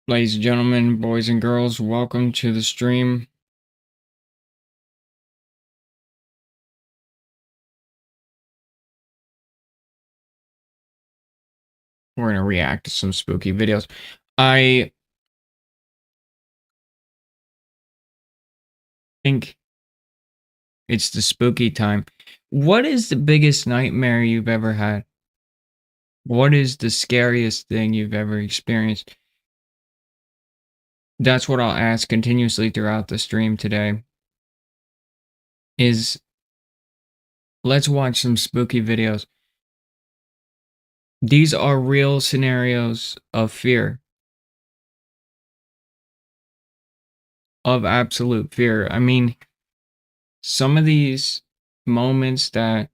Ladies and gentlemen, boys and girls, welcome to the stream. We're going to react to some spooky videos. I think it's the spooky time. What is the biggest nightmare you've ever had? What is the scariest thing you've ever experienced? That's what I'll ask continuously throughout the stream today. Let's watch some spooky videos. These are real scenarios of fear. Of absolute fear. I mean, some of these moments that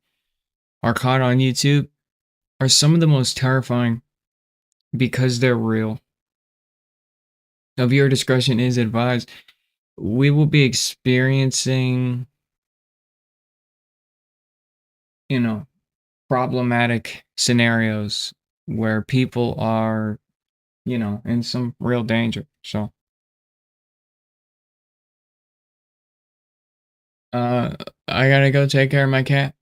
are caught on YouTube are some of the most terrifying because they're real. Now, viewer discretion is advised. We will be experiencing, problematic scenarios where people are, in some real danger. So, I gotta go take care of my cat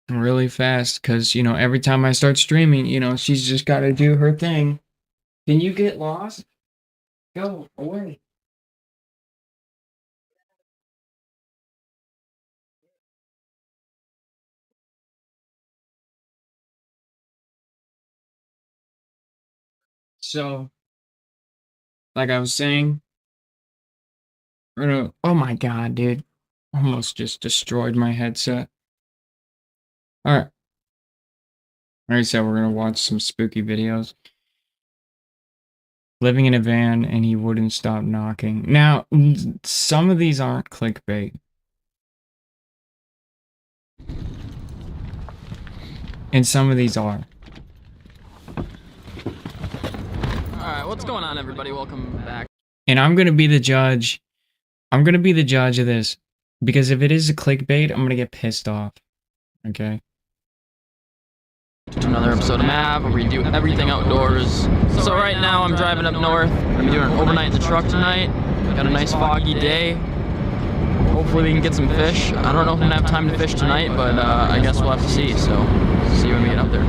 really fast because, every time I start streaming, she's just gotta do her thing. Can you get lost? Go away. So, like I was saying, oh my god, dude. Almost just destroyed my headset. Alright. Like I said, we're gonna watch some spooky videos. Living in a van and he wouldn't stop knocking. Now, some of these aren't clickbait. And some of these are. Alright, what's going on, everybody? Welcome back. And I'm gonna be the judge. I'm gonna be the judge of this. Because if it is a clickbait, I'm gonna get pissed off. Okay? To another episode of MAV, where we do everything outdoors. So right now, I'm driving up north. I'm gonna be doing an overnight in the truck tonight. Got a nice foggy day. Hopefully we can get some fish. I don't know if I'm gonna have time to fish tonight, but I guess we'll have to see. So, see when we get up there.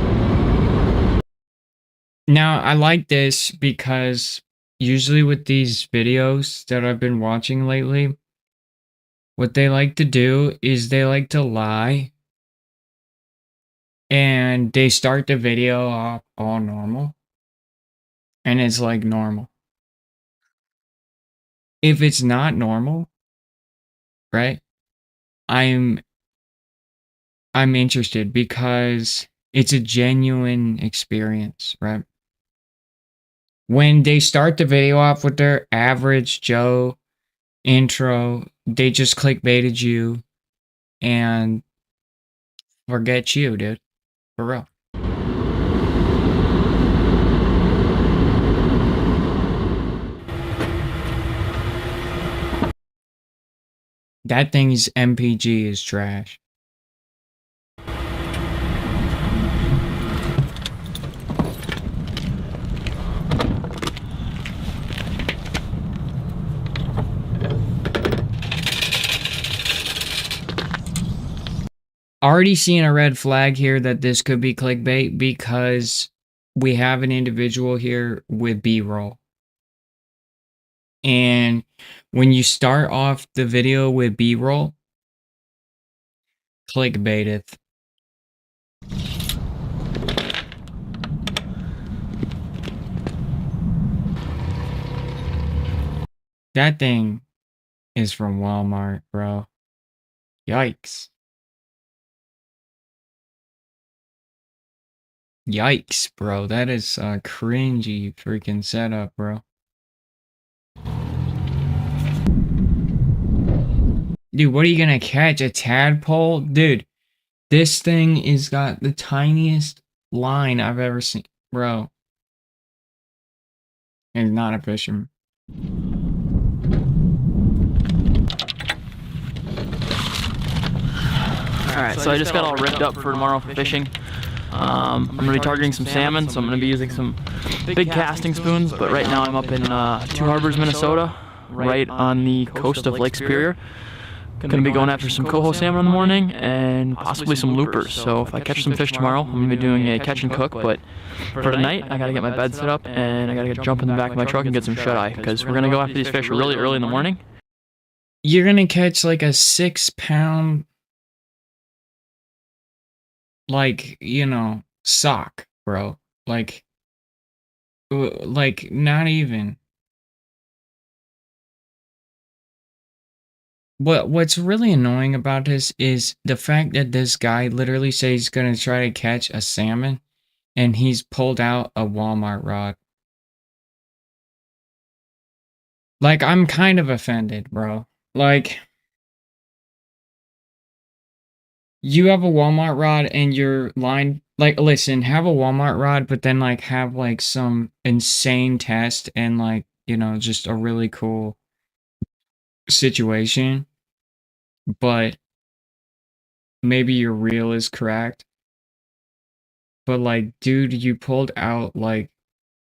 Now, I like this because usually with these videos that I've been watching lately, what they like to do is they like to lie. And they start the video off all normal. And it's like normal. If it's not normal, right? I'm interested because it's a genuine experience, right? When they start the video off with their average Joe intro, they just clickbaited you and forget you, dude. For real. That thing's MPG is trash. Already seeing a red flag here that this could be clickbait because we have an individual here with B-roll. And when you start off the video with B-roll, clickbaiteth. That thing is from Walmart, bro. Yikes. Yikes, bro. That is a cringy freaking setup, bro. Dude, what are you gonna catch? A tadpole? Dude, this thing is got the tiniest line I've ever seen. Bro. It's not a fisherman. Alright, so I just got all rigged up for tomorrow for fishing. I'm gonna be targeting some salmon, so I'm gonna be using some big casting spoons. But right now I'm up in Two Harbors, Minnesota, right on the coast of Lake Superior. Gonna be going after some coho salmon in the morning and possibly some loopers. So if I catch some fish tomorrow, I'm gonna be doing a catch and cook. But for tonight, I gotta get my bed set up and I gotta jump in the back of my truck and get some shut-eye because we're gonna go after these fish really early in the morning. You're gonna catch like a 6-pound, like, sock, bro. Like, not even. What's really annoying about this is the fact that this guy literally says he's gonna try to catch a salmon, and he's pulled out a Walmart rod. Like, I'm kind of offended, bro. Like, you have a Walmart rod and your line, like, listen, have a Walmart rod, but then, like, have, like, some insane test and, like, just a really cool situation. But maybe your reel is correct. But, like, dude, you pulled out, like,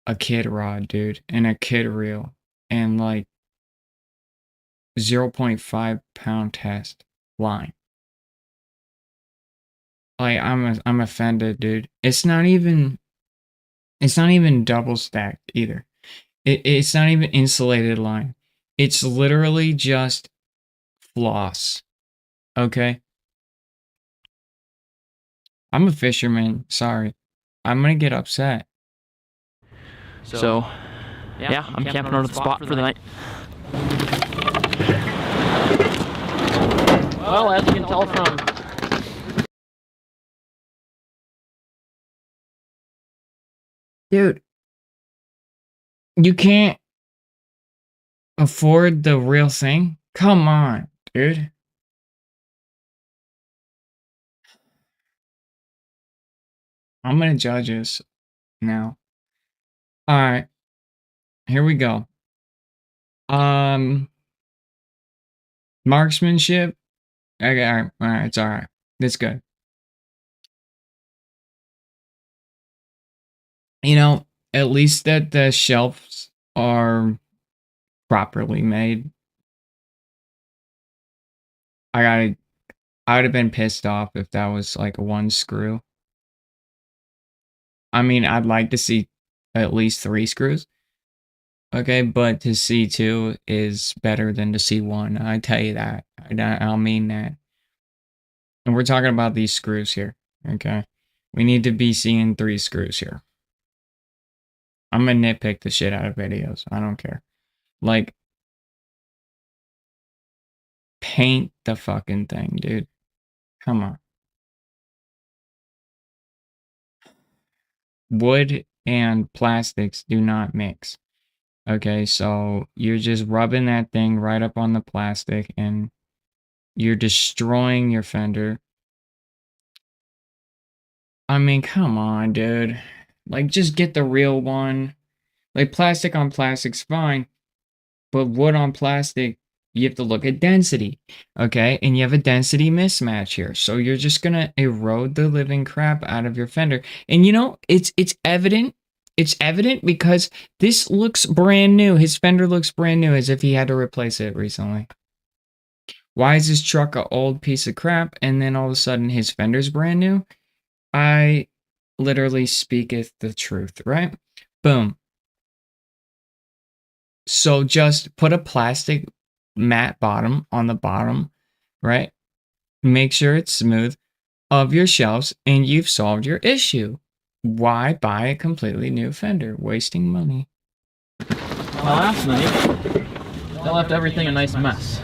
a kid rod, dude, and a kid reel, and, like, 0.5-pound test line. Like, I'm offended, dude. It's not even double stacked either. It's not even insulated line. It's literally just floss. Okay? I'm a fisherman. Sorry. I'm gonna get upset. So yeah, I'm camping out at the spot for the night. Well, as you can tell from Dude, you can't afford the real thing? Come on, dude. I'm gonna judge this now. Alright, here we go. Marksmanship. Okay, alright, it's alright. It's good. At least that the shelves are properly made. I would have been pissed off if that was like one screw. I mean, I'd like to see at least 3 screws. Okay, but to see 2 is better than to see 1. I tell you that. I'll mean that. And we're talking about these screws here. Okay, we need to be seeing 3 screws here. I'm gonna nitpick the shit out of videos. I don't care. Like, paint the fucking thing, dude. Come on. Wood and plastics do not mix. Okay, so you're just rubbing that thing right up on the plastic and you're destroying your fender. I mean, come on, dude. Like, just get the real one. Like, plastic on plastic's fine, but wood on plastic, you have to look at density, okay? And you have a density mismatch here. So you're just gonna erode the living crap out of your fender. And it's evident. It's evident because this looks brand new. His fender looks brand new as if he had to replace it recently. Why is his truck an old piece of crap and then all of a sudden his fender's brand new? I literally speaketh the truth, right? Boom. So just put a plastic matte bottom on the bottom, right? Make sure it's smooth of your shelves and you've solved your issue. Why buy a completely new fender? Wasting money. well, last night, they left everything a nice mess.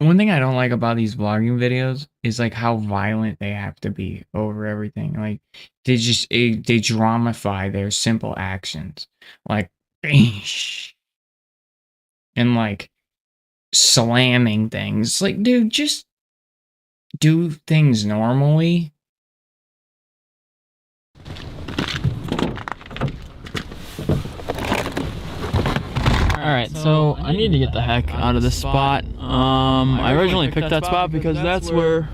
One thing I don't like about these vlogging videos is like how violent they have to be over everything. Like they dramify their simple actions. Like and like slamming things. Like, dude, just do things normally. Alright, so I need to get the heck out of this spot. I originally picked that spot because that's where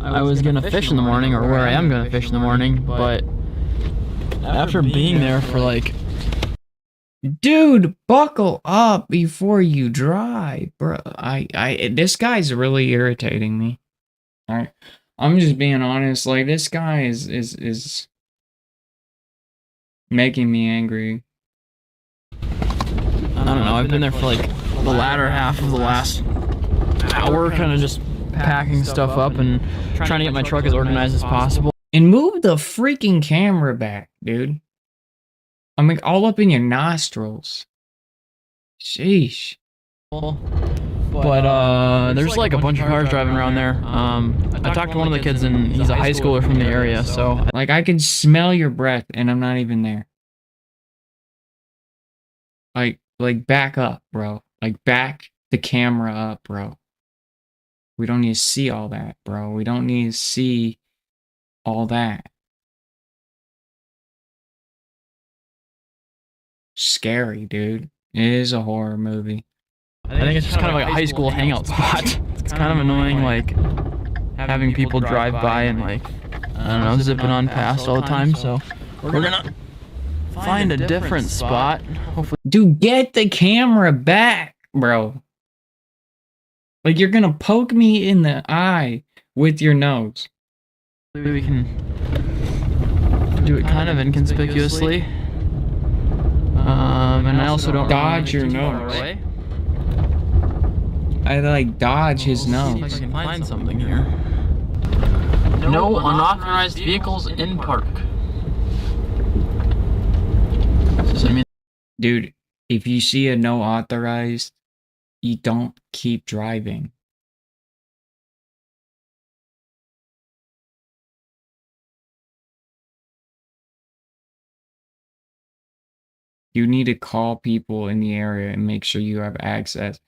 I was gonna fish in the morning, or where I am gonna fish in the morning, but after being there for like... Dude, buckle up before you drive, bro. This guy's really irritating me. Alright, I'm just being honest. Like, this guy is making me angry. I don't know, I've been there for like the latter half of the last hour, kind of just packing stuff up and trying to get my truck as organized as possible. And move the freaking camera back, dude. I'm like all up in your nostrils. Sheesh. But there's like a bunch of cars driving around there. I talked to one of the kids and he's a high schooler from the area, so... Like, I can smell your breath and I'm not even there. Like back up, bro. Like, back the camera up, bro. We don't need to see all that, bro. We don't need to see all that. Scary, dude. It is a horror movie. I think it's just kind of like a high school hangout spot. It's kind of annoying, like, having people drive by and, like, I don't know, zipping on past all the time, so we're gonna find a different spot. Hopefully. Dude, get the camera back, bro. Like, you're gonna poke me in the eye with your nose. We can do it kind of inconspicuously. And I also don't dodge your nose. I like dodge his nose. I can find something here. No unauthorized vehicles in park. Dude, if you see a no authorized, you don't keep driving. You need to call people in the area and make sure you have access.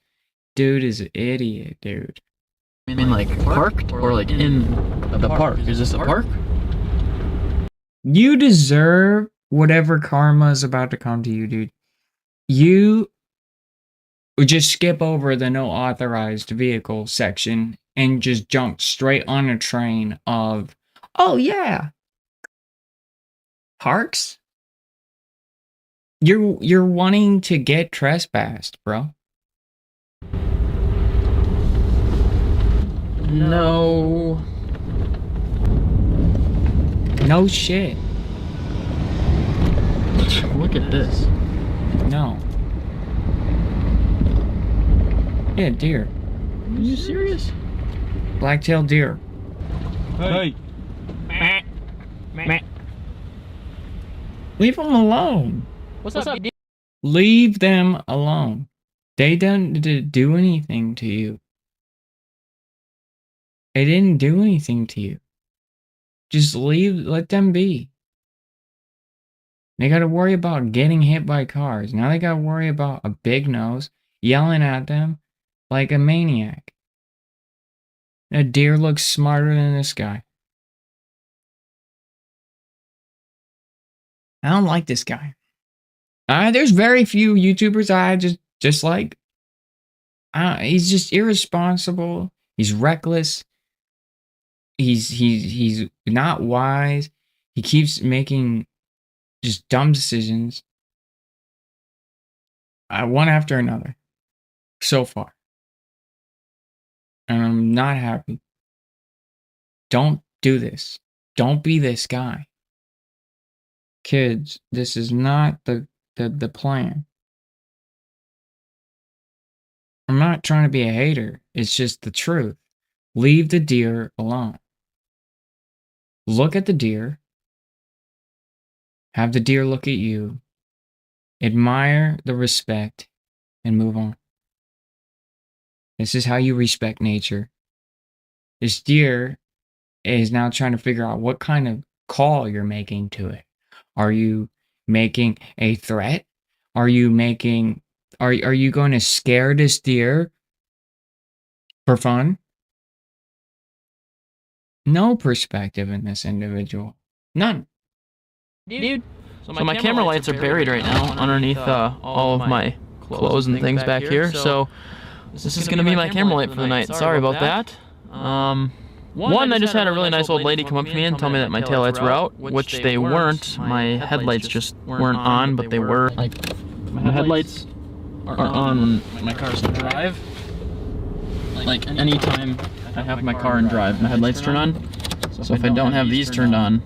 Dude is an idiot, dude. I mean, like, parked or like in the park? Is this a park? You deserve whatever karma is about to come to you, dude. You would just skip over the no authorized vehicle section and just jump straight on a train of, oh yeah, parks? You're wanting to get trespassed, bro. No. No shit. Look at this. No. Yeah, deer. Are you serious? Black-tailed deer. Hey. Leave them alone. What's up? Leave them alone. They didn't do anything to you. They didn't do anything to you. Just let them be. They gotta worry about getting hit by cars. Now they gotta worry about a big nose yelling at them like a maniac. A deer looks smarter than this guy. I don't like this guy. There's very few YouTubers I just like. He's just irresponsible. He's reckless. He's not wise. He keeps making just dumb decisions. One after another. So far. And I'm not happy. Don't do this. Don't be this guy. Kids, this is not the plan. I'm not trying to be a hater. It's just the truth. Leave the deer alone. Look at the deer. Have the deer look at you. Admire the respect and move on. This is how you respect nature. This deer is now trying to figure out what kind of call you're making to it. Are you making a threat? Are you making... Are you going to scare this deer for fun? No perspective in this individual. None. Dude, So my camera lights are buried right now underneath all of my clothes and things back here. So this is gonna be my camera light for the night. Sorry about that. One, I just had a really nice old lady come up to me and tell me that my taillights were out, which they weren't. My headlights just weren't on, but they were. Like, my headlights are on when my car's in drive. Like, anytime I have my car in drive, my headlights turn on. So if I don't have these turned on,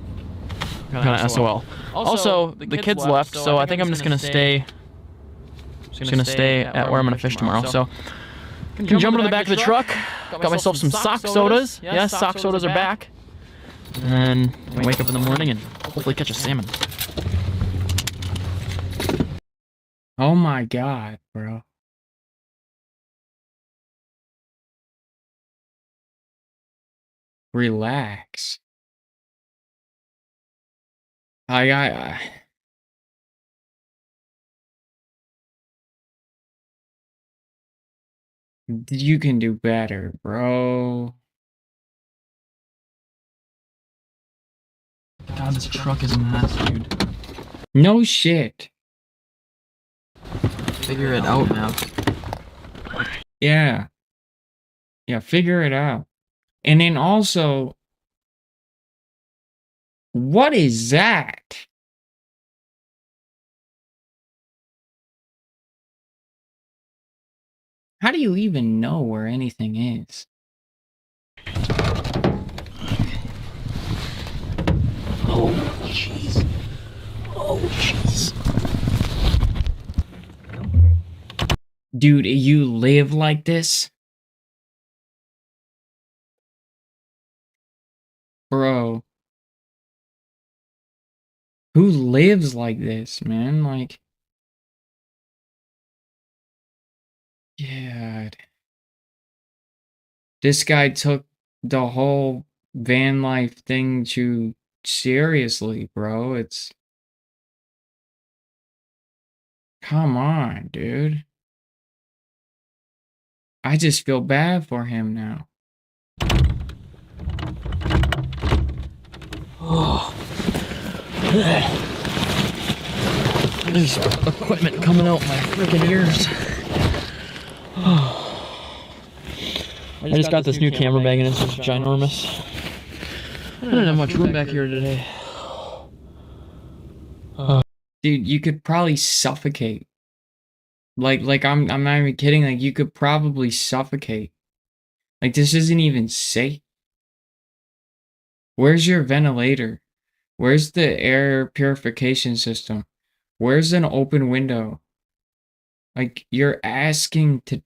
I'm kind of SOL. Also, the kids left, so I think I'm just gonna stay. At where I'm gonna fish tomorrow. So, can jump into the back of the truck. Got myself some sock sodas. Yes, sock sodas are back. And then wake up in the morning and hopefully catch a salmon. Oh my God, bro. Relax. You can do better, bro. God, this truck is a mess, dude. No shit. Figure it out, man. Yeah. Yeah, figure it out. And then also, what is that? How do you even know where anything is? Oh, jeez. Oh, jeez. Dude, you live like this? Bro. Who lives like this, man? Like, yeah. This guy took the whole van life thing too seriously, bro. It's... Come on, dude. I just feel bad for him now. Oh. There's equipment coming out my freaking ears. I just got this new camera bag and it's just ginormous. I don't have much room back here today. Dude, you could probably suffocate. Like I'm not even kidding. Like, you could probably suffocate. Like, this isn't even safe. Where's your ventilator? Where's the air purification system? Where's an open window? Like, you're asking to...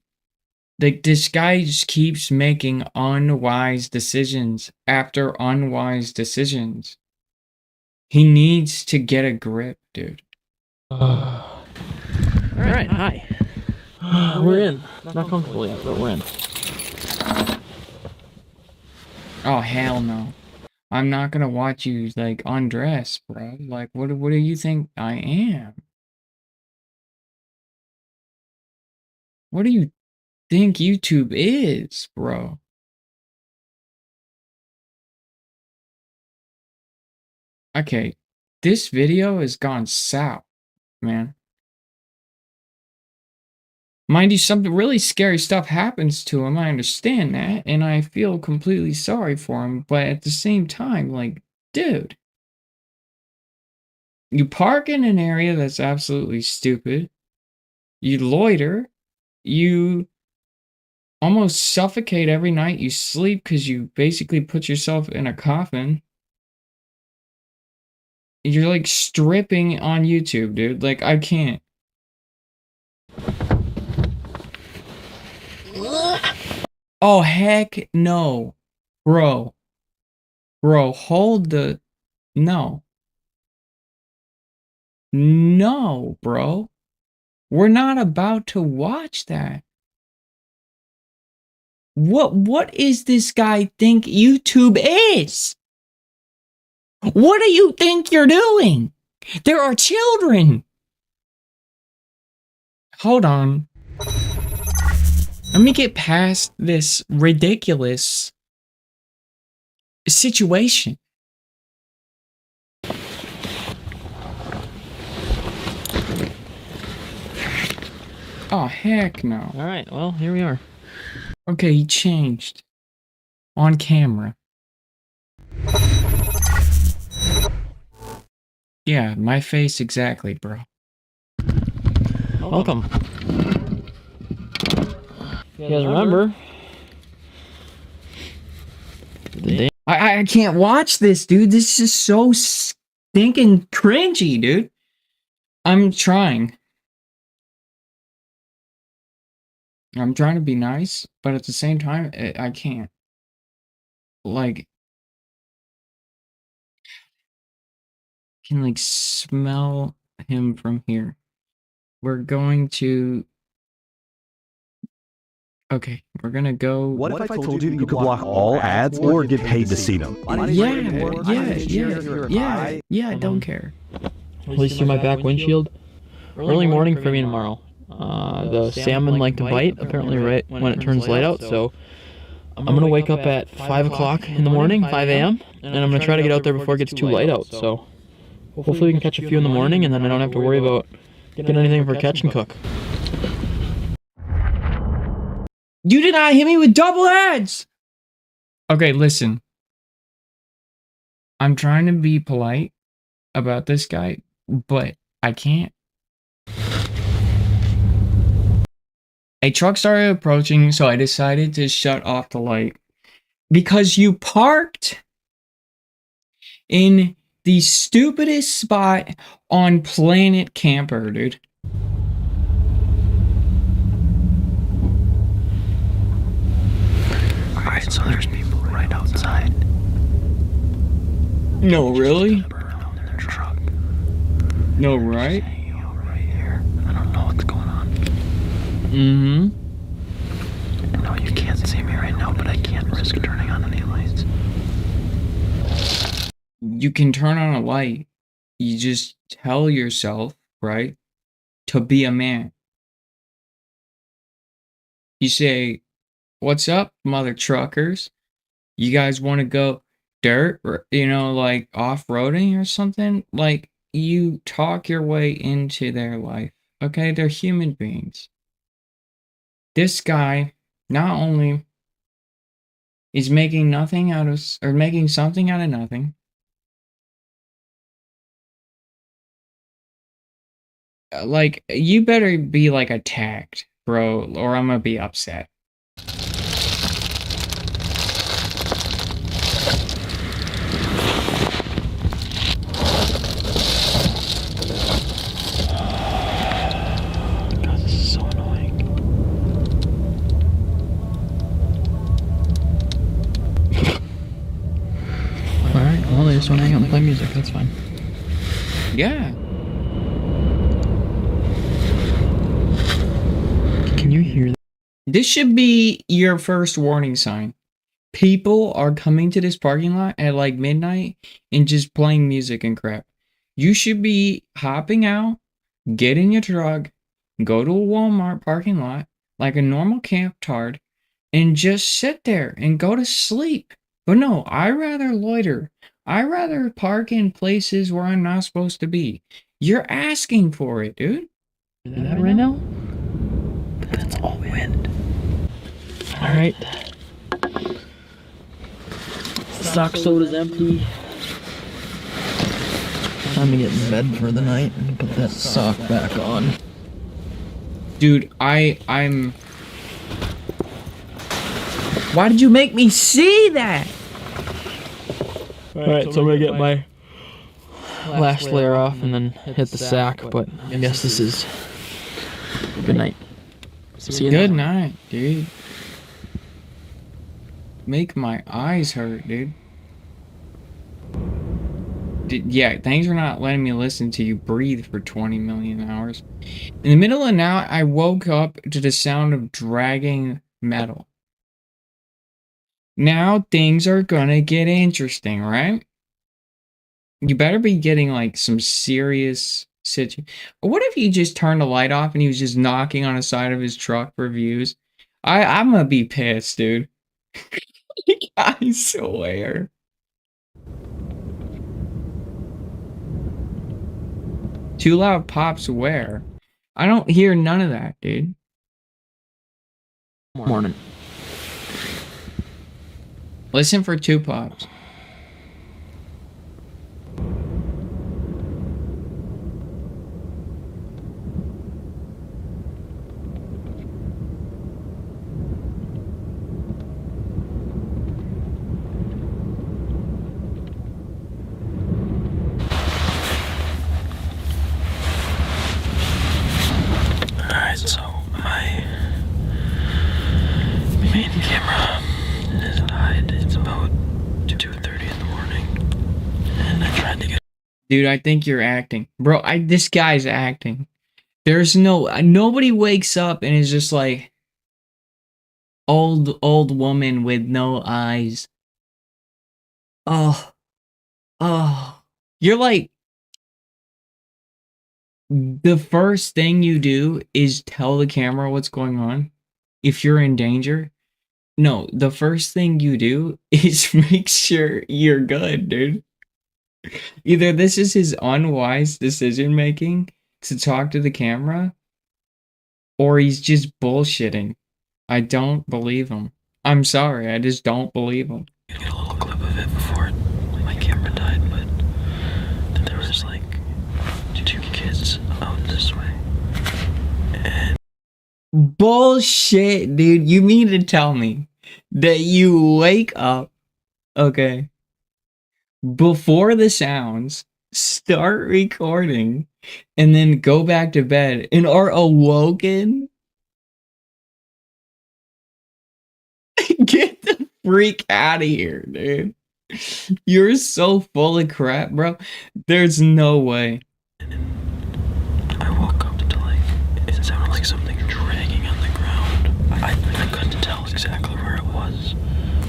Like, this guy just keeps making unwise decisions after unwise decisions. He needs to get a grip, dude. Alright, hi. We're in. Not comfortable yet, but we're in. Oh, hell no. I'm not gonna watch you, like, undress, bro. Like, what do you think I am? What do you think YouTube is, bro? Okay, this video has gone south, man. Mind you, something really scary stuff happens to him. I understand that, and I feel completely sorry for him. But at the same time, like, dude, you park in an area that's absolutely stupid. You loiter. You almost suffocate every night you sleep because you basically put yourself in a coffin. You're like stripping on YouTube, dude. Like, I can't. Oh, heck no. Bro. Bro, hold the... No. No, bro. We're not about to watch that. What is this guy think YouTube is? What do you think you're doing? There are children. Hold on. Let me get past this ridiculous situation. Oh, heck no. All right, well, here we are. Okay, he changed. On camera. Yeah, my face exactly, bro. Welcome. You guys remember? The day I can't watch this, dude. This is so stinking cringy, dude. I'm trying. I'm trying to be nice, but at the same time, I can't. Like, can like smell him from here. We're going to. Okay, we're gonna go. What if I told you you could block all ads or get paid to see them? Yeah, I don't care. At least see my back windshield. Early morning for me tomorrow. The salmon like to bite apparently right when it turns light out, so I'm gonna wake up at 5 o'clock in the morning, 5 a.m., and I'm gonna try to get out there before it gets too light out. So hopefully we can catch a few in the morning, and then I don't have to worry about getting anything for catch and cook. You did not hit me with double ads! Okay, listen. I'm trying to be polite about this guy, but I can't. A truck started approaching, so I decided to shut off the light. Because you parked in the stupidest spot on planet Camper, dude. Alright, so there's people right outside. No, really? Around in their truck. No, right? Hanging out right here. I don't know what's going on. Mm-hmm. No, you can't see me right now, but I can't risk turning on any lights. You can turn on a light. You just tell yourself, right, to be a man. You say, "What's up, mother truckers? You guys want to go dirt, or, like off-roading or something?" Like, you talk your way into their life. Okay, they're human beings. This guy not only is making nothing out of, or making something out of nothing. Like, you better be like attacked, bro, or I'm gonna be upset. God, this is so annoying. Alright, well, they just want to hang out and play music. That's fine. Yeah. Can you hear that? This should be your first warning sign. People are coming to this parking lot at like midnight and just playing music and crap. You should be hopping out, get in your truck, go to a Walmart parking lot like a normal camp tard, and just sit there and go to sleep. But no, I rather loiter. I rather park in places where I'm not supposed to be. You're asking for it, dude. Hear that right now? That's all wind. Alright. Sock soda's empty. Time to get in bed for the night and put that sock back on. Dude, I'm... Why did you make me see that? Alright, so I'm gonna get my last layer off and then hit the sack, but I guess this is good night. See you Good then. night, dude. Make my eyes hurt, dude. Yeah, thanks for not letting me listen to you breathe for 20 million hours. In the middle of the night, I woke up to the sound of dragging metal. Now things are gonna get interesting, right? You better be getting like some serious situation. What if he just turned the light off and he was just knocking on the side of his truck for views? I'm gonna be pissed, dude. I swear. Too loud pops where? I don't hear none of that, dude. Morning. Listen for 2 pops. Alright, so my main camera has died. It's about 2:30 in the morning. And I tried to get Dude, I think you're acting. Bro, this guy's acting. There's nobody wakes up and is just like old woman with no eyes. Oh, oh. You're like the first thing you do is tell the camera what's going on if you're in danger. No, the first thing you do is make sure you're good, dude. Either this is his unwise decision making to talk to the camera, or he's just bullshitting. I don't believe him. I'm sorry, I just don't believe him. a little clip of it before my camera died, but there was like 2 kids out this way. And Bullshit, dude. You mean to tell me that you wake up, okay, before the sounds, start recording, and then go back to bed and are awoken? Get the freak out of here, dude. You're so full of crap, bro. There's no way. I woke up to like, it sounded like something dragging on the ground. I couldn't tell exactly where it was,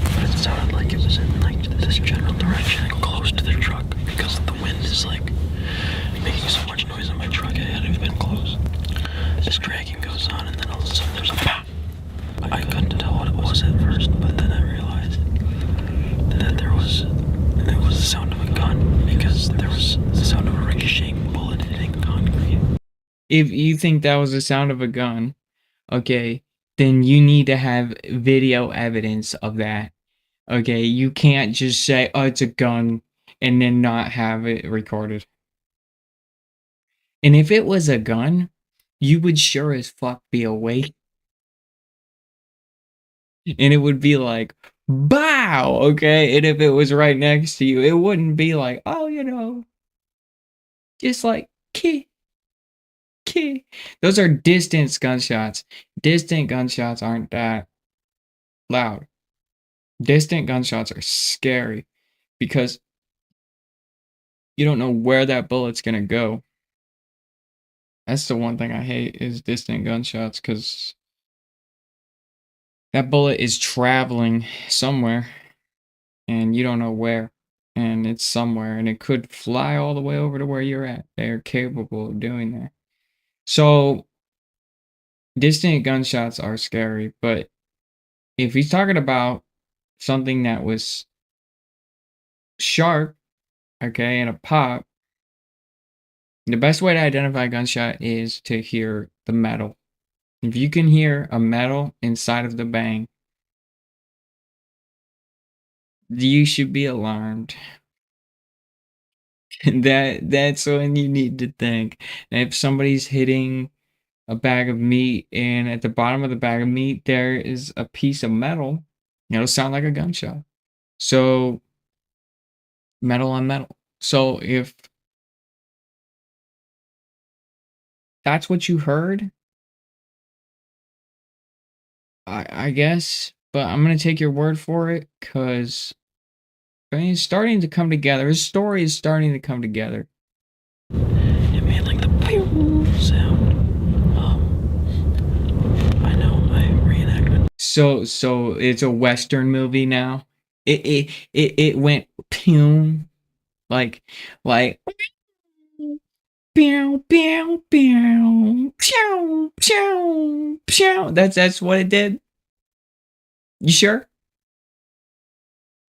but it sounded like it was in like this general direction, close to the truck, because the wind is like making so much noise in my truck. It hadn't even been close. This dragging goes on, and then all of a sudden there's a pop. I couldn't tell what it was at first, but then I realized that it was the sound of a gun, because there was the sound of a ricocheting bullet hitting concrete. If you think that was the sound of a gun, okay, then you need to have video evidence of that. Okay, you can't just say, oh, it's a gun, and then not have it recorded. And if it was a gun, you would sure as fuck be awake. And it would be like, bow, okay? And if it was right next to you, it wouldn't be like, oh, just like, key. Those are distant gunshots. Distant gunshots aren't that loud. Distant gunshots are scary because you don't know where that bullet's gonna go. That's the one thing I hate is distant gunshots, because that bullet is traveling somewhere and you don't know where, and it's somewhere, and it could fly all the way over to where you're at. They're capable of doing that. So distant gunshots are scary, but if he's talking about something that was sharp, okay, and a pop, the best way to identify a gunshot is to hear the metal. If you can hear a metal inside of the bang, you should be alarmed. That's when you need to think. And if somebody's hitting a bag of meat and at the bottom of the bag of meat there is a piece of metal, it'll sound like a gunshot. So metal on metal. So if that's what you heard, I guess, but I'm gonna take your word for it, because it's starting to come together. His story is starting to come together. It made like the pew sound. I know, I reenacted. So it's a Western movie now. It went pew, like pew pew pew pew pew pew. That's what it did. You sure?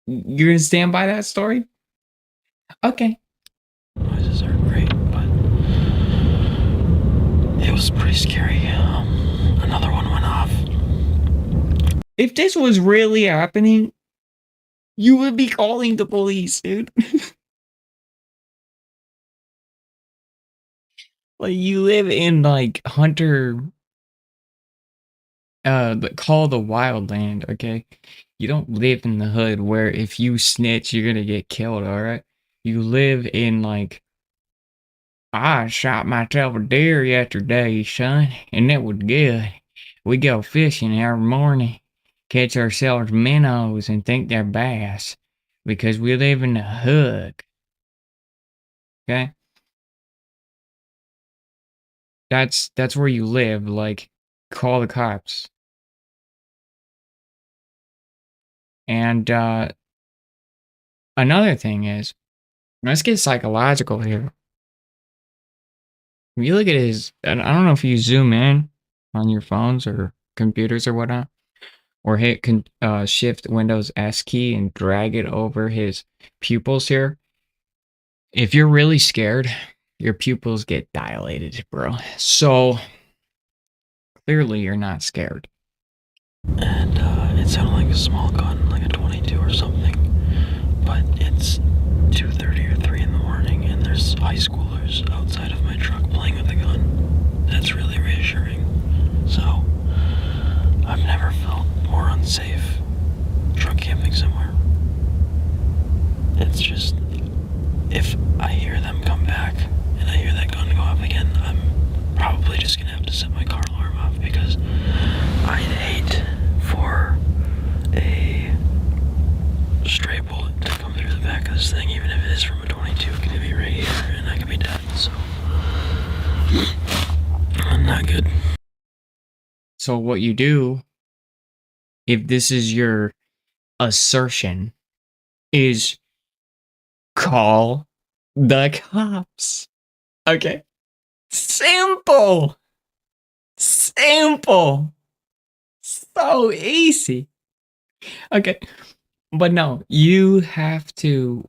You're gonna stand by that story? Okay. Noises are great, but it was pretty scary. Another one went off. If this was really happening, you would be calling the police, dude. Like you live in like Hunter call the wild land, okay? You don't live in the hood where if you snitch you're gonna get killed, alright? You live in like I shot myself a deer yesterday, son, and it was good. We go fishing every morning, catch ourselves minnows and think they're bass because we live in the hood. Okay? That's where you live, like call the cops. And another thing is, let's get psychological here. If you look at his, and I don't know if you zoom in on your phones or computers or whatnot, or hit Shift Windows S key and drag it over his pupils here. If you're really scared, your pupils get dilated, bro. So clearly you're not scared. And it sounded like a small gun, like a 22 or something. But it's 2:30 or 3 in the morning, and there's high schoolers outside of my truck playing with a gun. That's really reassuring. So, I've never felt more unsafe truck camping somewhere. It's just, if I hear them come back and I hear that gun go off again, I'm probably just gonna have to set my car alarm off because I'd hate for a stray bullet to come through the back of this thing, even if it is from a 22. It could be right here and I could be dead, so not good. So what you do, if this is your assertion, is call the cops. Okay? Simple. Simple. So easy. Okay. But no, you have to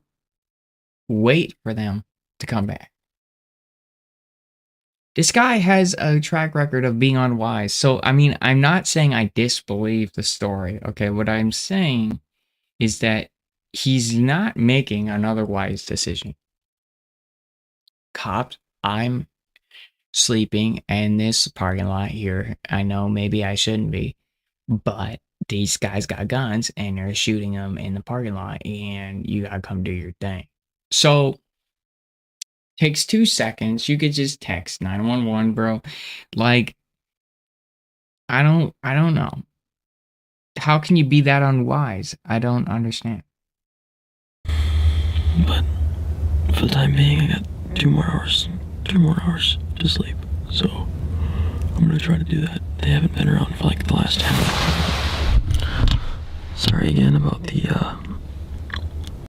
wait for them to come back. This guy has a track record of being unwise. So, I mean, I'm not saying I disbelieve the story. Okay. What I'm saying is that he's not making another wise decision. Cops, I'm sleeping in this parking lot here. I know maybe I shouldn't be, but these guys got guns and they're shooting them in the parking lot, and you gotta come do your thing. So takes 2 seconds. You could just text 911, bro. Like, I don't know. How can you be that unwise? I don't understand. But for the time being, I got 2 more hours to sleep. So I'm gonna try to do that. They haven't been around for like the last 10. Sorry again about the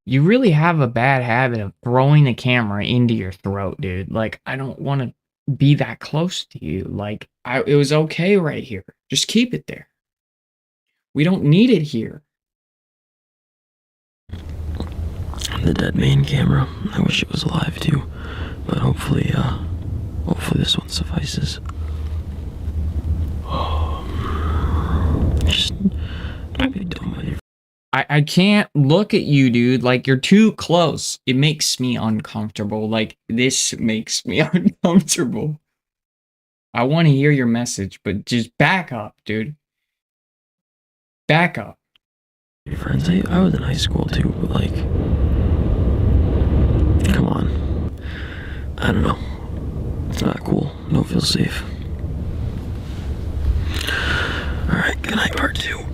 You really have a bad habit of throwing the camera into your throat, dude. Like, I don't want to be that close to you. Like, it was okay right here. Just keep it there. We don't need it here. the dead main camera. I wish it was alive too, but hopefully this one suffices. Just don't be dumb with your. I can't look at you, dude. Like, you're too close. It makes me uncomfortable. Like, this makes me uncomfortable. I want to hear your message, but just back up, dude. Back up. Your friends, I was in high school too, but like, come on. I don't know. It's not cool. Don't feel safe. Alright, good night, part 2.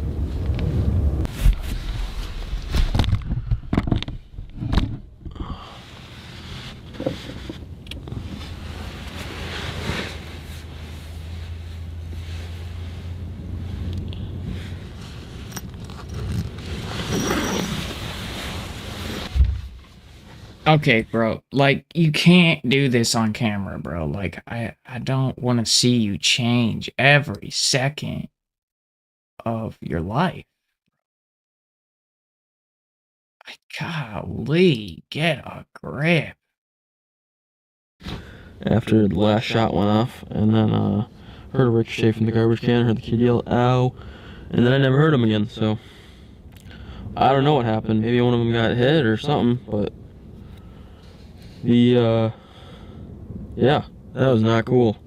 Okay, bro. Like, you can't do this on camera, bro. Like, I don't want to see you change every second of your life. Golly, get a grip. After the last shot went off, and then heard a ricochet from the garbage can, heard the kid yell, "Ow!" and then I never heard them again. So I don't know what happened. Maybe one of them got hit or something. But yeah, that was not cool.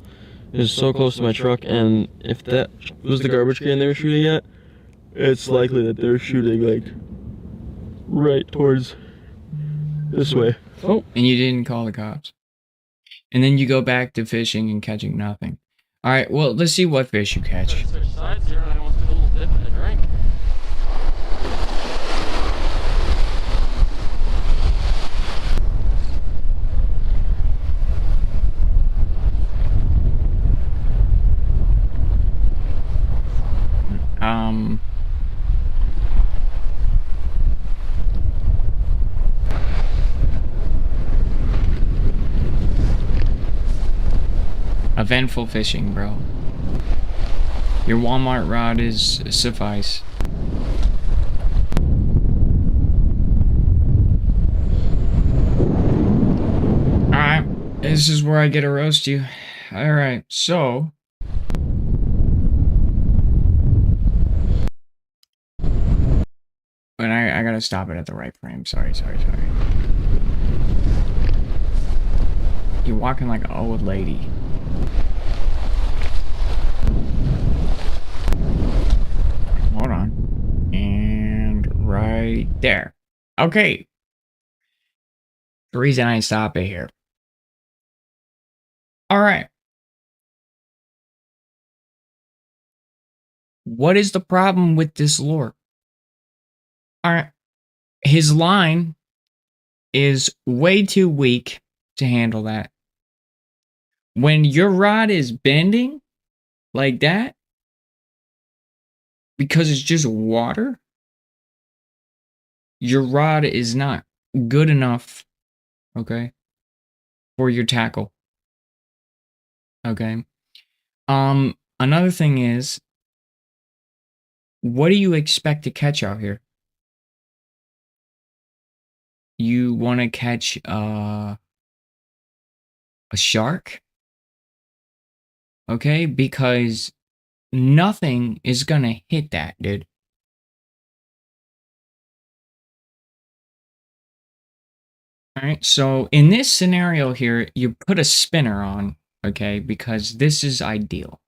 It was so close to my truck, and if that was the garbage can they were shooting at, it's likely that they're shooting like right towards this way. Oh, and you didn't call the cops. And then you go back to fishing and catching nothing. All right, well, let's see what fish you catch. Switch sides here, and I want to do a little dip in the drink. Eventful fishing, bro. Your Walmart rod is suffice. Alright, this is where I get to roast you. Alright, so... And I gotta stop it at the right frame. Sorry. You're walking like an old lady. Hold on. And right there. Okay. The reason I stop it here. Alright. What is the problem with this lure? Alright. His line is way too weak to handle that. When your rod is bending like that, because it's just water, your rod is not good enough, okay, for your tackle. Okay. Another thing is, what do you expect to catch out here? You want to catch a shark? Okay, because nothing is gonna hit that, dude. Alright, so in this scenario here, you put a spinner on, okay, because this is ideal.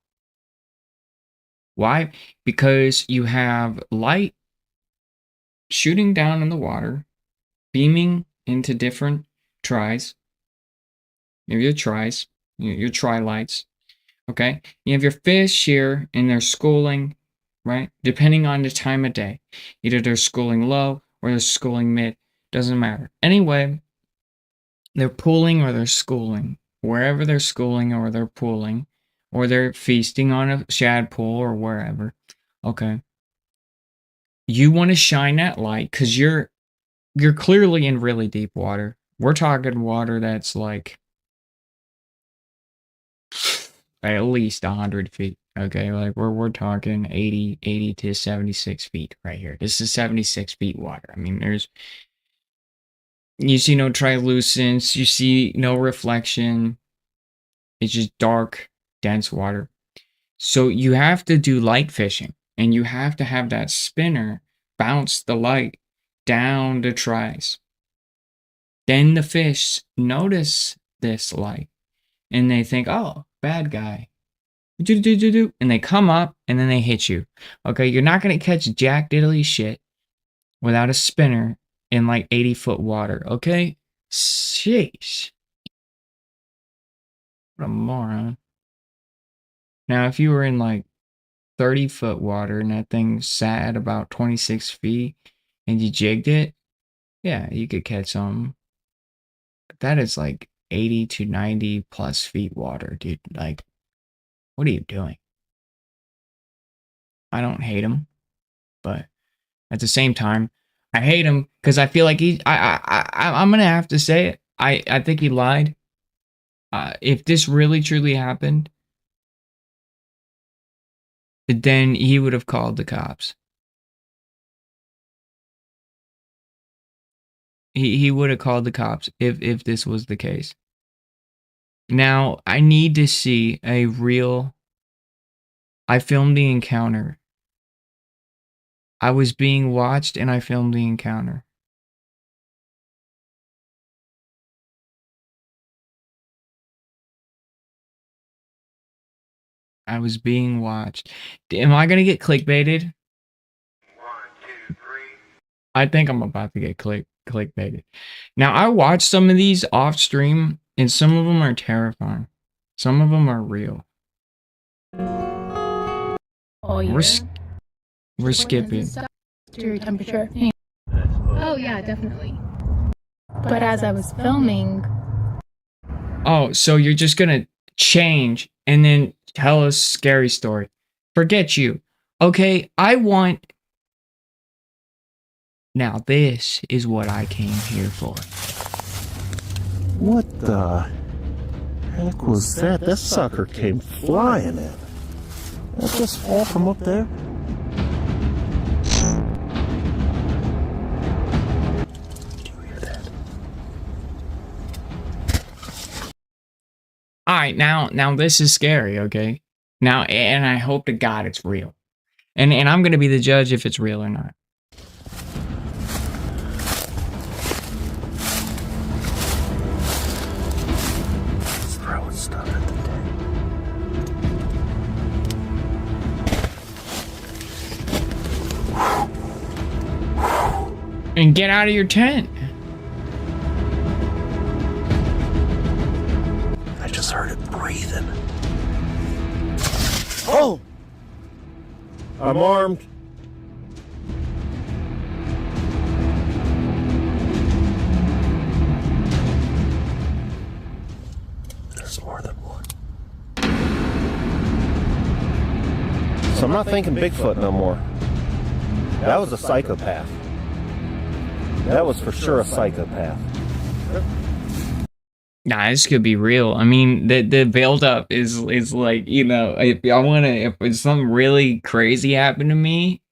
Why? Because you have light shooting down in the water, beaming into different tries. You have your tries, your tri lights. Okay, you have your fish here, and they're schooling, right? Depending on the time of day, either they're schooling low or they're schooling mid. Doesn't matter. Anyway, they're pooling or they're schooling. Wherever they're schooling or they're pooling, or they're feasting on a shad pool or wherever. Okay, you want to shine that light because you're clearly in really deep water. We're talking water that's like at least 100 feet. Okay, like we're talking 80 to 76 feet right here. This is 76 feet water. I mean, you see no translucence, you see no reflection. It's just dark, dense water. So you have to do light fishing, and you have to have that spinner bounce the light down the tries. Then the fish notice this light, and they think, oh, bad guy. And they come up, and then they hit you. Okay, you're not going to catch jack diddly shit without a spinner in like 80-foot water, okay? Sheesh. What a moron. Now, if you were in like 30-foot water and that thing sat at about 26 feet and you jigged it, yeah, you could catch some. But that is like 80 to 90 plus feet water, dude. Like, what are you doing? I don't hate him, but at the same time, I hate him because I feel like I'm gonna have to say it. I think he lied. If this really truly happened, then he would have called the cops. He would have called the cops if this was the case. Now, I need to see a real... I filmed the encounter. I was being watched and I filmed the encounter. I was being watched. Am I gonna get clickbaited? I think I'm about to get clickbaited. Now, I watched some of these off stream, and some of them are terrifying. Some of them are real. All year. We're skipping. To your temperature. Oh yeah, definitely. But as I was filming. Oh, so you're just gonna change and then tell us scary story. Forget you. Okay, I want. Now this is what I came here for. What the heck was that? That sucker came flying at me. That just fall from up there? Do you hear that? All right, now this is scary, okay? Now, and I hope to God it's real. And I'm gonna be the judge if it's real or not. Throwing stuff at the tent. And get out of your tent. I just heard it breathing. Oh! I'm armed. There's more than one. So I'm not thinking Bigfoot no more. That was a psychopath. That was for sure a psychopath. Nah, this could be real. I mean, the build up is like, you know, if something really crazy happened to me,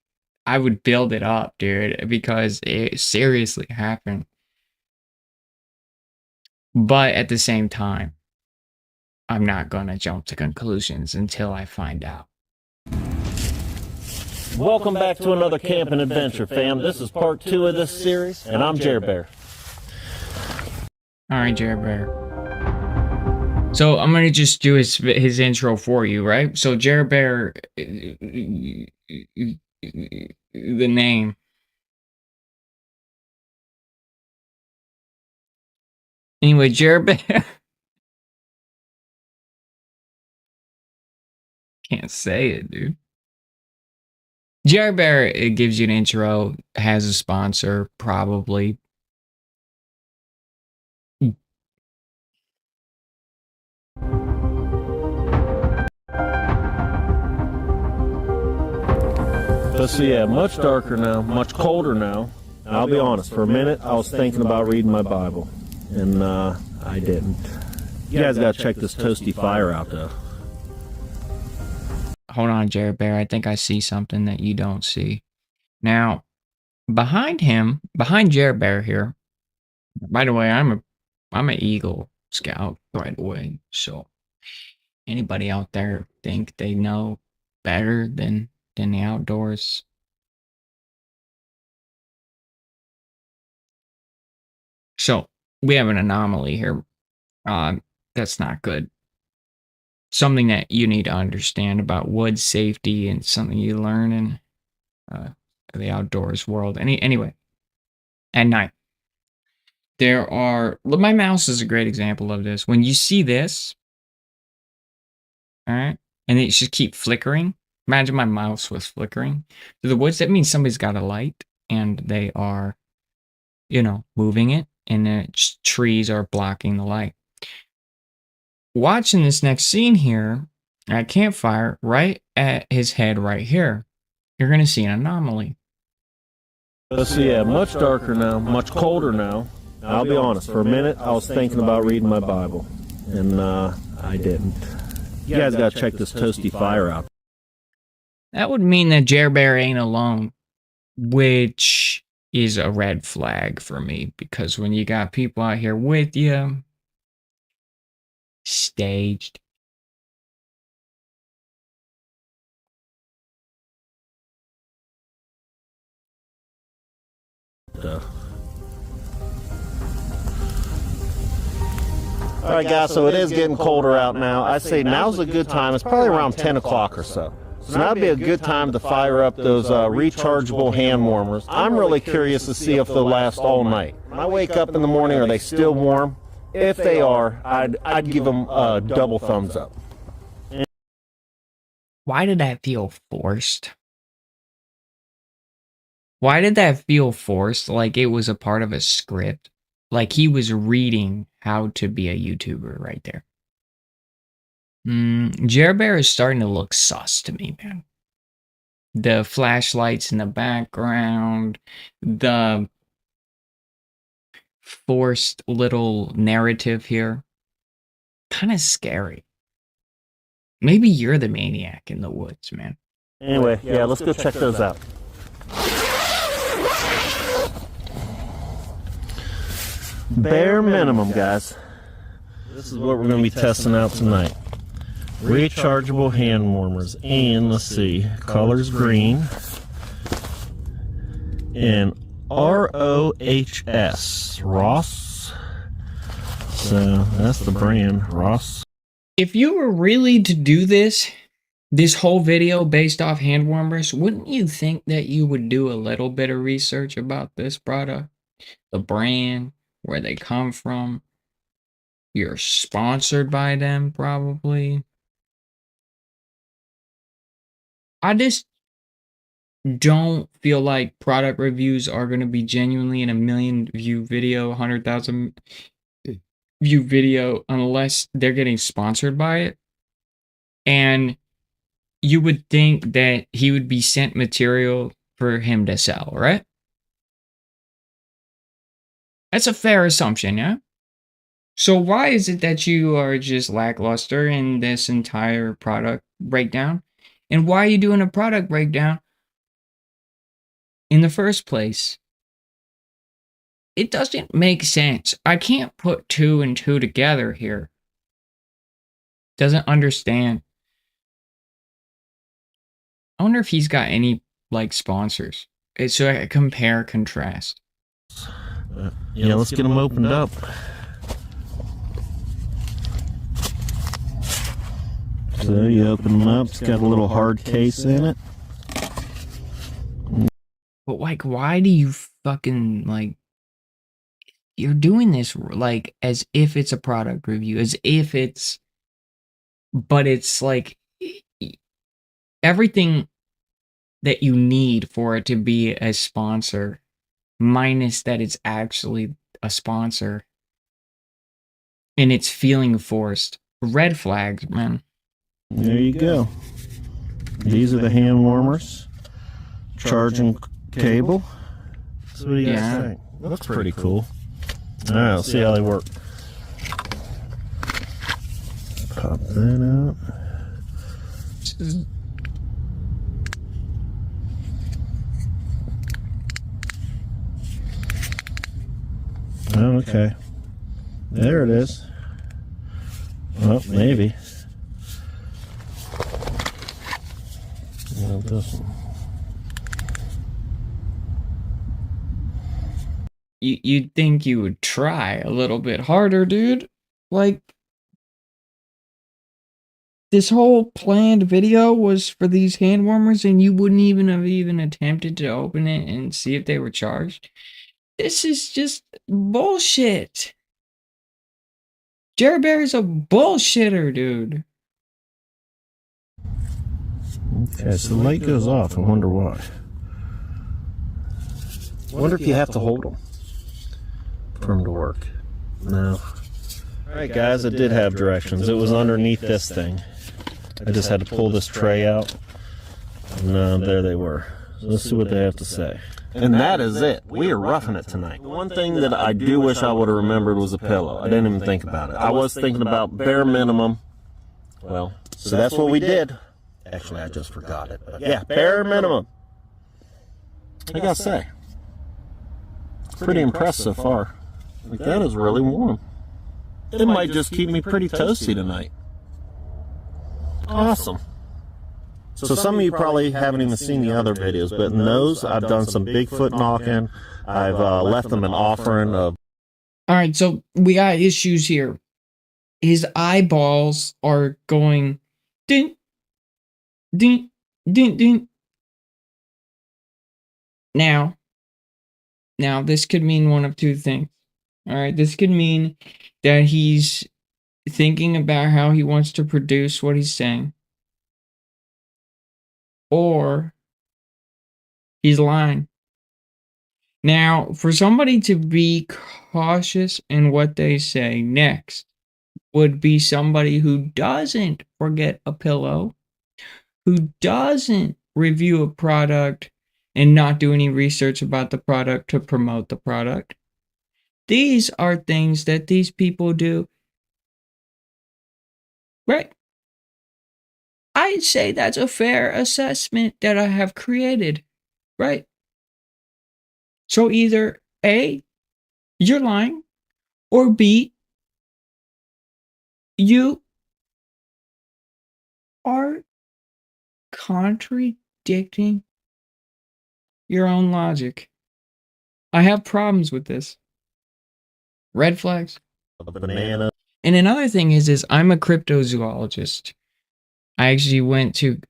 I would build it up, dude, because it seriously happened. But at the same time, I'm not gonna jump to conclusions until I find out. Welcome back to another camping adventure, fam. This is part 2 of this series, and I'm Jer Bear. All right, Jared Bear. So I'm gonna just do his intro for you, right? So Jared Bear, the name. Anyway, Jared Bear. Can't say it, dude. Jared Bear, it gives you an intro, has a sponsor, probably. Let's see, yeah, much darker now, much colder now. And I'll be honest, for a minute I was thinking about reading my Bible, and I didn't. You guys gotta check this toasty fire out though. Hold on, Jared Bear. I think I see something that you don't see. Now, behind him, behind Jared Bear here. By the way, I'm an Eagle Scout right away. So anybody out there think they know better than the outdoors? So we have an anomaly here. That's not good. Something that you need to understand about wood safety and something you learn in the outdoors world. Anyway, at night, there are. Look, my mouse is a great example of this. When you see this, all right, and it just keep flickering. Imagine my mouse was flickering through the woods. That means somebody's got a light and they are, you know, moving it, and the trees are blocking the light. Watching this next scene here at campfire, right at his head right here, you're going to see an anomaly. Let's see, yeah, much darker now, much colder now. I'll be honest, for a minute I was thinking about reading my Bible, and I didn't. You guys gotta check this toasty fire out. That would mean that Jer Bear ain't alone, which is a red flag for me, because when you got people out here with you, staged. All right, guys, so it is getting colder out now. I say now's a good time. It's probably around 10 o'clock or so. So now would be a good time to fire up those rechargeable hand warmers. I'm really curious to see if they'll last all night. When I wake up in the morning, are they still warm? If they are, I'd give them a double thumbs up. Why did that feel forced? Why did that feel forced? Like it was a part of a script? Like he was reading how to be a YouTuber right there. Jer Bear is starting to look sus to me, man. The flashlights in the background, the forced little narrative here. Kind of scary. Maybe you're the maniac in the woods, man. Anyway, yeah, let's go check those out. Bare minimum, guys. This is what we're going to be testing out tonight. Rechargeable hand warmers. And let's see, color's green. And ROHS. Ross. So that's the brand, Ross. If you were really to do this whole video based off hand warmers, wouldn't you think that you would do a little bit of research about this product? The brand, where they come from. You're sponsored by them, probably. I just don't feel like product reviews are going to be genuinely in a 1,000,000 view video, 100,000 view video, unless they're getting sponsored by it. And you would think that he would be sent material for him to sell, right? That's a fair assumption, yeah? So why is it that you are just lackluster in this entire product breakdown? And why are you doing a product breakdown in the first place? It doesn't make sense. I can't put 2 and 2 together here. Doesn't understand. I wonder if he's got any, like, sponsors. So I compare, contrast. Yeah, let's get them opened up. So you open them up, it's got a little hard case in it. But like, why do you fucking, like, you're doing this, like, as if it's a product review, as if it's, but it's like, everything that you need for it to be a sponsor, minus that it's actually a sponsor. And it's feeling forced. Red flags, man. There you go. These are the hand warmers. Charging cable. So what do you guys think? Looks pretty cool. Alright, let's see how they work. Pop that out. Oh, okay. There it is. Well, maybe. No, it doesn't. You'd think you would try a little bit harder, dude. Like, this whole planned video was for these hand warmers, and you wouldn't even have attempted to open it and see if they were charged. This is just bullshit. Jerry Bear's a bullshitter, dude. Okay, so the light goes off. I wonder why. I wonder if you have to hold them for them to work. No. Alright guys, it did have directions. It was underneath this thing. I just had to pull this tray out. And there they were. So let's see what they have to say. And that is it. We are roughing it tonight. The one thing that I do wish I would have remembered was a pillow. I didn't even think about it. I was thinking about bare minimum. Well, so that's what we did. Actually, I just forgot it. But yeah, bare minimum. I gotta say, pretty impressed so far. Like, that is really warm. It might just keep me pretty toasty tonight. Awesome. So some of you probably haven't even seen the other videos, but in those, I've done some Bigfoot knocking. I've left them an offering of. All right, so we got issues here. His eyeballs are going ding, ding, ding, ding. Now, this could mean one of two things. All right, this could mean that he's thinking about how he wants to produce what he's saying, or he's lying. Now, for somebody to be cautious in what they say next would be somebody who doesn't forget a pillow, who doesn't review a product and not do any research about the product to promote the product. These are things that these people do. Right? I'd say that's a fair assessment that I have created. Right? So either A, you're lying, or B, you are contradicting your own logic. I have problems with this. Red flags. Banana. And another thing is I'm a cryptozoologist. I actually went to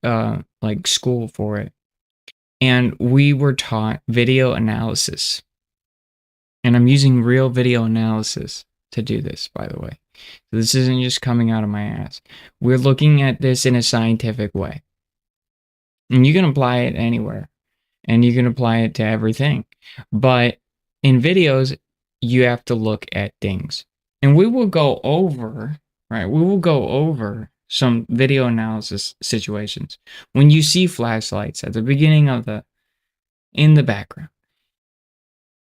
like school for it. And we were taught video analysis. And I'm using real video analysis to do this, by the way. So this isn't just coming out of my ass. We're looking at this in a scientific way. And you can apply it anywhere. And you can apply it to everything. But in videos, you have to look at things. And we will go over, right? We will go over some video analysis situations. When you see flashlights at the beginning of in the background.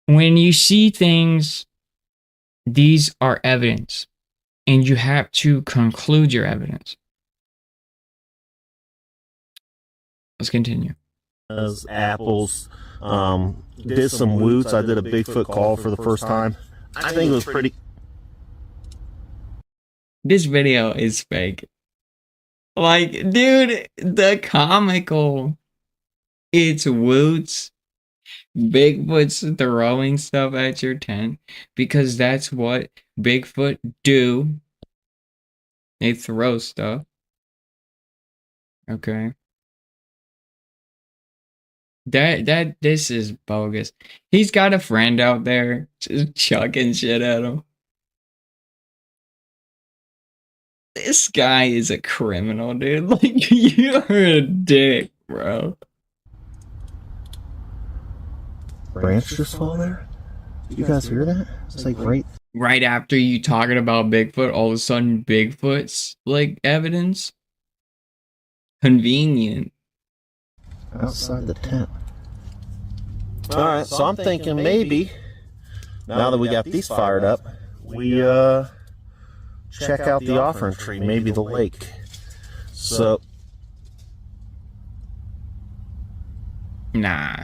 When you see things, these are evidence. And you have to conclude your evidence. Let's continue. As apples, did some woots. I did a Bigfoot call for the first time. I think it was pretty. This video is fake. Like, dude, the comical. It's woots. Bigfoot's throwing stuff at your tent because that's what Bigfoot do. They throw stuff. Okay. This is bogus. He's got a friend out there just chucking shit at him. This guy is a criminal, dude. Like, you're a dick, bro. Branch just fall there? You guys hear that? It's like right after you talking about Bigfoot, all of a sudden Bigfoot's like evidence. Convenient. Outside the tent. Alright, so I'm thinking maybe, now that we got these fired up, we check out the offering tree, maybe the lake. So. Nah.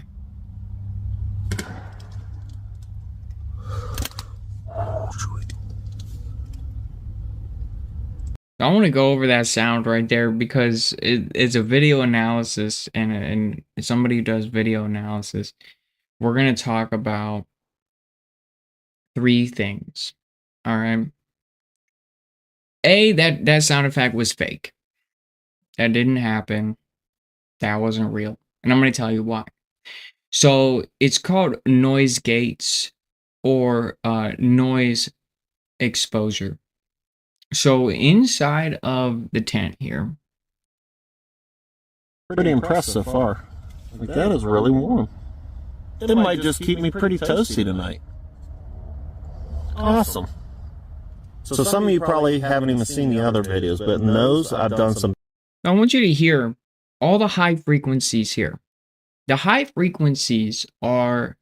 I want to go over that sound right there because it's a video analysis and somebody who does video analysis. We're going to talk about 3 things. All right. A, that sound effect was fake. That didn't happen. That wasn't real. And I'm going to tell you why. So it's called noise gates or noise exposure. So inside of the tent here. Pretty impressed so far. Like, that is really warm. It might just keep me pretty toasty tonight. Awesome. So some of you probably haven't even seen the other videos, but in those, I've done some. I want you to hear all the high frequencies here. The high frequencies are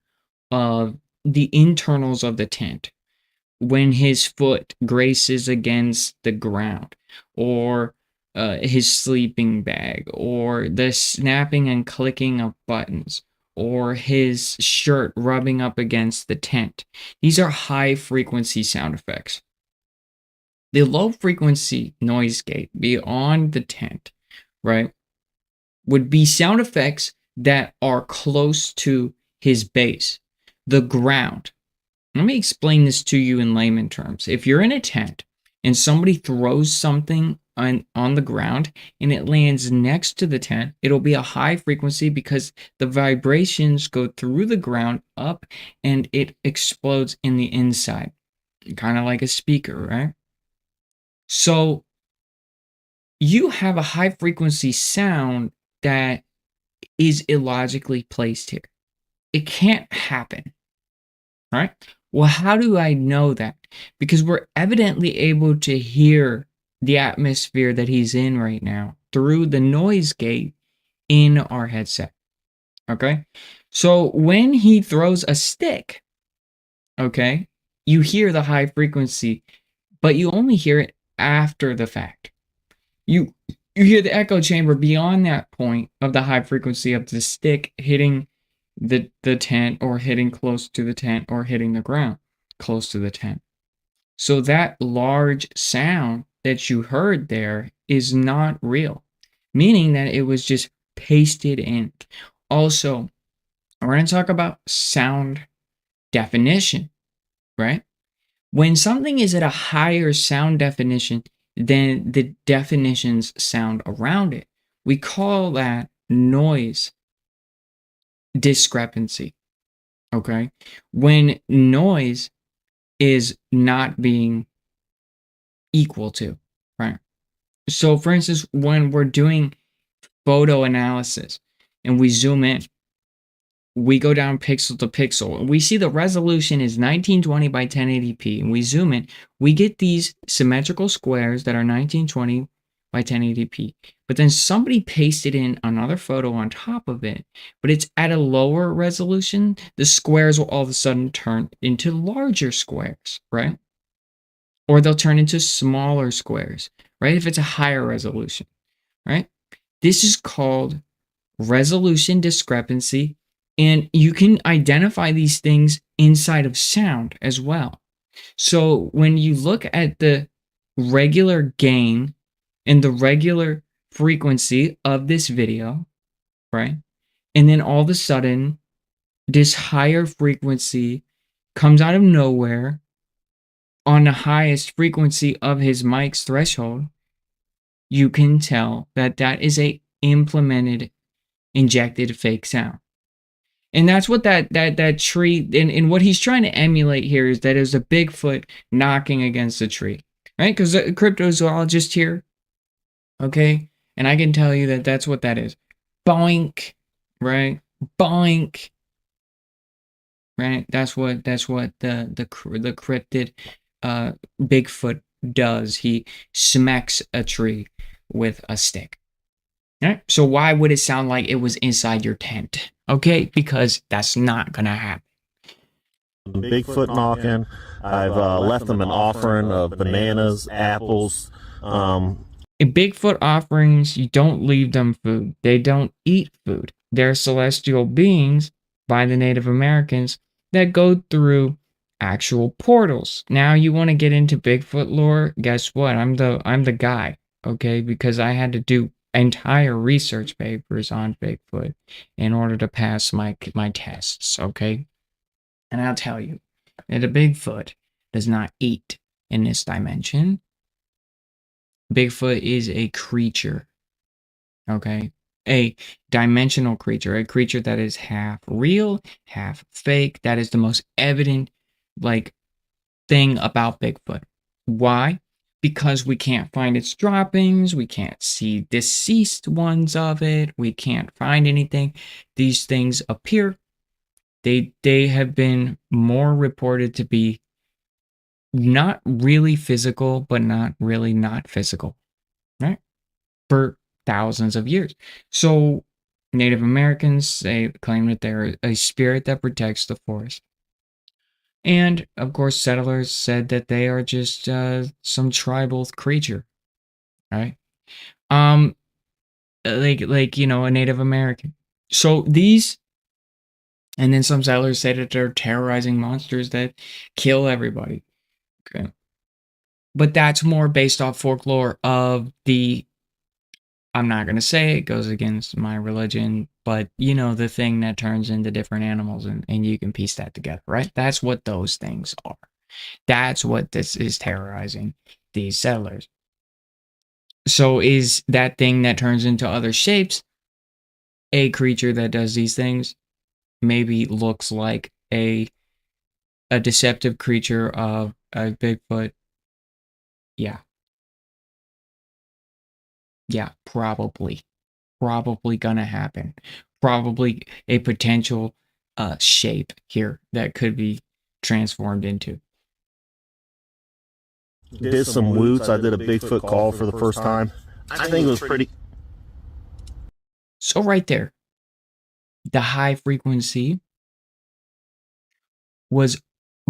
the internals of the tent. When his foot graces against the ground, or his sleeping bag, or the snapping and clicking of buttons, or his shirt rubbing up against the tent. These are high frequency sound effects. The low frequency noise gate beyond the tent, right? would be sound effects that are close to his base, the ground. Let me explain this to you in layman terms. If you're in a tent and somebody throws something on the ground and it lands next to the tent, it'll be a high frequency because the vibrations go through the ground up and it explodes in the inside, kind of like a speaker, right? So you have a high frequency sound that is illogically placed here. It can't happen, right? Well, how do I know that? Because we're evidently able to hear the atmosphere that he's in right now through the noise gate in our headset. Okay. So when he throws a stick, okay, you hear the high frequency, but you only hear it after the fact. You hear the echo chamber beyond that point of the high frequency of the stick hitting the tent or hitting close to the tent or hitting the ground close to the tent. So that large sound that you heard there is not real, meaning that it was just pasted in. Also, we're going to talk about sound definition, right? When something is at a higher sound definition than the definitions sound around it, we call that noise discrepancy. Okay? When noise is not being equal to, right? So, for instance, when we're doing photo analysis and we zoom in, we go down pixel to pixel and we see the resolution is 1920 by 1080p, and we zoom in, we get these symmetrical squares that are 1920 by 1080p. But then somebody pasted in another photo on top of it, but it's at a lower resolution. The squares will all of a sudden turn into larger squares, right? Or they'll turn into smaller squares, right? If it's a higher resolution, right? This is called resolution discrepancy. And you can identify these things inside of sound as well. So when you look at the regular gain and the regular frequency of this video, right? And then all of a sudden, this higher frequency comes out of nowhere on the highest frequency of his mic's threshold, you can tell that that is a implemented injected fake sound. And that's what that tree and what he's trying to emulate here is that it was a Bigfoot knocking against a tree, right? Because the cryptozoologist here, okay, and I can tell you that that's what that is. Boink, right? Boink, right? That's what the cryptid Bigfoot does. He smacks a tree with a stick. Right? So why would it sound like it was inside your tent? Okay, because that's not gonna happen. Bigfoot knocking. I've left them an offering of bananas, apples. In Bigfoot offerings, you don't leave them food. They don't eat food. They're celestial beings by the Native Americans that go through actual portals. Now you want to get into Bigfoot lore? Guess what? I'm the guy, okay? Because I had to do entire research papers on Bigfoot in order to pass my tests, okay? And I'll tell you that a Bigfoot does not eat in this dimension. Bigfoot is a creature, okay? A dimensional creature, a creature that is half real, half fake. That is the most evident, thing about Bigfoot. Why? Because we can't find its droppings, we can't see deceased ones of it, we can't find anything. These things appear. They have been more reported to be not really physical, but not really not physical, right? For thousands of years. So Native Americans, they claim that they're a spirit that protects the forest. And of course, settlers said that they are just some tribal creature, right? A Native American. So these, and then some settlers say that they're terrorizing monsters that kill everybody. Okay, but that's more based off folklore of the I'm not going to say it goes against my religion, but you know, the thing that turns into different animals, and you can piece that together, right? That's what those things are. That's what this is terrorizing these settlers. So is that thing that turns into other shapes a creature that does these things? Maybe looks like a deceptive creature of a Bigfoot? Yeah. Yeah, probably. Probably gonna happen. Probably a potential shape here that could be transformed into. Did some woots. I did a Bigfoot call for the first time. I think it was pretty. So right there, the high frequency was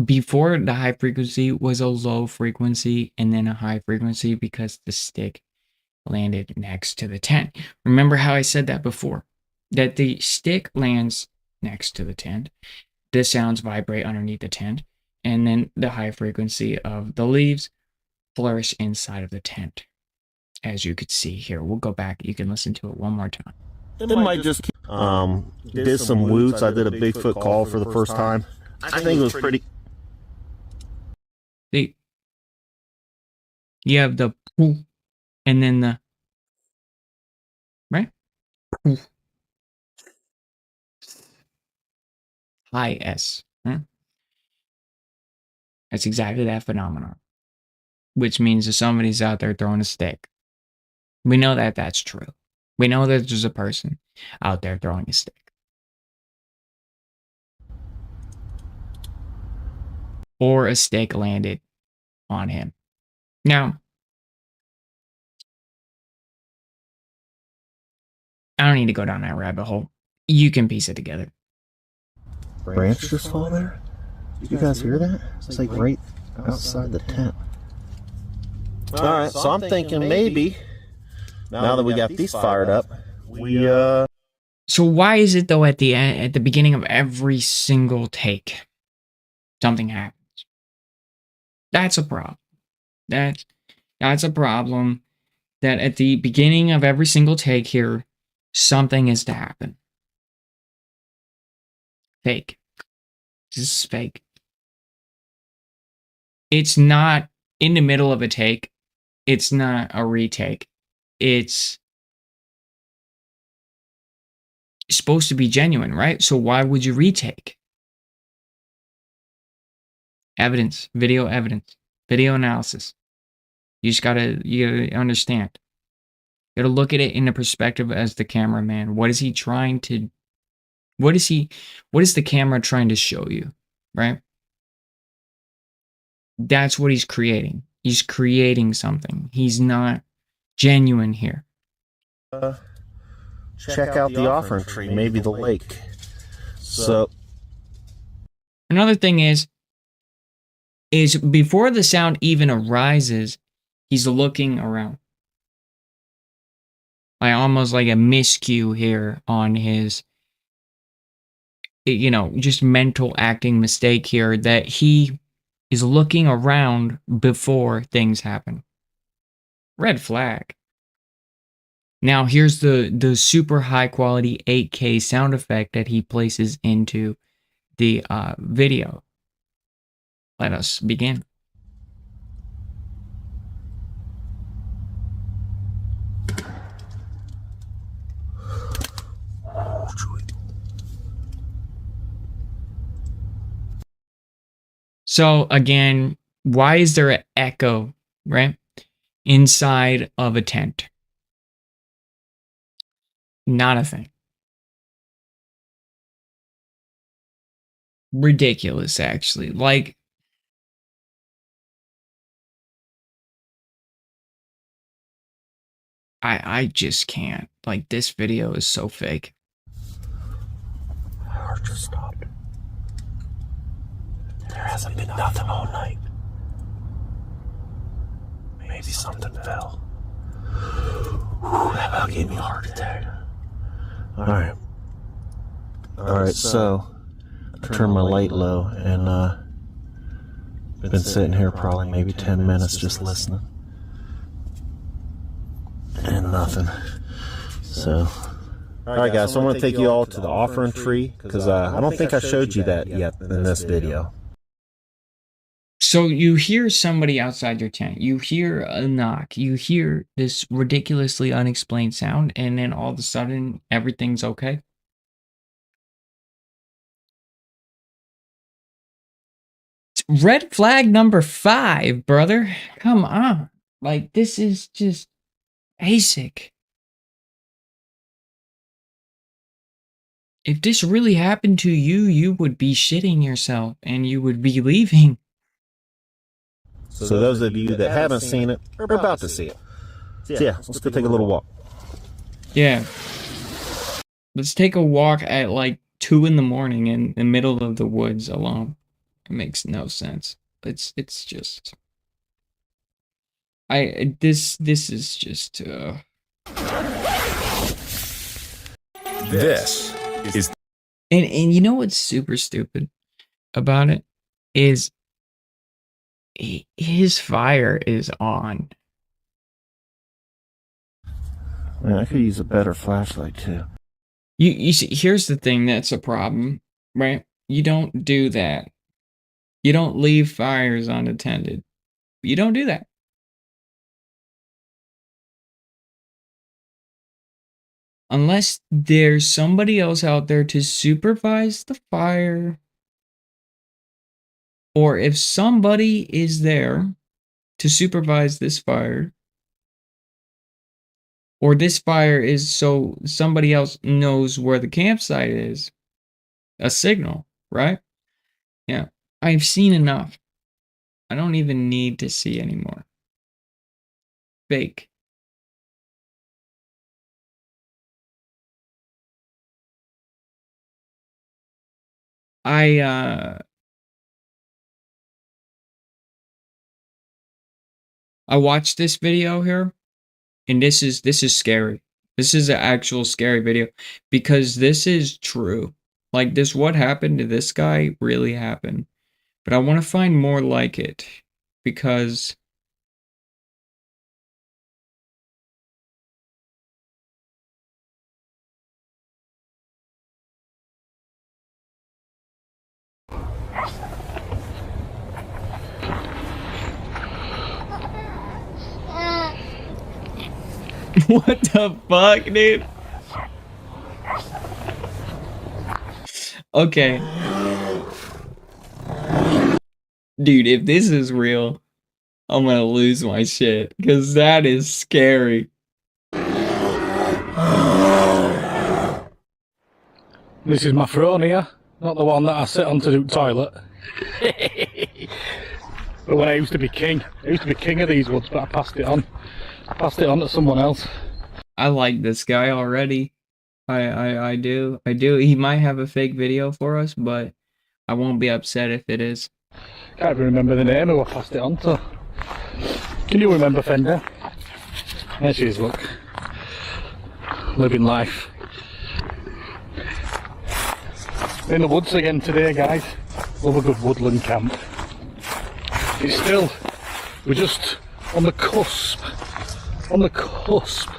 before the high frequency was a low frequency and then a high frequency because the stick landed next to the tent. Remember how I said that before? That the stick lands next to the tent, the sounds vibrate underneath the tent, and then the high frequency of the leaves flourish inside of the tent. As you could see here, we'll go back. You can listen to it one more time. It might just keep. Did some woots. I did a Bigfoot call for the first time. I think it was pretty. You have the poof, and then the right poof. High S. Right? That's exactly that phenomenon, which means that somebody's out there throwing a stick. We know that that's true. We know that there's a person out there throwing a stick. Or a stick landed on him. Now, I don't need to go down that rabbit hole. You can piece it together. Branch just fall there? You guys hear that? It's like right outside the tent. Alright, so I'm thinking maybe, now that we got these fired up, we, So why is it though at the beginning of every single take, something happens? That's a problem. That's a problem that at the beginning of every single take here, something is to happen. Fake. This is fake. It's not in the middle of a take. It's not a retake. It's supposed to be genuine, right? So why would you retake? Evidence, video analysis. You gotta understand. You gotta look at it in the perspective as the cameraman. What is he trying to, what is the camera trying to show you, right? That's what he's creating. He's creating something. He's not genuine here. check out the offering tree, maybe the lake. So, another thing is before the sound even arises, he's looking around. Like almost like a miscue here on his, just mental acting mistake here that he is looking around before things happen. Red flag. Now here's the super high quality 8K sound effect that he places into the video. Let us begin. So again, why is there an echo, right? Inside of a tent? Not a thing. Ridiculous, actually. Like, I just can't. Like, this video is so fake. my heart just stopped. There hasn't been nothing all night. Maybe something fell. Whew, that about gave me a heart attack. Alright. Alright, so I turned my light low and been sitting here probably maybe 10 minutes just listening. And nothing. So, alright guys, so I'm going to take you all to the offering tree, because I don't think I showed you that yet in this video. So you hear somebody outside your tent, you hear a knock, you hear this ridiculously unexplained sound, and then all of a sudden, everything's okay. Red flag number 5, brother. Come on. Like, this is just basic. If this really happened to you, you would be shitting yourself and you would be leaving. So those of you that haven't seen it are about to see it. So yeah, let's go take a little walk. Yeah. Let's take a walk at like 2 in the morning in the middle of the woods alone. It makes no sense. It's just this is just This is and you know what's super stupid about it is his fire is on. Man, I could use a better flashlight too. You see, here's the thing that's a problem, right? You don't do that. You don't leave fires unattended. You don't do that. Unless there's somebody else out there to supervise the fire. Or if somebody is there to supervise this fire. Or this fire is so somebody else knows where the campsite is. A signal, right? Yeah. I've seen enough. I don't even need to see anymore. Fake. I watched this video here, and this is scary. This is an actual scary video because this is true. Like this, what happened to this guy really happened. But I want to find more like it because what the fuck, dude? Okay. Dude, if this is real, I'm gonna lose my shit. Because that is scary. This is my throne here, not the one that I sit on to do toilet. But when I used to be king of these woods, but I passed it on. I passed it on to someone else. I like this guy already. I do. He might have a fake video for us, but I won't be upset if it is. Can't even remember the name who I passed it on to. Can you remember Fender? There she is, look. Living life. In the woods again today, guys. Love a good woodland camp. It's still, we're just on the cusp. On the cusp.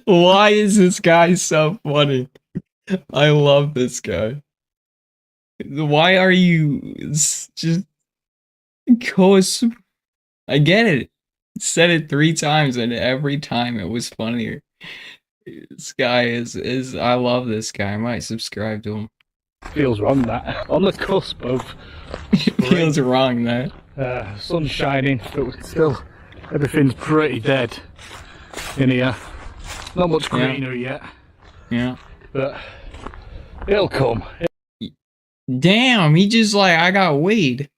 Why is this guy so funny? I love this guy. Why are you just cusp? I get it. Said it 3 times and every time it was funnier. This guy is I love this guy. I might subscribe to him. Feels wrong that. On the cusp of It feels wrong that. sun's shining, but still everything's pretty dead in here. Not much greenery yet. Yeah. But it'll come. Damn, he just like, I got weed.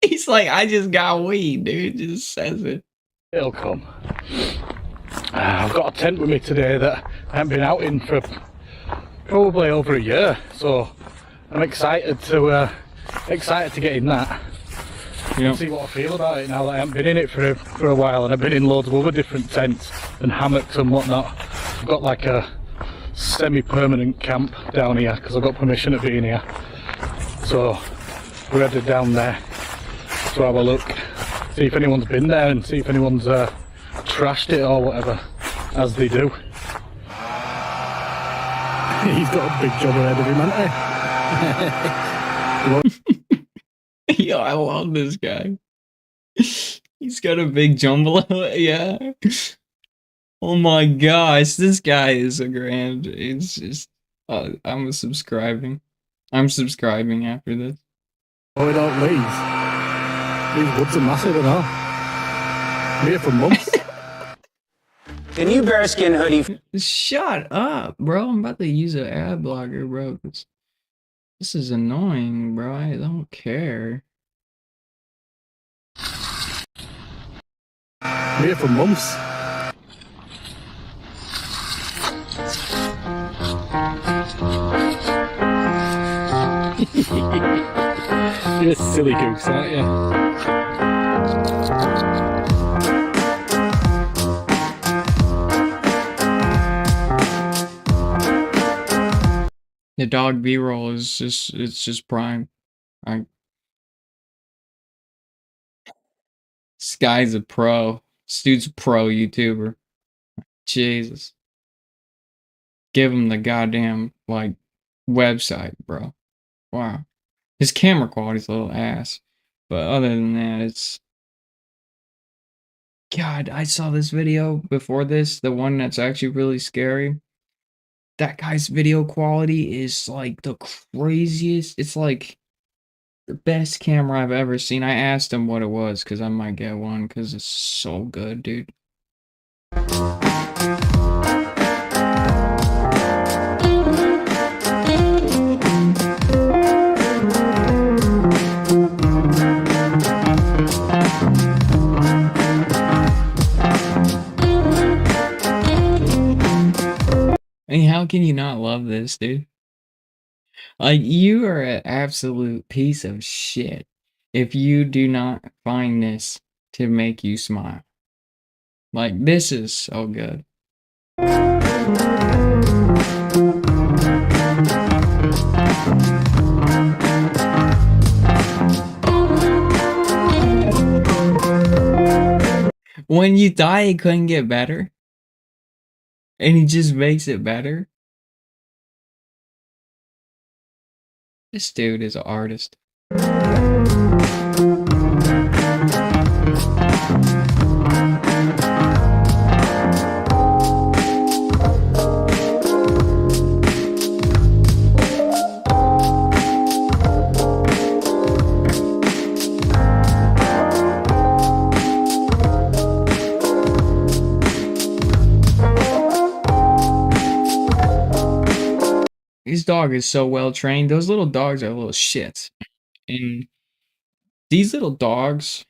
He's like, I just got weed, dude. Just says it. It'll come. I've got a tent with me today that I haven't been out in for probably over a year, so I'm excited to get in that. Yeah. See what I feel about it now that I haven't been in it for a while, and I've been in loads of other different tents and hammocks and whatnot. I've got like a semi-permanent camp down here because I've got permission to be in here. So we're headed down there to have a look. see if anyone's been there and see if anyone's trashed it or whatever, as they do. He's got a big job ahead of him, hasn't he? Yo, I love this guy. He's got a big jumble. Yeah. Oh my gosh, this guy is a grand. It's just, I'm subscribing. I'm subscribing after this. Oh, we don't leave. These woods are massive and all. I'm here for months. The new bearskin hoodie. Shut up, bro. I'm about to use an ad blocker, bro. This is annoying, bro. I don't care. I'm here for months. You're a silly goose, aren't you? The dog B-roll is it's just prime. This guy's a pro. This dude's a pro YouTuber. Jesus. Give him the goddamn, like, website, bro. Wow. His camera quality's a little ass. But other than that, it's... God, I saw this video before this, the one that's actually really scary. That guy's video quality is, like, the craziest. It's, like, the best camera I've ever seen. I asked him what it was, because I might get one, because it's so good, dude. I mean, how can you not love this, dude? Like, you are an absolute piece of shit if you do not find this to make you smile. Like, this is so good. When you thought it couldn't get better, and he just makes it better. This dude is an artist. This dog is so well trained. Those little dogs are little shits. And these little dogs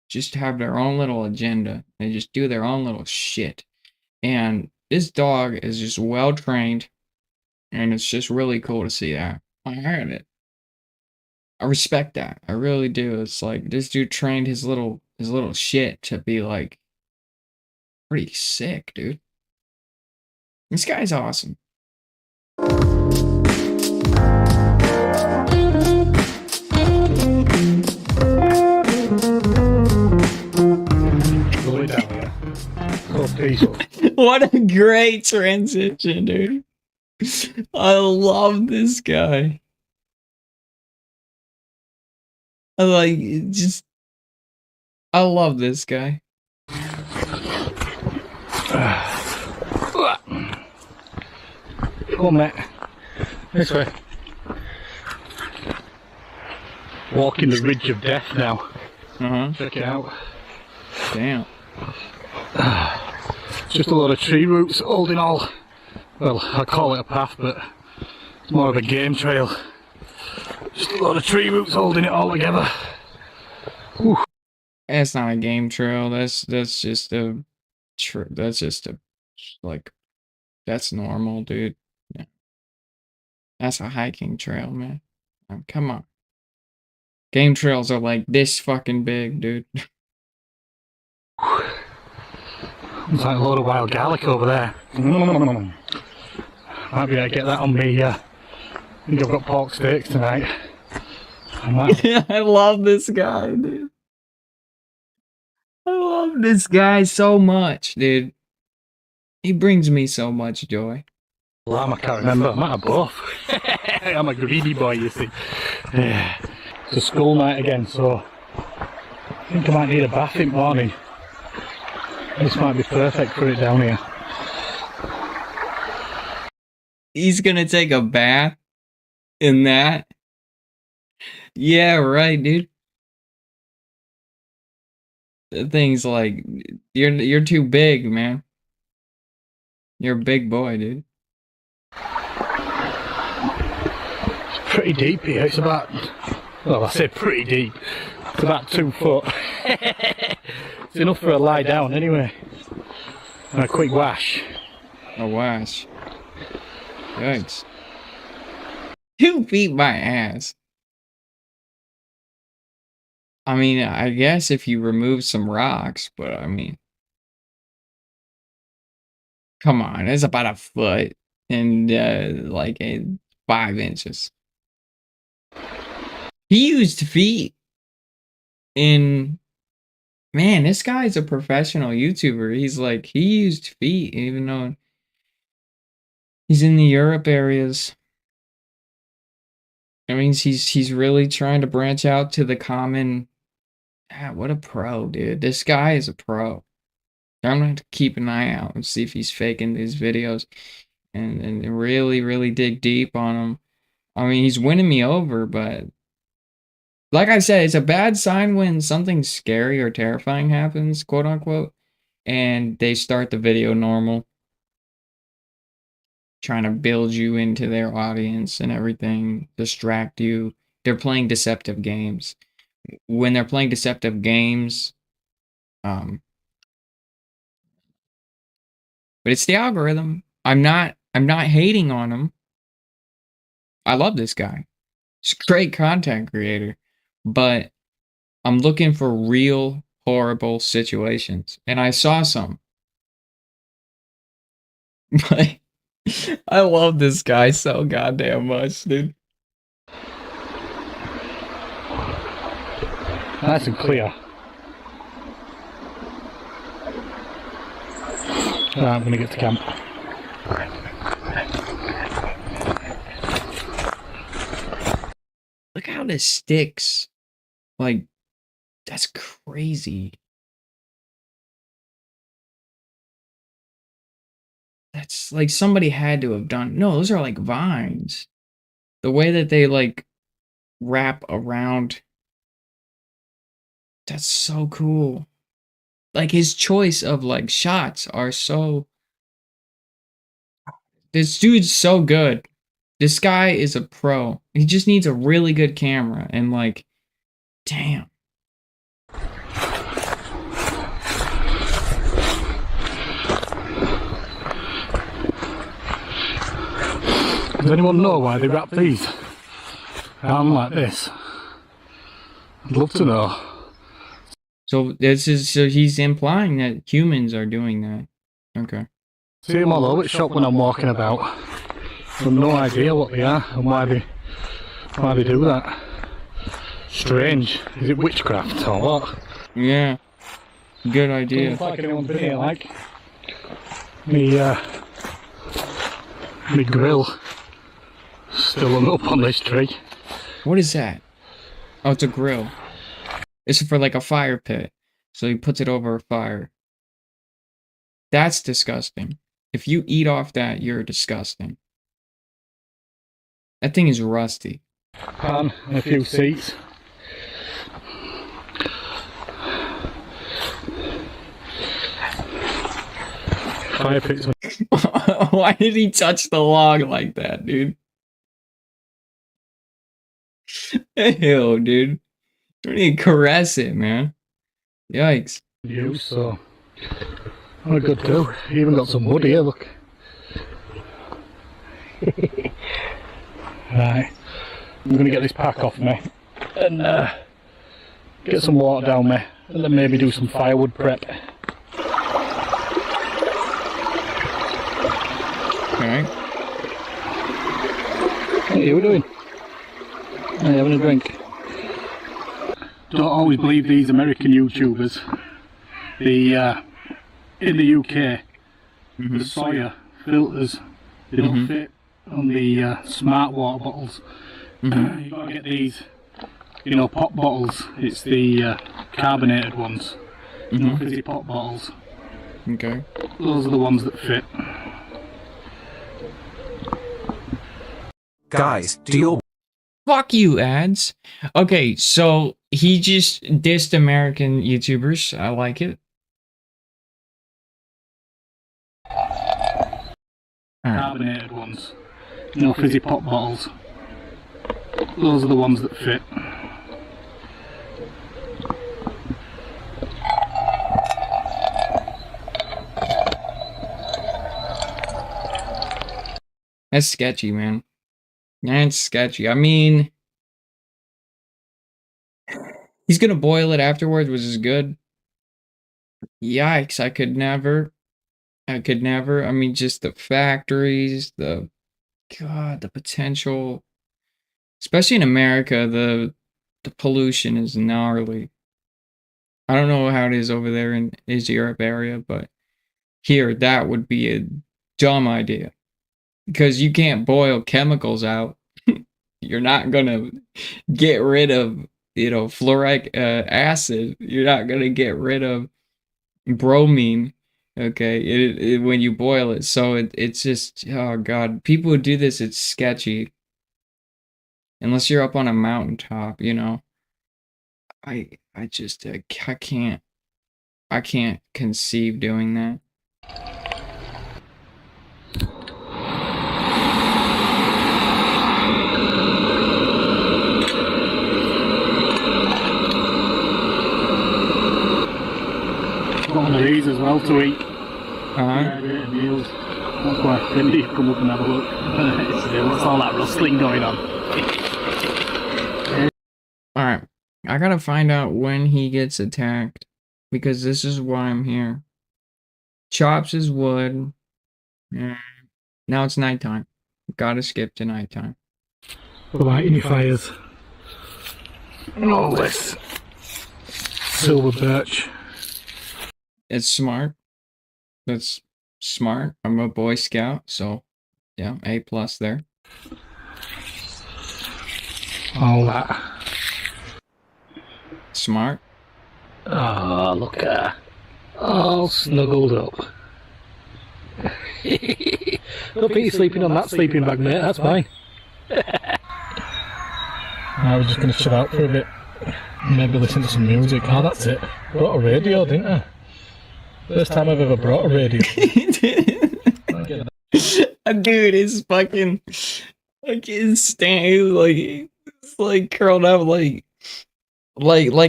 just have their own little agenda. They just do their own little shit. And this dog is just well trained. And it's just really cool to see that. I heard it. I respect that. I really do. It's like this dude trained his little shit to be like pretty sick, dude. This guy's awesome. What a great transition, dude. I love this guy. I love this guy. Come on, mate. This way. Walking the ridge of death now. Check it out. Damn. Just a lot of tree roots holding all. Well, I call it a path, but it's more of a game trail. Just a lot of tree roots holding it all together. Whew. That's not a game trail. That's just a like, that's normal, dude. Yeah. That's a hiking trail, man. Come on. Game trails are like this fucking big, dude. There's like a load of wild garlic over there. Might be able to get that on me. I think I've got pork steaks tonight. I love this guy, dude. love this guy so much, dude. He brings me so much joy. Alarm, I can't remember. I might have both. I'm a greedy boy, you see. It's a school night again, so I think I might need a bath in the morning. This might be perfect for it down here. He's gonna take a bath in that? Yeah, right, dude. The thing's like, you're too big, man. You're a big boy, dude. It's pretty deep here. It's about, well, I say pretty deep. It's about 2 foot. It's enough for a lie down anyway. And a quick wash. A wash. Yikes. 2 feet my ass. I mean, I guess if you remove some rocks, but I mean, come on, it's about a foot and like 5 inches. He used feet in, man, this guy's a professional YouTuber. He used feet even though he's in the Europe areas. That means he's really trying to branch out to the common. What a pro, dude. This guy is a pro. I'm going to keep an eye out and see if he's faking these videos and really, really dig deep on him. I mean, he's winning me over, but like I said, it's a bad sign when something scary or terrifying happens, quote unquote, and they start the video normal, trying to build you into their audience and everything, distract you. They're playing deceptive games. When they're playing deceptive games, but it's the algorithm. I'm not hating on him. I love this guy. He's a great content creator, but I'm looking for real horrible situations, and I saw some. But I love this guy so goddamn much, dude. Nice and clear. Right, I'm going to get to camp. Look how this sticks. Like, that's crazy. That's like somebody had to have done. No, those are like vines. The way that they like wrap around. That's so cool. Like his choice of like shots are so. This dude's so good. This guy is a pro. He just needs a really good camera and like, damn. Does anyone know why they wrap these around like this? I'd love to know. So he's implying that humans are doing that. Okay. See them all over the shop when I'm walking about. I've no idea what they are and why they do that. Strange. Is it witchcraft or what? Yeah. Good idea. Looks like anyone's been here, like. Me grill still hung up on this tree. What is that? Oh, it's a grill. It's for like a fire pit. So he puts it over a fire. That's disgusting. If you eat off that, you're disgusting. That thing is rusty. Pan and a few seats. Fire pits. Why did he touch the log like that, dude? Ew, dude. Don't even caress it, man. Yikes. Use, so what a good do. You even got some wood here, look. Right. I'm gonna get this pack off me and get some water down me and then maybe do some firewood prep. Alright. What are you doing? Are you having a drink? Don't always believe these American YouTubers the in the UK, the Sawyer filters, they don't fit on the smart water bottles. You've got to get these, you know, pop bottles. It's the carbonated ones, you know, fizzy pop bottles. Okay. Those are the ones that fit. Guys, do you Fuck you, ads. Okay, so he just dissed American YouTubers. I like it. Alright. Carbonated ones, you know, fizzy pop bottles. Those are the ones that fit. That's sketchy, man. That's sketchy. I mean, he's gonna boil it afterwards, which is good. Yikes, I could never. I could never. I mean, just the factories, the potential, especially in America, the pollution is gnarly. I don't know how it is over there in East Europe area, but here that would be a dumb idea because you can't boil chemicals out. You're not gonna get rid of, you know, fluoric acid. You're not gonna get rid of bromine. Okay, when you boil it, so it's just, oh god, people who do this, it's sketchy. Unless you're up on a mountaintop, you know. I just I can't conceive doing that. Got one of these as well to eat. Uh-huh. Great meals. That's why they need to come up and have a look. It's all that rustling going on. Alright. I gotta find out when he gets attacked. Because this is why I'm here. Chops his wood. Now it's nighttime. Gotta skip to nighttime. Lighting your fires. And all this silver birch. It's smart. That's smart. I'm a Boy Scout, so yeah, A+ there. All that. Smart. Oh, look at her. All snuggled up. Don't think you're sleeping on that sleeping bag, mate. That's fine. I was just going to chill out for a bit. Maybe listen to some music. Oh, that's it. Brought a radio, didn't I? First time I've ever brought a radio. Dude, it's fucking like his it's like curled up like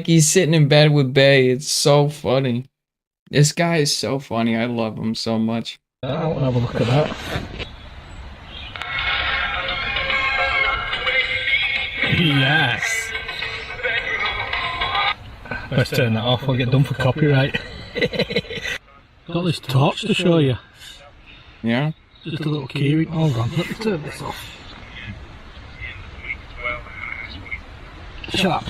he's sitting in bed with Bay. It's so funny. This guy is so funny. I love him so much. I want to have a look at that. Yes. Let's turn that off. I'll get done for copyright. Got this torch to show you. Yeah. Just a little keyring. Hold on. Let me turn this off. Shut up.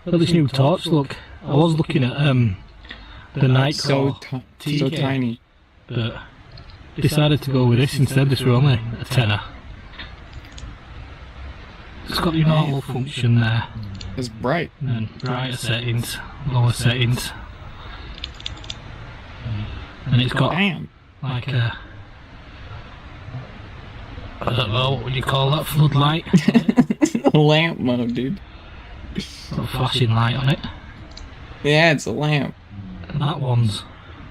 Got this new torch. Look, I was looking at the night So tiny. but decided to go with this instead. This were only a tenner. It's got your normal function there, It's bright. and then brighter settings, lower settings, and it's got Damn. like a, I don't know, what would you call that, floodlight? Lamp mode, dude. Got a flashing light on it. Yeah, it's a lamp. And that one's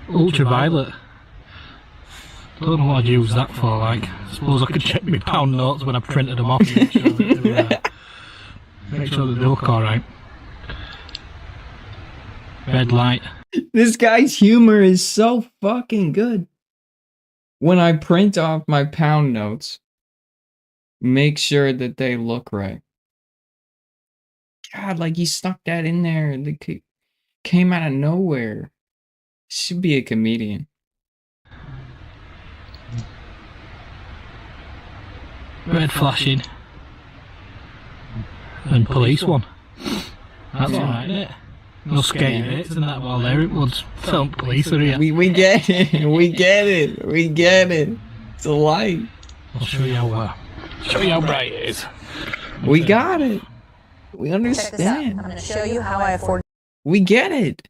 ultraviolet. Don't know what I'd use that for, like. I suppose I could check my pound notes when I printed them off and make sure that they look alright. Red light. This guy's humor is so fucking good. When I print off my pound notes, make sure that they look right. God, like he stuck that in there and it came out of nowhere. Should be a comedian. Red flashing. And police one. That's alright, isn't it? No skating mates and that while there it was. Film police are here. We get it. We get it. We get it. It's a light. I'll show you how bright it is. We got it. We Check this out. I'm understand. going to show you how I afford. We get it.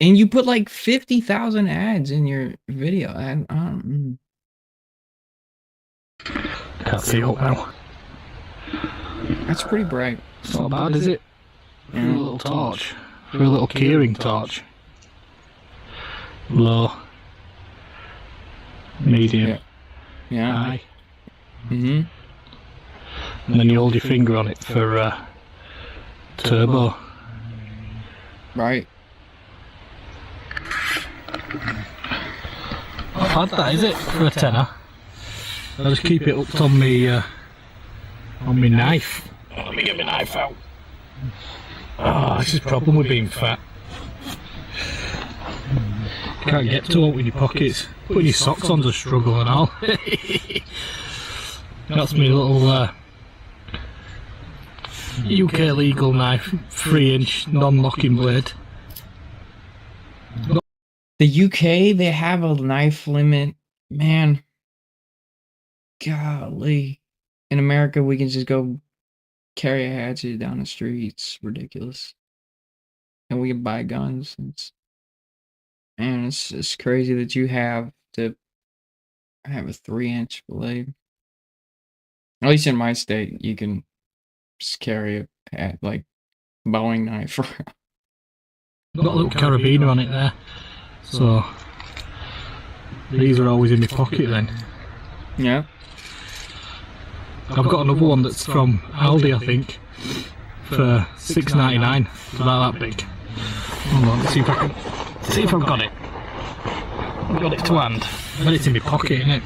And you put like 50,000 ads in your video. Can't see up now. That's pretty bright. It's not bad, is it? For a little torch. For a little keyring torch. Low. Medium. Yeah. High. Mm-hmm. And then you hold your finger on it for turbo. Right. Not bad that, is it? For a tenner. I'll just keep it hooked on me knife. Let me get my knife out. Oh, this is the problem with being fat. Can't get to it with your pockets. Putting your socks on's a struggle and all. That's my little UK legal knife, 3-inch non-locking blade. The UK, they have a knife limit. Man. Golly. In America, we can just go carry a hatchet down the street. It's ridiculous. And we can buy guns. It's crazy that you have to have a 3-inch blade. At least in my state, you can just carry a like Boeing knife. Got a little carabiner on it there, so these are always in my pocket then. Yeah. I've got another one that's from Aldi, I think, for $6.99. It's about that big. Hold on, let's see if I've got it. I've got it to hand. But it's in my pocket, isn't it?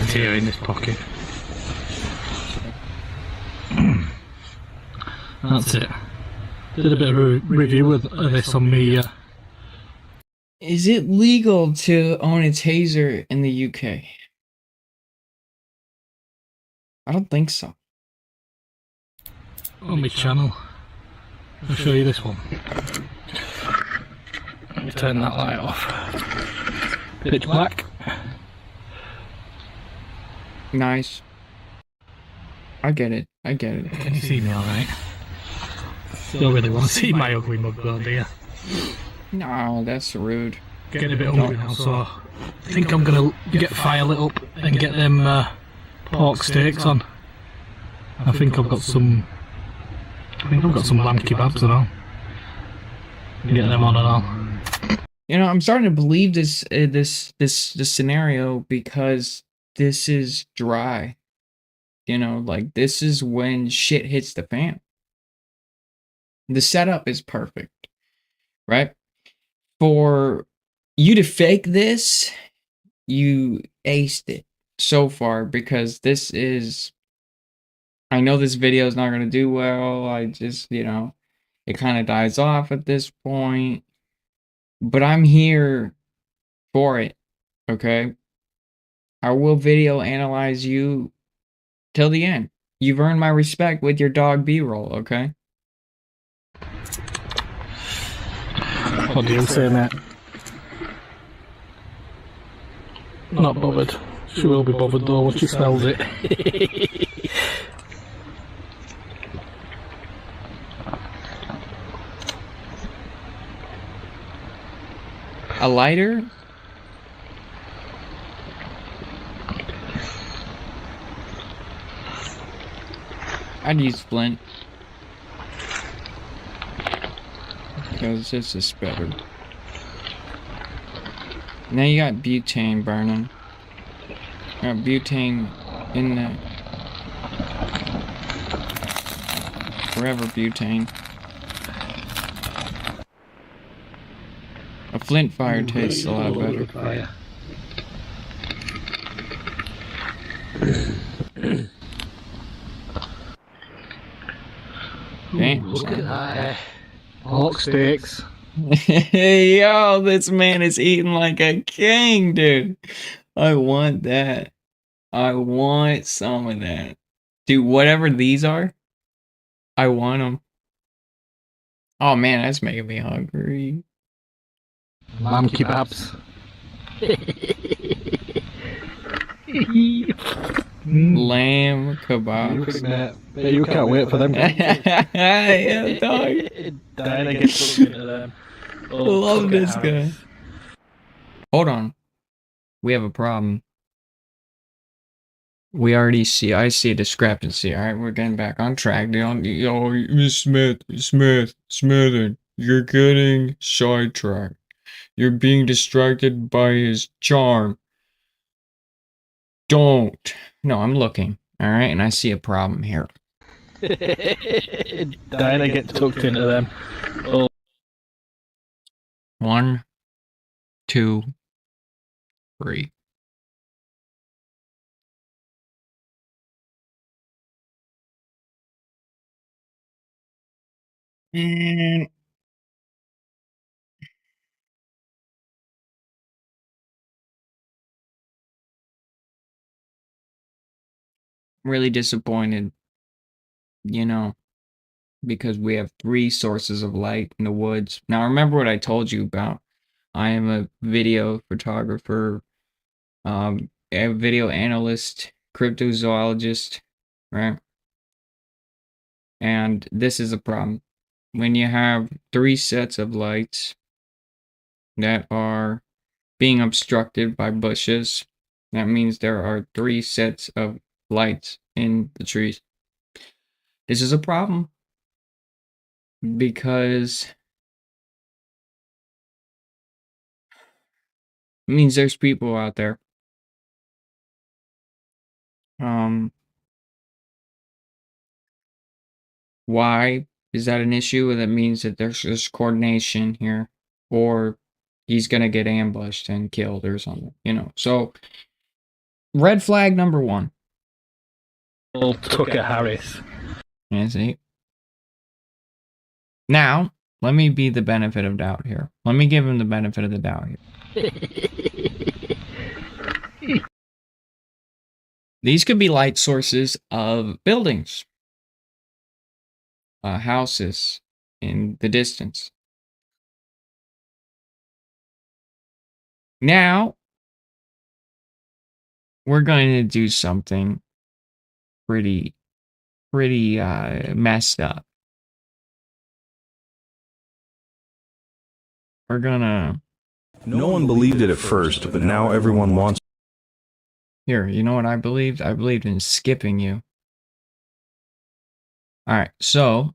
It's here in this pocket. That's it. Did a bit of a review of this on me. Is it legal to own a taser in the UK? I don't think so. On my channel. I'll show you this one. Let me turn that light off. Pitch black. Nice. I get it. I get it. Can you see me alright? You don't really want to see my ugly mug though, do you? No, that's rude. Getting a bit hungry now, so I think I'm gonna get fire lit up and get them pork steaks on. I think I've got some lamb kebabs and all. Get them on and all. You know, I'm starting to believe this scenario because this is dry. You know, like this is when shit hits the fan. The setup is perfect, right? For you to fake this, you aced it so far because this is. I know this video is not going to do well. I just, you know, it kind of dies off at this point. But I'm here for it, okay? I will video analyze you till the end. You've earned my respect with your dog B-roll, okay? What do you say, Matt? Not bothered. She will be bothered though when she smells it. A lighter? I'd use flint. Because this is better. Now you got butane burning. Got butane in the... Forever butane. A flint fire tastes a lot better. Damn. Look at that. Pork steaks. Hey, yo, this man is eating like a king, dude. I want that. I want some of that. Dude, whatever these are, I want them. Oh man, that's making me hungry. Lamb kebabs. Lamb kebabs. You can't wait for them. Yeah, dog. Diana gets stuck into them. Love this guy. Hold on. We have a problem. I see a discrepancy. All right, we're getting back on track. Yo, Miss Smith, you're getting sidetracked. You're being distracted by his charm. Don't. No, I'm looking. All right, and I see a problem here. Diana gets tucked into them. 1, 2, 3. And really disappointed, you know, because we have 3 sources of light in the woods. Now, remember what I told you about. I am a video photographer, a video analyst, cryptozoologist, right? And this is a problem. When you have 3 sets of lights that are being obstructed by bushes, that means there are 3 sets of lights in the trees. This is a problem because it means there's people out there. Why is that an issue? Well, that means that there's just coordination here, or he's gonna get ambushed and killed or something, you know. So, red flag number 1. Tucker Harris. Yeah, see. Now, let me be the benefit of doubt here. Let me give him the benefit of the doubt here. These could be light sources of buildings, houses in the distance. Now, we're going to do something pretty messed up. We're gonna... No one believed it at first, but now everyone wants... Here, you know what I believed? I believed in skipping you. Alright, so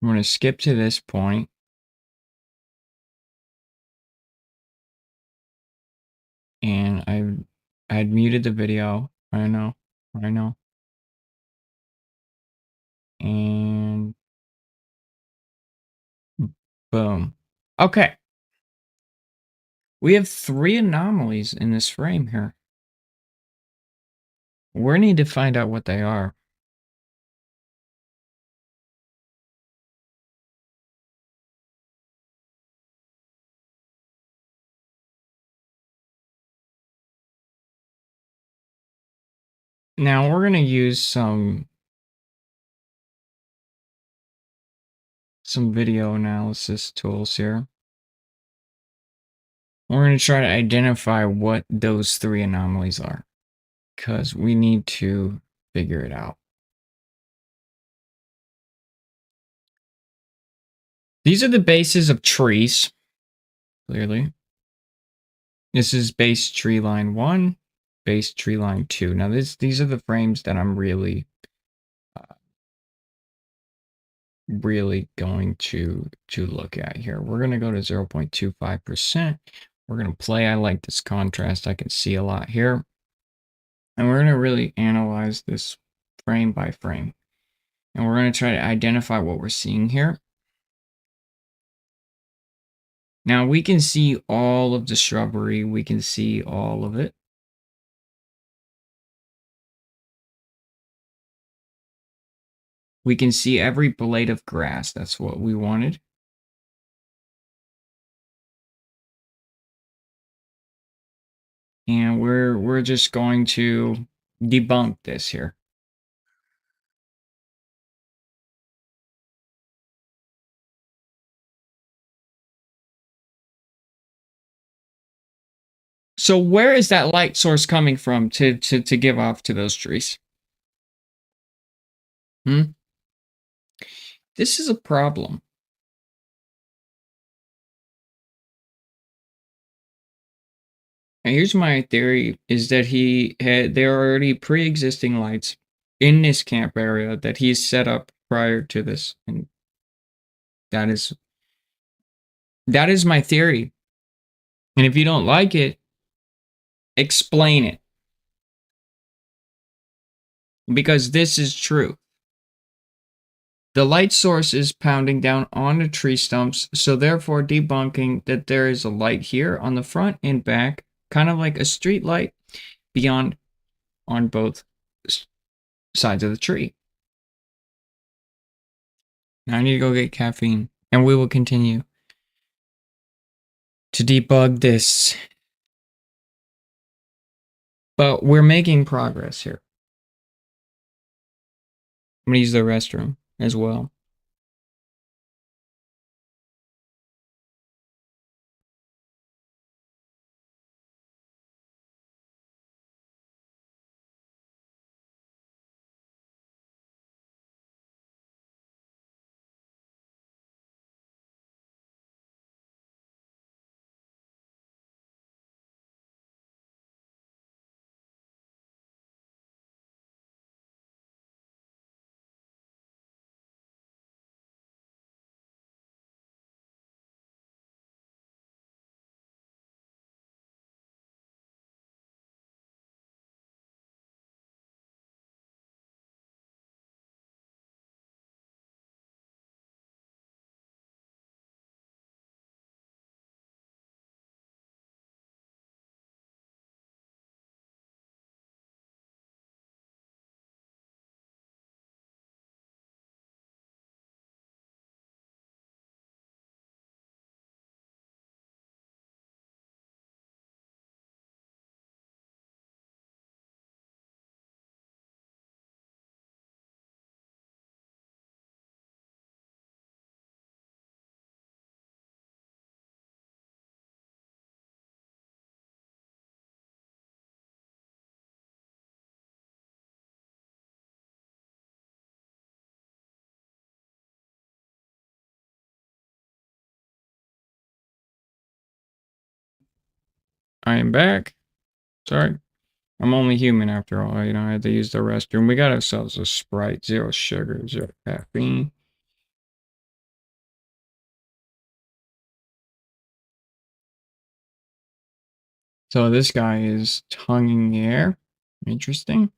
I'm gonna skip to this point. And I had muted the video. I know. And boom. Okay. We have 3 anomalies in this frame here. We need to find out what they are. Now we're gonna use some video analysis tools here. We're going to try to identify what those 3 anomalies are, because we need to figure it out. These are the bases of trees, clearly. This is base tree line 1, base tree line 2. Now these are the frames that I'm really going to look at here. We're going to go to 0.25%. We're going to play. I like this contrast. I can see a lot here. And we're going to really analyze this frame by frame. And we're going to try to identify what we're seeing here. Now we can see all of the shrubbery. We can see all of it. We can see every blade of grass. That's what we wanted. And we're just going to debunk this here. So where is that light source coming from to give off to those trees? This is a problem. And here's my theory, is that there are already pre-existing lights in this camp area that he's set up prior to this. And that is my theory. And if you don't like it, explain it. Because this is true. The light source is pounding down on the tree stumps, so therefore debunking that there is a light here on the front and back, kind of like a street light beyond on both sides of the tree. Now I need to go get caffeine, and we will continue to debug this. But we're making progress here. I'm going to use the restroom as well. I am back. Sorry. I'm only human after all. I had to use the restroom. We got ourselves a Sprite, 0 sugar, 0 caffeine. So this guy is tonguing the air. Interesting.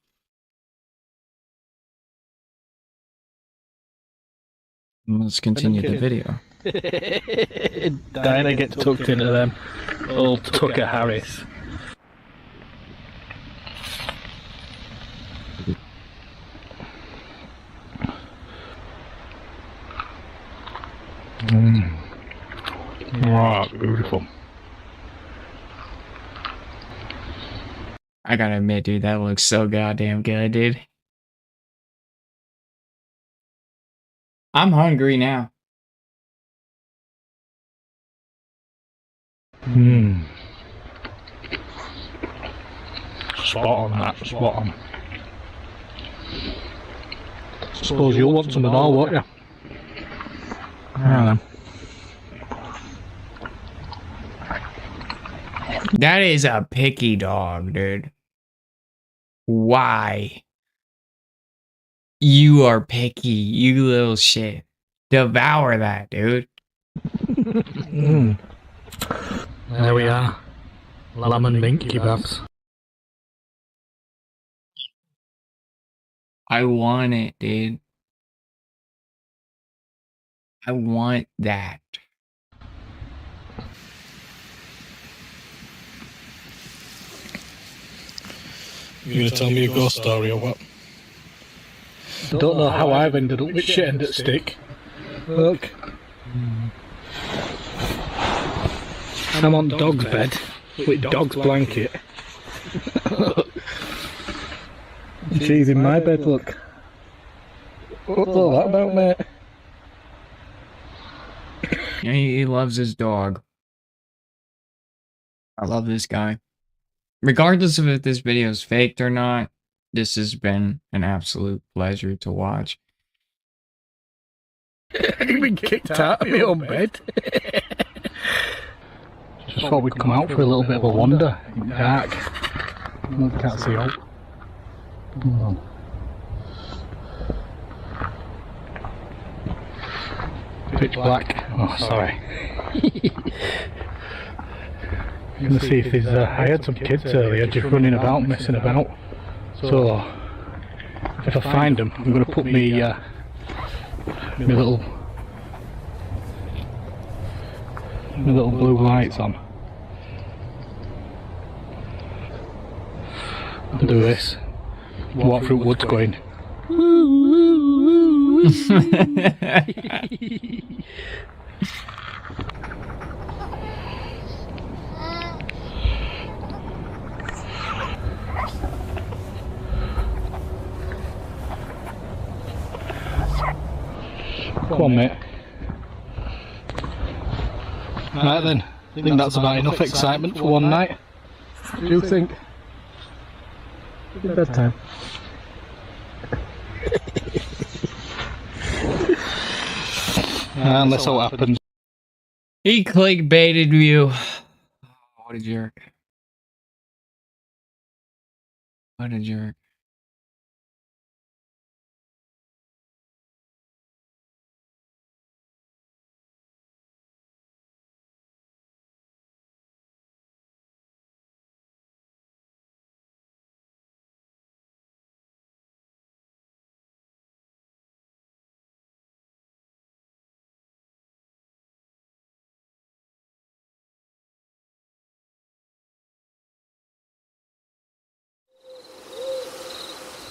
Let's continue the video. Diana gets tucked into them. Old Tucker Harris. Wow, beautiful. I gotta admit, dude, that looks so goddamn good, dude. I'm hungry now. Spot on that, spot on. Suppose you'll want some and all, won't you? Yeah, then. That is a picky dog, dude. Why? You are picky, you little shit. Devour that, dude. There we are. Lemon mint kebabs. I want it, dude. I want that. You gonna tell me a ghost story or what? Don't know how I've ended up with shit end at stick. Look. I'm on dog's bed with dog's blanket. She's in my bed, look. What's all that about, mate? Yeah, he loves his dog. I love this guy. regardless of if this video is faked or not, this has been an absolute pleasure to watch. You've been kicked out of your own bed. Just thought we'd come out for a little bit of a wander in the dark. No, can't see out. Hold on. Pitch black. Oh, sorry. I'm gonna see if there's. I had some kids earlier just running about, messing about. So if I find them, I'm gonna put me little blue lights on. I'll do this. Walk through woods going. Come on, mate. Right then, I think that's about enough excitement for one night. What do you think? Bedtime. And let's see what happens. He clickbaited you. What a jerk. What a jerk.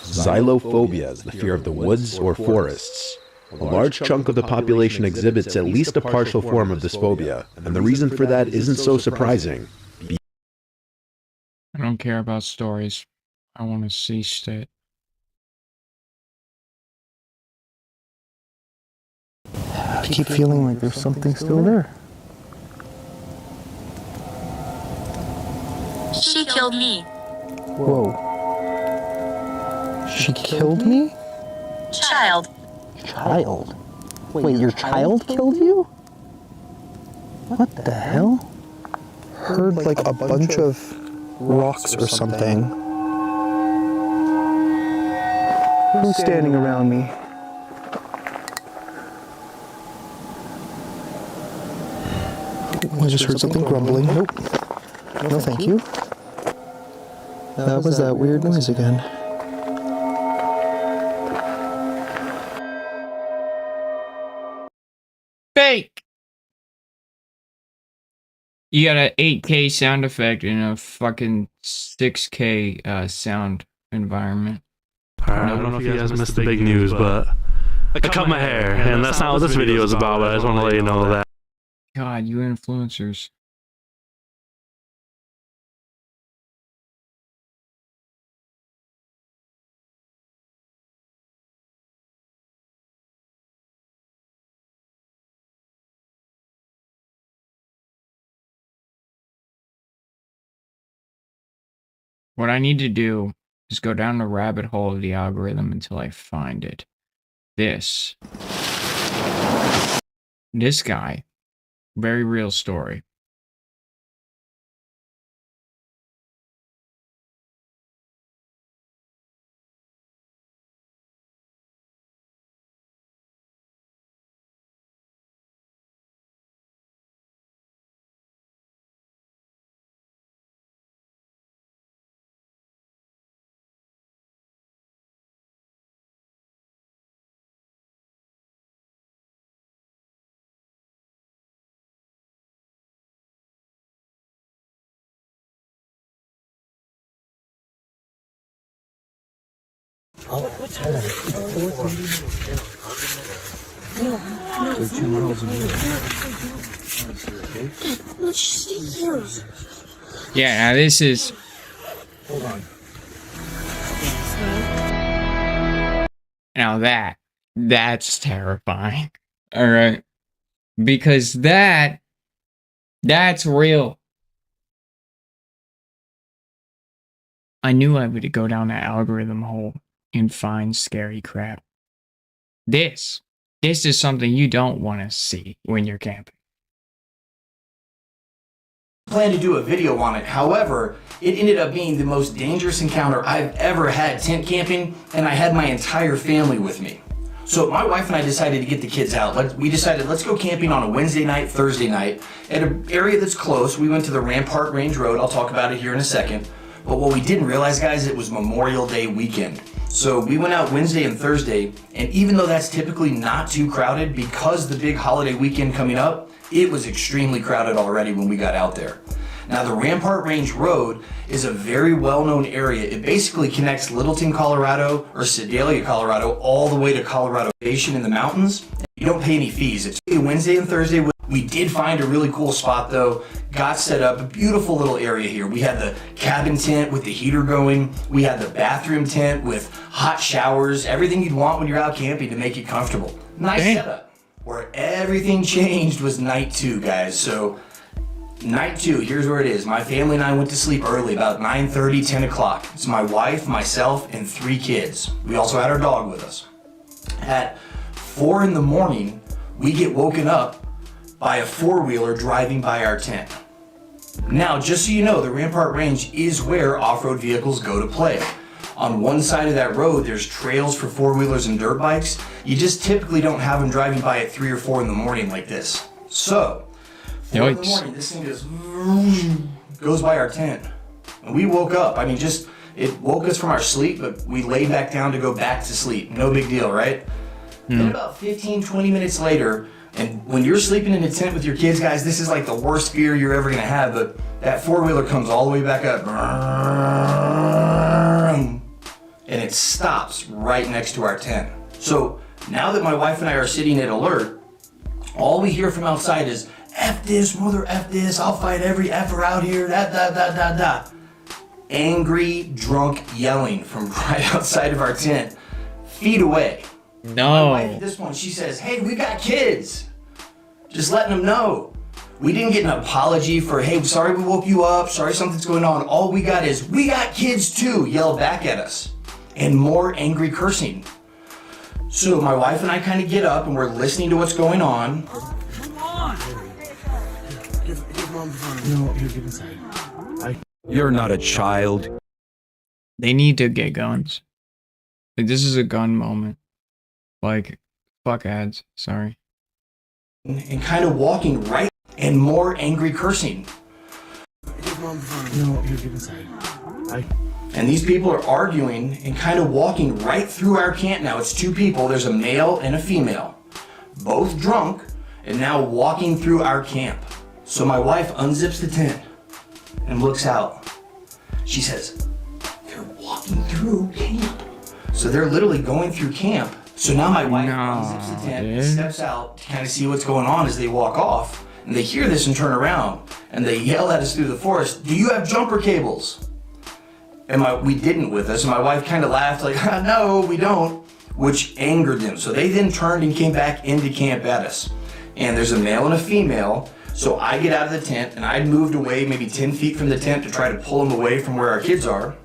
Xylophobia is the fear of the woods or forests. A large chunk of the population exhibits at least a partial form of this phobia, and the reason for that isn't so surprising. I don't care about stories. I want to see shit. I keep feeling like there's something still there. She killed me. Whoa. She killed me? Child. Child? Wait, your child killed you? What the hell? Heard like a bunch of rocks or something. Who's standing around me? I just heard something grumbling. Nope. No, thank you. That was that weird noise again. Fake! You got an 8K sound effect in a fucking 6K sound environment. Alright, I don't know if you guys missed the big news, but I cut my hair, and that's not what this video is about, but I just want to let you know that. God, you influencers. What I need to do is go down the rabbit hole of the algorithm until I find it. This guy, very real story. Yeah, now this is... Hold on. Now that's terrifying. All right. Because that's real. I knew I would go down that algorithm hole and find scary crap. This is something you don't want to see when you're camping. Plan to do a video on it. However, it ended up being the most dangerous encounter I've ever had tent camping, and I had my entire family with me. So my wife and I decided to get the kids out. We decided let's go camping on a Wednesday night, Thursday night, at an area that's close. We went to the Rampart Range Road. I'll talk about it here in a second. But what we didn't realize, guys, it was Memorial Day weekend. So we went out Wednesday and Thursday, and even though that's typically not too crowded, because the big holiday weekend coming up, it was extremely crowded already when we got out there. Now, the Rampart Range Road is a very well-known area. It basically connects Littleton, Colorado, or Sedalia, Colorado, all the way to Colorado Station in the mountains. You don't pay any fees. It's Wednesday and Thursday. We did find a really cool spot, though. Got set up, a beautiful little area here. We had the cabin tent with the heater going. We had the bathroom tent with hot showers, everything you'd want when you're out camping to make you comfortable. Nice setup. Where everything changed was night 2, guys. So night 2, here's where it is. My family and I went to sleep early, about 9:30, 10 o'clock. It's my wife, myself, and 3 kids. We also had our dog with us. At 4 in the morning, we get woken up by a 4-wheeler driving by our tent. Now, just so you know, the Rampart Range is where off-road vehicles go to play. On one side of that road, there's trails for 4-wheelers and dirt bikes. You just typically don't have them driving by at 3 or 4 in the morning like this. So, 4 in the morning, this thing just goes by our tent. And we woke up. I mean, it woke us from our sleep, but we laid back down to go back to sleep. No big deal, right? Then about 15, 20 minutes later, and when you're sleeping in a tent with your kids, guys, this is like the worst fear you're ever gonna have, but that 4-wheeler comes all the way back up, and it stops right next to our tent. So now that my wife and I are sitting at alert, all we hear from outside is, F this, mother F this, I'll fight every F'er out here, da. Angry, drunk yelling from right outside of our tent, feet away. No. My wife at this point, she says, hey, we got kids. Just letting them know. We didn't get an apology for, hey, sorry we woke you up, sorry something's going on. All we got is, we got kids too, yelled back at us. And more angry cursing. So my wife and I kind of get up and we're listening to what's going on. Come on! Give mom the phone. No, here, give inside. You're not a child. They need to get guns. Like, this is a gun moment. Like, fuck ads. Sorry. And kind of walking right, and more angry cursing. Give mom the phone. No, here, give inside. And these people are arguing and kind of walking right through our camp now. It's 2 people. There's a male and a female. Both drunk and now walking through our camp. So my wife unzips the tent and looks out. She says, they're walking through camp. So they're literally going through camp. So now my wife unzips the tent and steps out to kind of see what's going on as they walk off. And they hear this and turn around. And they yell at us through the forest, do you have jumper cables? And we didn't with us. And my wife kind of laughed like, no, we don't, which angered them. So they then turned and came back into camp at us. And there's a male and a female. So I get out of the tent and I'd moved away maybe 10 feet from the tent to try to pull them away from where our kids are.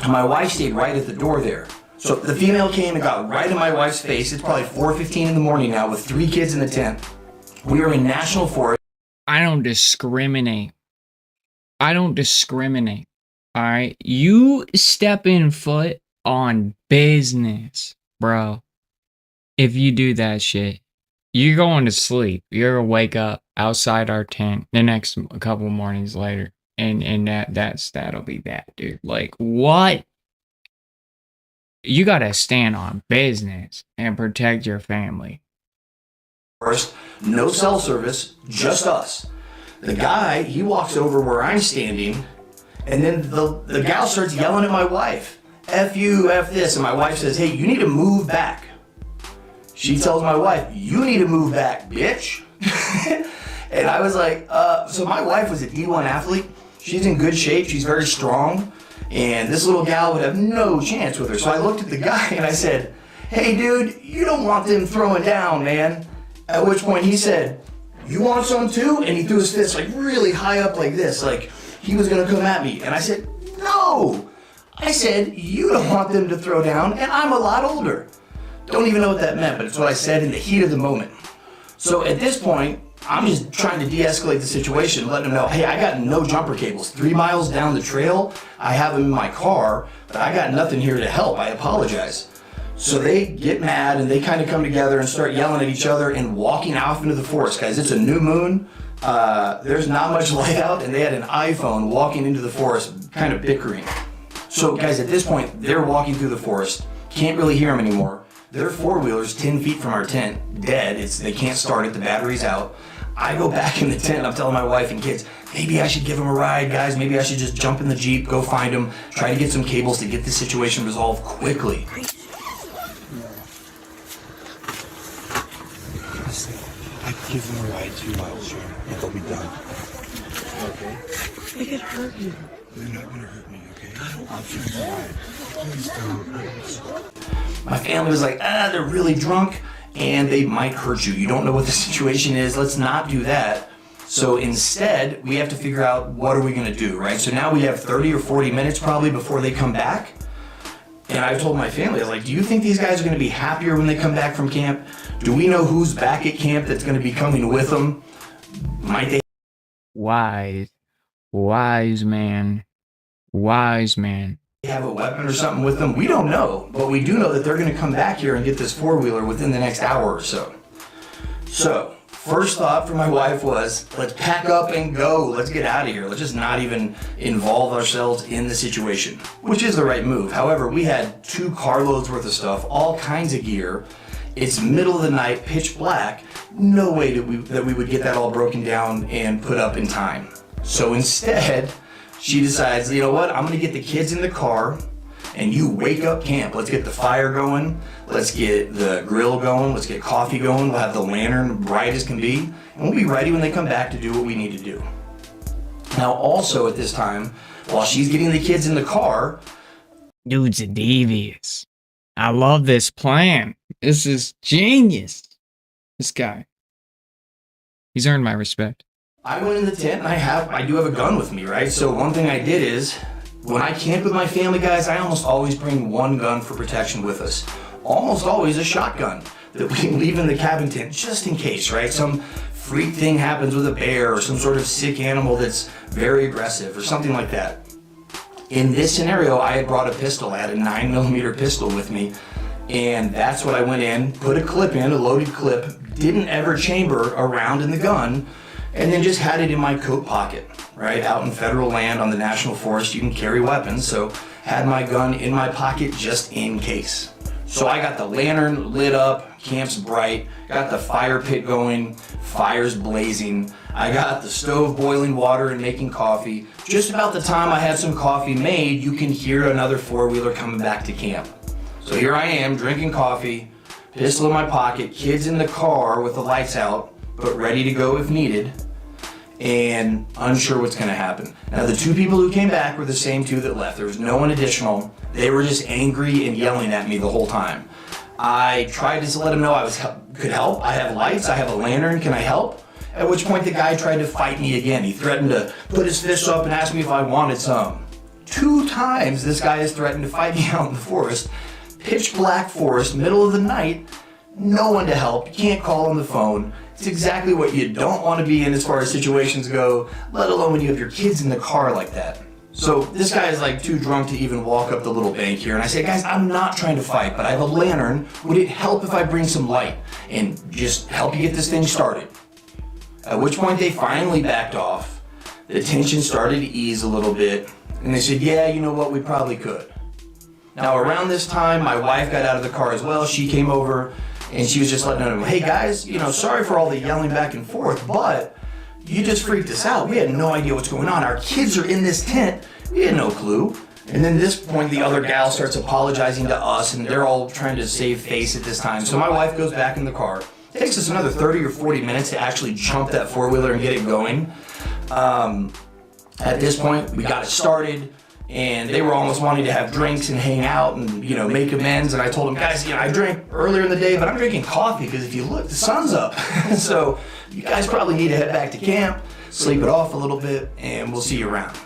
And my wife stayed right at the door there. So the female came and got right in my wife's face. It's probably 4:15 in the morning now with 3 kids in the tent. We are in national forest. I don't discriminate. All right, you stepping foot on business, bro. If you do that shit, you're going to sleep. You're gonna wake up outside our tent the next couple mornings later, and that'll be that, dude. Like, what? You gotta stand on business and protect your family. First, no cell service, just us. The guy, he walks over where I'm standing. And then the gal starts yelling at my wife, F you, F this. And my wife says, hey, you need to move back. She tells my wife, you need to move back, bitch. And I was like, so my wife was a D1 athlete. She's in good shape. She's very strong. And this little gal would have no chance with her. So I looked at the guy and I said, hey, dude, you don't want them throwing down, man. At which point he said, you want some too? And he threw his fist like really high up like this, like he was gonna come at me. And I said, no, I said, you don't want them to throw down, and I'm a lot older. Don't even know what that meant, but it's what I said in the heat of the moment. So at this point, I'm just trying to de-escalate the situation, letting them know, hey, I got no jumper cables. 3 miles down the trail, I have them in my car, but I got nothing here to help. I apologize. So they get mad and they kind of come together and start yelling at each other and walking off into the forest. Guys, it's a new moon. There's not much light out, and they had an iPhone walking into the forest, kind of bickering. So guys, at this point, they're walking through the forest, can't really hear them anymore. Their four-wheeler's 10 feet from our tent, dead. They can't start it, the battery's out. I go back in the tent, I'm telling my wife and kids, maybe I should give them a ride, guys. Maybe I should just jump in the Jeep, go find them, try to get some cables to get this situation resolved quickly. I can give them a ride 2 miles, sure, and they'll be done. Okay? They could hurt you. They're not gonna hurt me, okay? I'll give them a ride. Please don't. My family was like, they're really drunk and they might hurt you. You don't know what the situation is. Let's not do that. So instead, we have to figure out what are we gonna do, right? So now we have 30 or 40 minutes probably before they come back. And I told my family, I was like, do you think these guys are gonna be happier when they come back from camp? Do we know who's back at camp that's gonna be coming with them? Might they? Wise man. Have a weapon or something with them? We don't know, but we do know that they're going to come back here and get this four-wheeler within the next hour or so. So, first thought for my wife was, let's pack up and go. Let's get out of here. Let's just not even involve ourselves in the situation, which is the right move. However, we had 2 carloads worth of stuff, all kinds of gear. It's middle of the night, pitch black. No way that we would get that all broken down and put up in time. So instead, she decides, you know what, I'm gonna get the kids in the car and you wake up camp. Let's get the fire going. Let's get the grill going. Let's get coffee going. We'll have the lantern bright as can be. And we'll be ready when they come back to do what we need to do. Now also at this time, while she's getting the kids in the car. Dude's a devious. I love this plan. This is genius. This guy. He's earned my respect. I went in the tent and I do have a gun with me, right? So one thing I did is, when I camp with my family, guys, I almost always bring one gun for protection with us. Almost always a shotgun that we can leave in the cabin tent just in case, right? Some freak thing happens with a bear or some sort of sick animal that's very aggressive or something like that. In this scenario, I had brought a pistol. I had a 9mm pistol with me. And that's what I went in, put a clip in, a loaded clip, didn't ever chamber a round in the gun, and then just had it in my coat pocket, right? Out in federal land on the National Forest, you can carry weapons, so had my gun in my pocket just in case. So I got the lantern lit up, camp's bright, got the fire pit going, fire's blazing. I got the stove boiling water and making coffee. Just about the time I had some coffee made, you can hear another four-wheeler coming back to camp. So here I am, drinking coffee, pistol in my pocket, kids in the car with the lights out, but ready to go if needed, and unsure what's gonna happen. Now the 2 people who came back were the same 2 that left. There was no one additional. They were just angry and yelling at me the whole time. I tried to let them know I could help. I have lights, I have a lantern, can I help? At which point the guy tried to fight me again. He threatened to put his fists up and ask me if I wanted some. 2 times this guy has threatened to fight me out in the forest. Pitch black forest, middle of the night, no one to help, you can't call on the phone. It's exactly what you don't want to be in as far as situations go, let alone when you have your kids in the car like that. So this guy is like too drunk to even walk up the little bank here, and I say, guys, I'm not trying to fight, but I have a lantern. Would it help if I bring some light and just help you get this thing started? At which point they finally backed off. The tension started to ease a little bit, and they said, yeah, you know what, we probably could. Now around this time, my wife got out of the car as well. She came over and she was just letting them know, hey guys, sorry for all the yelling back and forth, but you just freaked us out. We had no idea what's going on. Our kids are in this tent. We had no clue. And then at this point, the other gal starts apologizing to us, and they're all trying to save face at this time. So my wife goes back in the car. It takes us another 30 or 40 minutes to actually jump that four-wheeler and get it going. At this point, we got it started. And they were almost wanting to have drinks and hang out and, make amends. And I told them, guys, I drank earlier in the day, but I'm drinking coffee because if you look, the sun's up. So you guys probably need to head back to camp, sleep it off a little bit, and we'll see you around.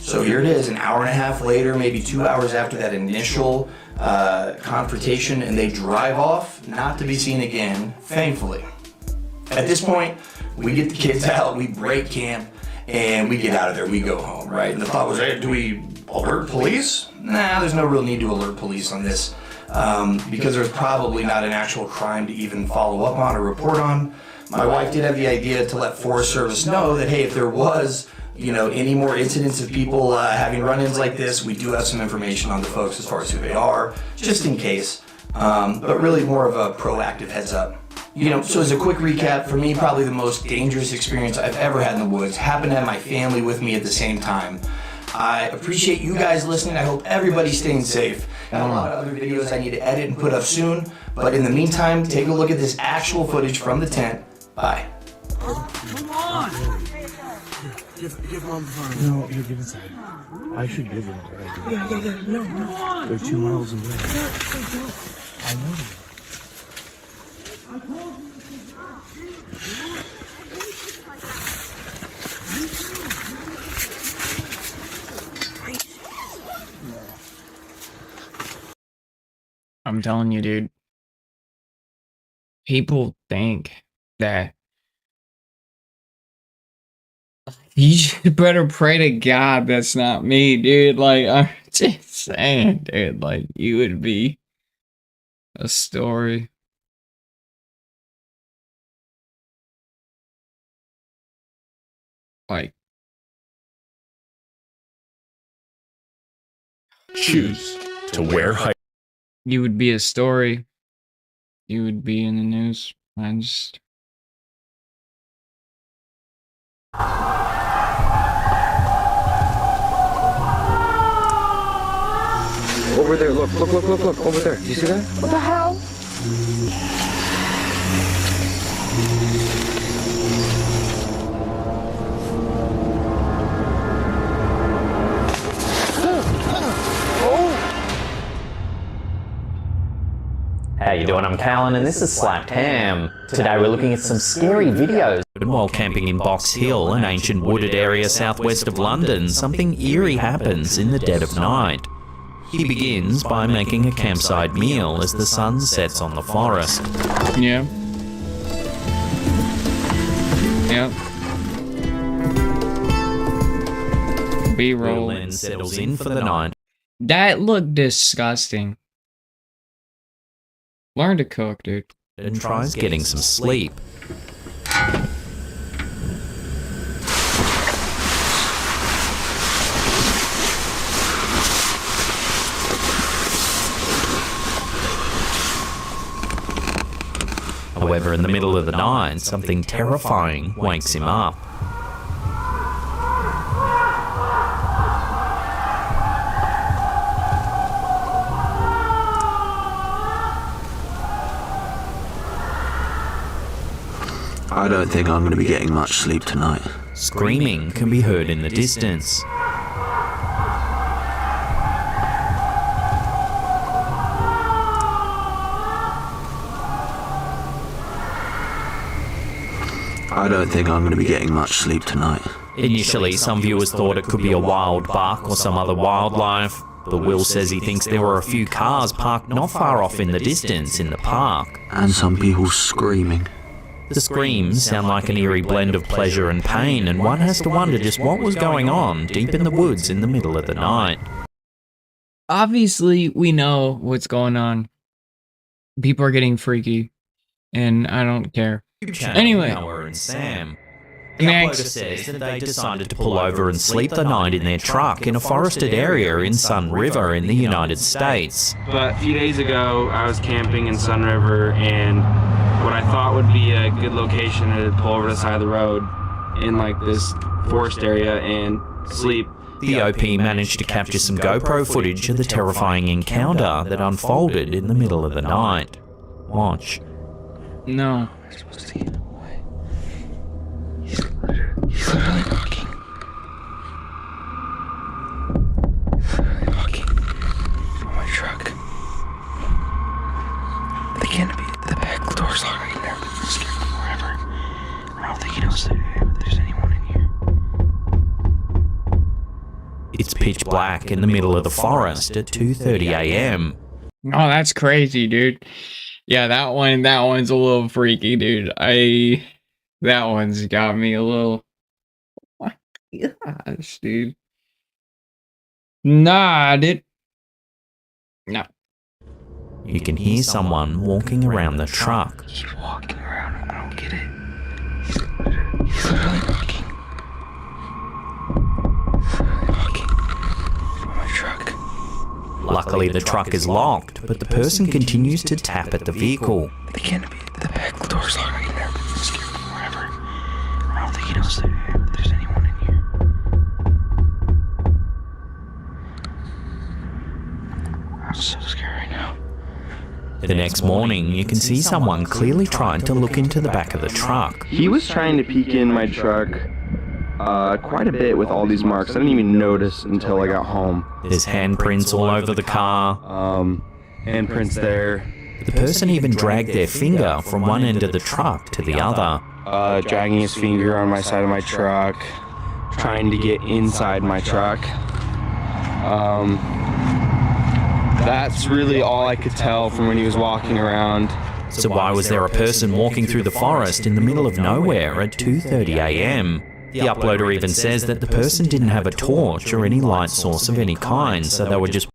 So here it is, an hour and a half later, maybe 2 hours after that initial confrontation, and they drive off, not to be seen again, thankfully. At this point, we get the kids out, we break camp, and we get out of there, we go home, right? And the thought was, hey, do we alert police? Nah, there's no real need to alert police on this, because there's probably not an actual crime to even follow up on or report on. My wife did have the idea to let Forest Service know that, hey, if there was, you know, any more incidents of people having run-ins like this, we do have some information on the folks as far as who they are, just in case. But really more of a proactive heads up. You know, so as a quick recap, for me, probably the most dangerous experience I've ever had in the woods happened to have my family with me at the same time. I appreciate you guys listening. I hope everybody's staying safe. Got a lot of other videos I need to edit and put up soon. But in the meantime, take a look at this actual footage from the tent. Bye. Come on! Give mom the phone. No, you give inside. I should give him. Yeah. No. They're 2 miles away. I know. I'm telling you, dude. People think that you should better pray to God that's not me, dude. Like, I'm just saying, dude. Like, you would be a story. Like, choose to wear high. You would be a story. You would be in the news. I just. Over there, look, over there. Do you see that? What the hell? How you doing? I'm Callan and this is Slapped Ham. Today we're looking at some scary videos. While camping in Box Hill, an ancient wooded area southwest of London, something eerie happens in the dead of night. He begins by making a campsite meal as the sun sets on the forest. Yeah. Yep. B-roll. Berlin settles in for the night. That looked disgusting. Learn to cook, dude. And tries getting some sleep. However, in the middle of the night, something terrifying wakes him up. I don't think I'm going to be getting much sleep tonight. Screaming can be heard in the distance. I don't think I'm going to be getting much sleep tonight. Initially, some viewers thought it could be a wild buck or some other wildlife, but Will says he thinks there were a few cars parked not far off in the distance in the park. And some people screaming. The screams sound like an eerie blend of pleasure and pain, and one has to wonder just what was going on deep in the woods in the middle of the night. Obviously, we know what's going on. People are getting freaky, and I don't care. Anyway, Noah and Sam. The uploader says that they decided to pull over and sleep the night in their truck in a forested area in Sun River in the United States. But a few days ago, I was camping in Sun River, and what I thought would be a good location to pull over to the side of the road in like this forest area and sleep. The OP managed to capture some GoPro footage of the terrifying encounter that unfolded in the middle of the night. Watch. No. He's literally walking. He's literally walking from my truck. They can't be. The back door's locked. I can never scared him forever. I don't think he knows that there's anyone in here. It's pitch black in the middle of the forest at 2:30 a.m. Oh, that's crazy, dude. Yeah, that one's a little freaky, dude. That one's got me a little. Oh my gosh, dude. Nah, dude. No. You can hear someone walking around the truck. He's walking around. I don't get it. He's literally walking. My truck. Luckily, the truck is locked, but the person continues to tap at the vehicle. They can't be. The back door's locked. I can never be scared of him forever. I don't think he knows that there's anyone in here. I'm so scared right now. The next morning, you can see someone clearly trying to look into the back of the truck. He was trying to peek in my truck quite a bit with all these marks. I didn't even notice until I got home. There's handprints all over the car. Handprints there. The person even dragged their finger from one end of the truck to the other. Dragging his finger on my side of my truck, trying to get inside my truck. That's really all I could tell from when he was walking around. So why was there a person walking through the forest in the middle of nowhere at 2:30 a.m.? The uploader even says that the person didn't have a torch or any light source of any kind, so they were just...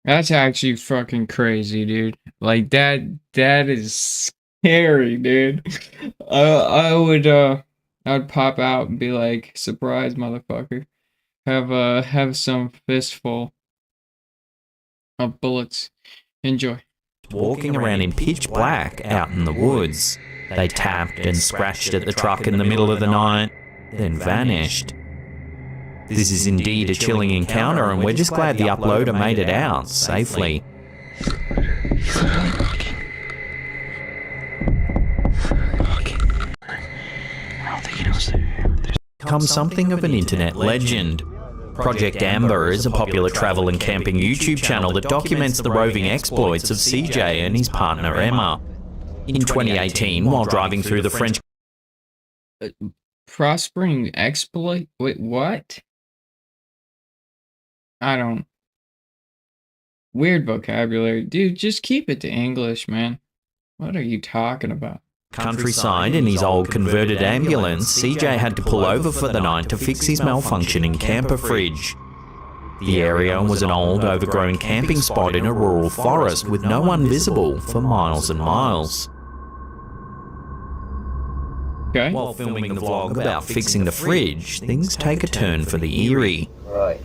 That's actually fucking crazy, dude. Like, that is scary, dude. I'd pop out and be like, surprise, motherfucker. Have some fistful of bullets. Enjoy. Walking around in pitch black out in the woods. They tapped and scratched at the truck in the middle of the night, then vanished. This is indeed a chilling encounter, and we're just glad the uploader made it out safely. Comes something of an internet legend. Project Amber is a popular travel and camping YouTube channel that documents the roving exploits of CJ and his partner Emma. In 2018, while driving through the French... Prospering exploit? Wait, what? I don't... Weird vocabulary. Dude, just keep it to English, man. What are you talking about? Countryside in his old converted ambulance, CJ had to pull over for the night to fix his malfunctioning camper fridge. The area was an old, overgrown camping spot in a rural forest with no one visible for miles and miles. Okay. While filming the vlog about fixing the fridge, things take a turn for the eerie. Right.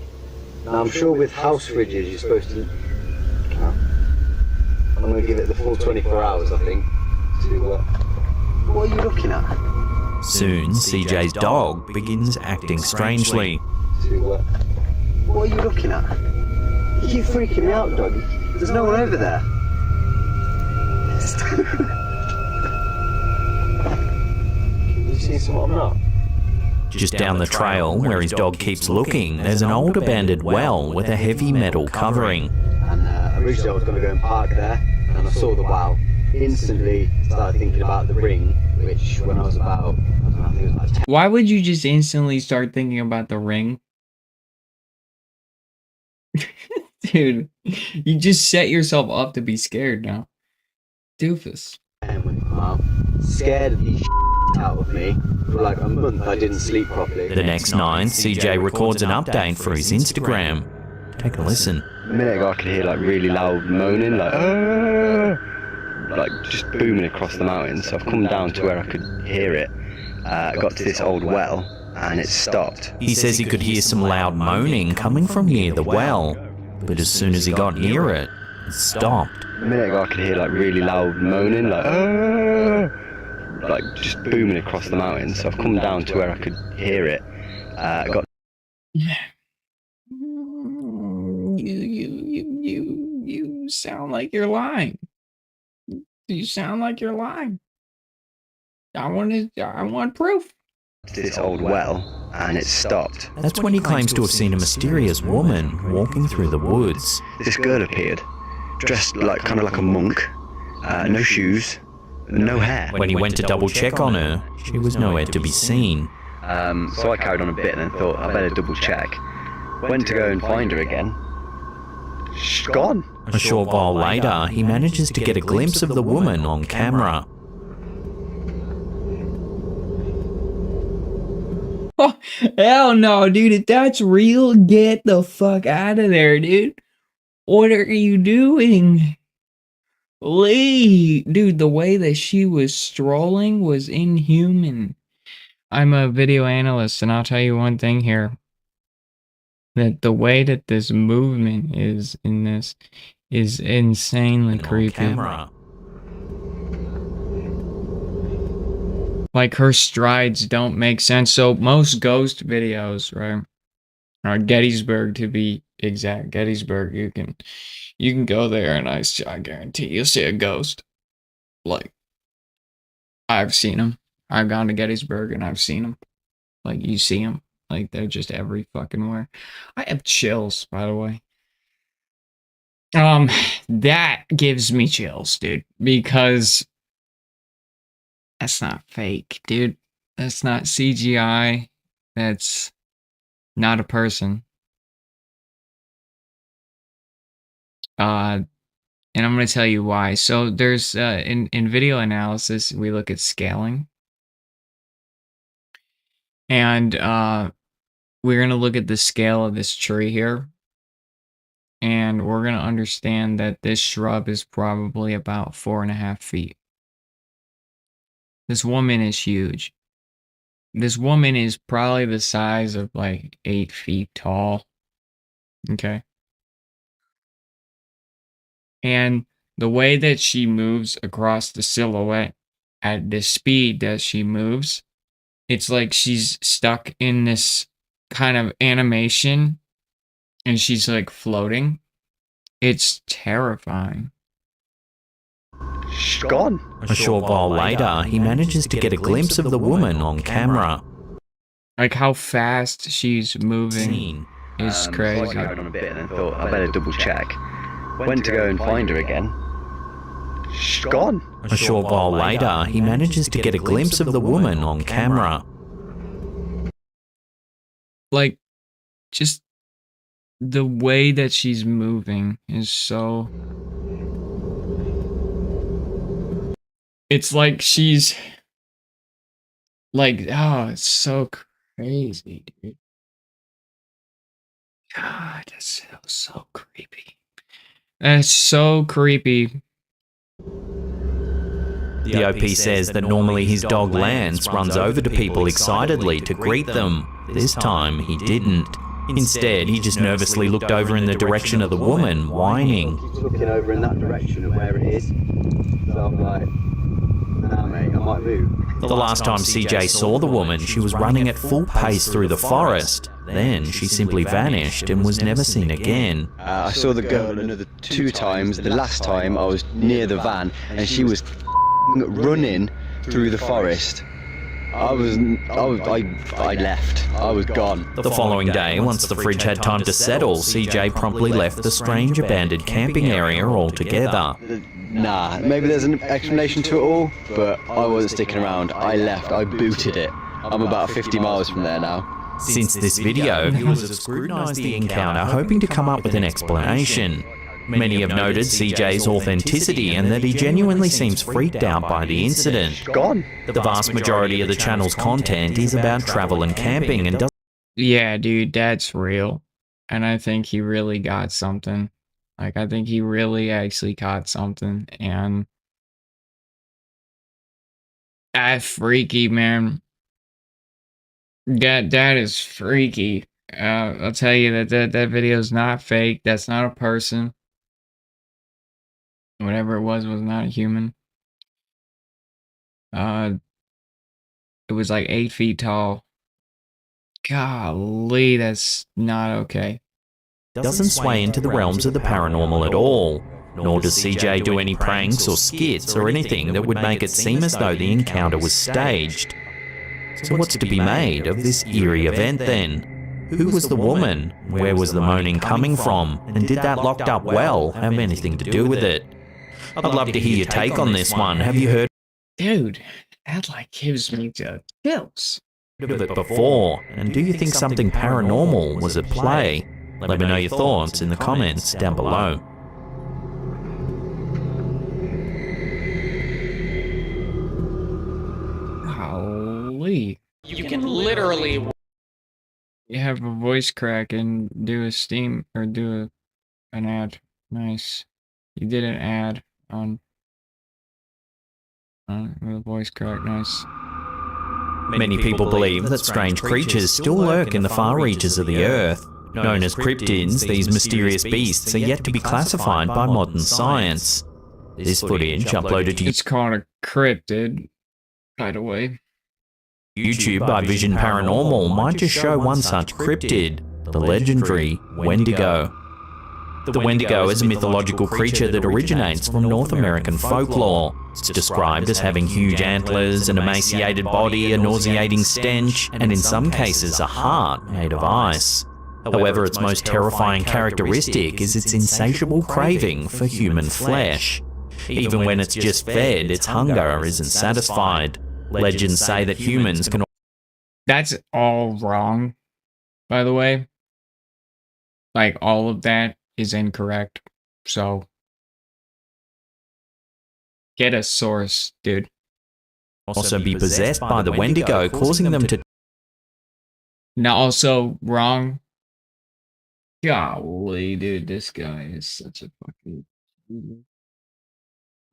Now I'm sure with house fridges you're supposed to... I'm going to give it the full 24 hours, I think. To, what are you looking at? Soon, CJ's dog begins acting strangely. To, what are you looking at? You keep freaking me out, dog. There's no one over there. Can you see someone I'm not? Just down the trail, where his dog keeps looking, there's an old abandoned well with a heavy metal covering. And originally I was going to go and park there, and I saw the well. Instantly started thinking about the ring, which when I was about, I don't know, I think it was like 10. Why would you just instantly start thinking about the ring? Dude, you just set yourself up to be scared now. Doofus. And when it came out, scared the out of me. For like a month I didn't sleep properly. The next night, CJ records an update for his Instagram. Take a listen. A minute ago I could hear like really loud moaning, like just booming across the mountains. So I've come down to where I could hear it. I got to this old well and it stopped. He says he could hear some loud moaning coming from near the well, but as soon as he got near it, it stopped. A minute ago I could hear like really loud moaning, like just booming across the mountains. So I've come down to where I could hear it. I got. You sound like you're lying. You sound like you're lying. I want proof. This old well, and it stopped. That's when he claims to have seen a mysterious woman walking through the woods. This girl appeared, dressed like kind of like a monk, no shoes, no hair. When he went to double check on her, she was nowhere to be seen. So I carried on a bit and then thought I better double check. Went to go and find her again. She's gone. A short while later, he manages to get a glimpse of the woman on camera. Oh, hell no, dude. If that's real, get the fuck out of there, dude. What are you doing? Lee, dude, the way that she was strolling was inhuman. I'm a video analyst, and I'll tell you one thing here. That the way that this movement is in this is insanely creepy. Camera. Like, her strides don't make sense. So most ghost videos, right, or Gettysburg to be exact, Gettysburg, you can go there and I guarantee you'll see a ghost. Like, I've seen them. I've gone to Gettysburg and I've seen them. Like, you see them. Like, they're just every fucking where. I have chills, by the way. That gives me chills, dude, because that's not fake, dude. That's not CGI. That's not a person. And I'm going to tell you why. So there's in video analysis, we look at scaling. And we're going to look at the scale of this tree here. And we're going to understand that this shrub is probably about 4.5 feet. This woman is huge. This woman is probably the size of like 8 feet tall. Okay. And the way that she moves across the silhouette at the speed that she moves, it's like she's stuck in this kind of animation and she's like floating. It's terrifying. She's gone. A short while later, he manages to get a glimpse of the woman on camera. Like how fast she's moving is crazy. So I carried on a bit and then thought I better double check. Went to go and find her again. She's gone. A short while later, he manages to get a glimpse of the woman on camera. Like, just the way that she's moving is so... It's like she's... Like, oh, it's so crazy, dude. God, that's so creepy. That's so creepy. The OP says that normally his dog Lance runs over to people excitedly to greet them. This time, he didn't. Instead, he just nervously looked over in the direction of the woman, whining. He's looking over in that direction of where it is. So I'm like, nah mate, I might move. The last time CJ saw the woman, she was running at full pace through the forest. Then she simply vanished and was never seen again. I saw the girl another 2 times. The last time I was near the van and she was running through the forest. I left. I was gone. The following day, once the fridge had time to settle, CJ promptly left the strange abandoned camping area altogether. Nah, maybe there's an explanation to it all, but I wasn't sticking around. I left. I booted it. I'm about 50 miles from there now. Since this video, viewers have scrutinized the encounter, hoping to come up with an explanation. Many have noted CJ's authenticity and that he genuinely seems freaked out by the incident. The vast majority of the channel's content is about travel and camping and doesn't... Yeah, dude, that's real. And I think he really got something. Like, I think he really actually caught something. And that's freaky, man. That is freaky. I'll tell you that video is not fake. That's not a person. Whatever it was not a human. It was like 8 feet tall. Golly, that's not okay. Doesn't sway into the realms of the paranormal at all. Nor does CJ do any pranks or skits or anything that would make it seem as though the encounter was staged. So what's to be made of this eerie event then? Who was the woman? Where was the moaning coming from? And did that locked up well have anything to do with it? I'd love to hear your take on this one. Have you heard? Dude, that like gives me the chills. of it before, and do you think something paranormal was at play? Let me know your thoughts in the comments down below. Holy. You can literally... You have a voice crack and do a Steam, or do an ad. Nice. You did an ad on with a voice crack, nice. Many people believe that strange creatures still lurk in the far reaches of the Earth. Known as cryptids, these mysterious beasts are yet to be classified by modern science. This footage uploaded to It's called a cryptid, by the way. YouTube by Vision Paranormal might just show one such cryptid, the legendary Wendigo. The Wendigo is a mythological creature that originates from North American folklore. It's described as having huge antlers, an emaciated body, a nauseating stench, and in some cases a heart made of ice. However, its most terrifying characteristic is its insatiable craving for human flesh. Even when it's just fed, its hunger isn't satisfied. Legends say that humans can... That's all wrong, by the way. Like, all of that is incorrect. So, get a source, dude. Also be possessed by the Wendigo, causing them to... Now, also wrong. Golly, dude, this guy is such a fucking...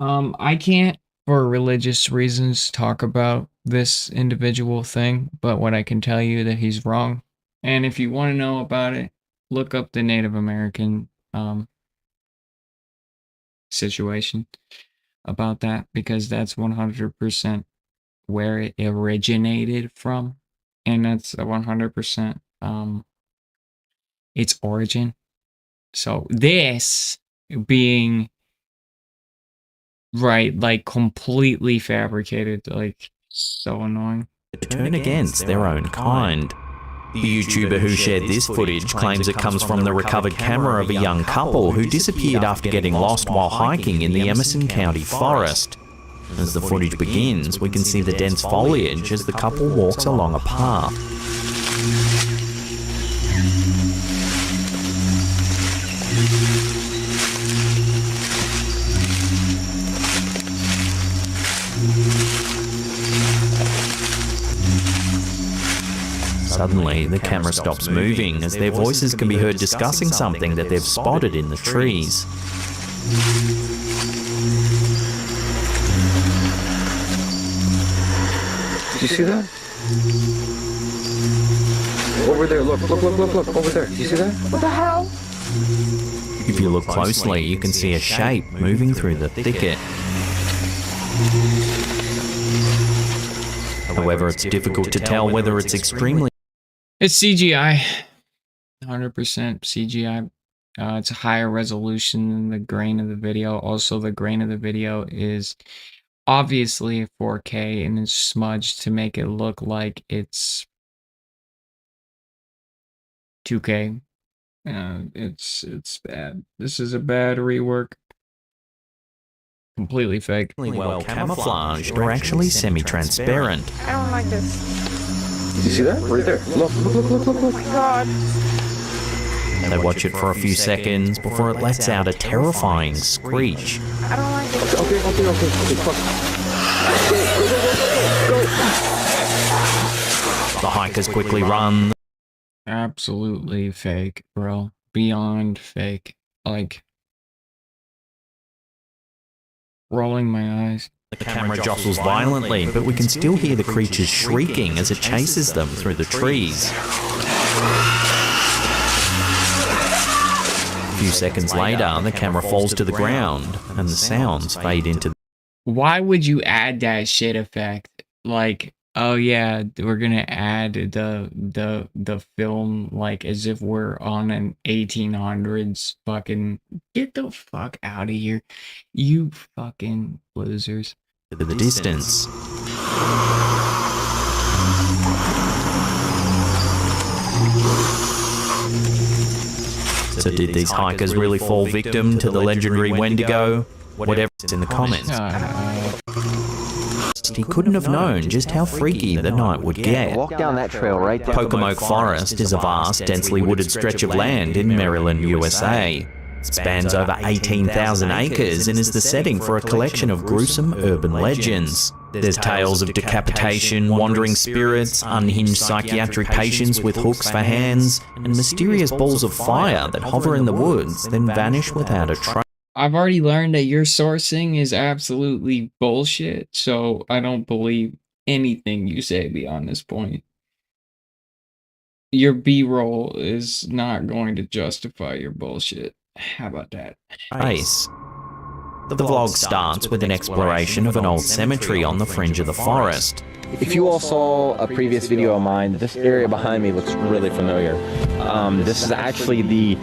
I can't, for religious reasons, talk about this individual thing, but what I can tell you that he's wrong. And if you want to know about it, look up the Native American situation about that, because that's 100% where it originated from, and that's 100% its origin. So this being right, like completely fabricated, like so annoying. Turn against their own kind. The YouTuber who shared this footage claims it comes from the recovered camera of a young couple who disappeared after getting lost while hiking in the Emerson County forest. As the footage begins, we can see the dense foliage as the couple walks along a path. Suddenly, the camera stops moving as their voices can be heard discussing something that they've spotted in the trees. Did you see that? Over there, look, over there. Did you see that? What the hell? If you look closely, you can see a shape moving through the thicket. However, it's difficult to tell whether it's extremely... It's CGI. 100% CGI. It's a higher resolution than the grain of the video. Also, the grain of the video is obviously 4K and is smudged to make it look like it's 2K. It's bad. This is a bad rework. Completely fake. Well camouflaged or actually semi-transparent. I don't like this. Did you see that? Right there. Look. Oh my god. They watch it for a few seconds before it lets out a terrifying screech. I don't like it. Okay, fuck. The hikers quickly run. Absolutely fake, bro. Beyond fake. Like, rolling my eyes. The camera jostles violently, but we can still hear the creatures shrieking as it chases them through the trees. A few seconds later, the camera falls to the ground, and the sounds fade into... Why would you add that shit effect? Like, oh yeah, we're gonna add the film, like, as if we're on an 1800s fucking... Get the fuck out of here, you fucking losers. To the distance. So did these hikers really fall victim to the legendary Wendigo? Whatever's in the comments. forest, he couldn't have known just how freaky the night would get. Walk down that trail right there. Pocomoke Forest is a vast, densely wooded stretch of land in Maryland, USA. It spans over 18,000 acres and is the setting for a collection of gruesome urban legends. There's tales of decapitation, wandering spirits, unhinged psychiatric patients with hooks for hands, and mysterious balls of fire that hover in the woods, then vanish without a trace. I've already learned that your sourcing is absolutely bullshit, so I don't believe anything you say beyond this point. Your B-roll is not going to justify your bullshit. How about that? Nice. The vlog starts with an exploration of an old cemetery on the fringe of the forest. If you all saw a previous video of mine, this area behind me looks really familiar. This is actually the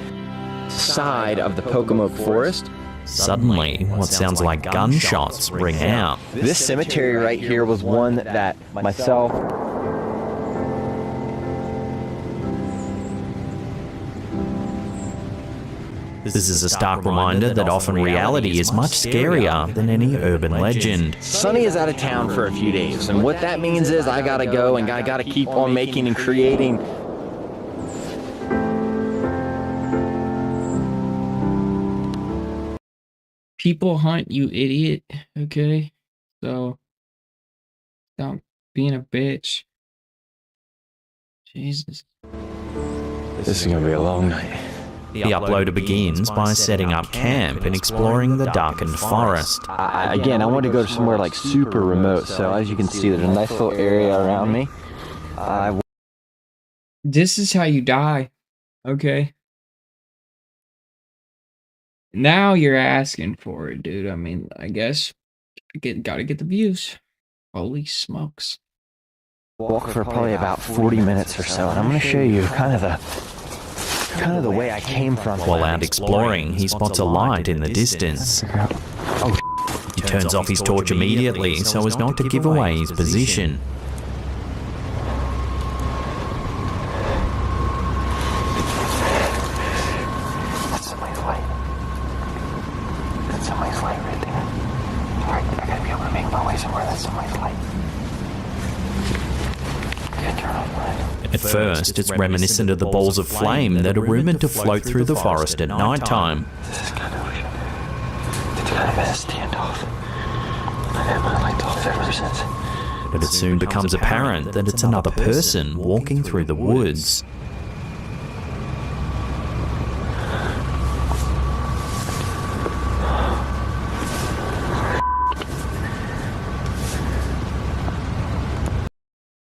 side of the Pocomoke Forest. Suddenly, what sounds like gunshots ring out. This cemetery right here was one that myself... This is a stark reminder that often reality is much scarier than any urban legend. Sonny is out of town for a few days, and what that means is I gotta go and I gotta keep on making and creating. People hunt, you idiot, okay? So, stop being a bitch. Jesus. This is gonna be a long night. The uploader begins by setting up camp and exploring the darkened forest. Again, I want to go to somewhere like super remote, so as you can see, there's a nice little area around me. This is how you die, okay? Now you're asking for it, dude. I mean, I guess gotta get the views. Holy smokes. Walk for probably about 40 minutes or so, and I'm going to show you kind of the way I came from. While out exploring, he spots a light in the distance. He turns off his torch immediately so as not to give away his position. That's somebody's light. That's somebody's light right there. Alright, I gotta be able to make my way somewhere. That's somebody's light. At first, it's reminiscent of the balls of flame that are rumoured to float through the forest at night time. This is kind of weird. It's kind of been a standoff. I've had my lights off ever since. But it soon becomes apparent that it's another person walking through the woods.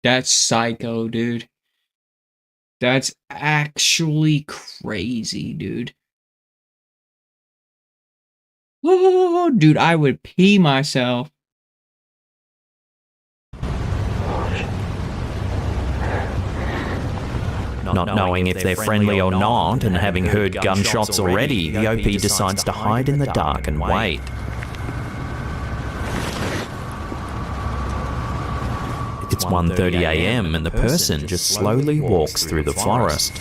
That's psycho, dude. That's actually crazy, dude. Oh, dude, I would pee myself. Not knowing if they're friendly or not, and having heard gunshots already, the OP decides to hide in the dark and wait. It's 1:30 AM and the person just slowly walks through the forest.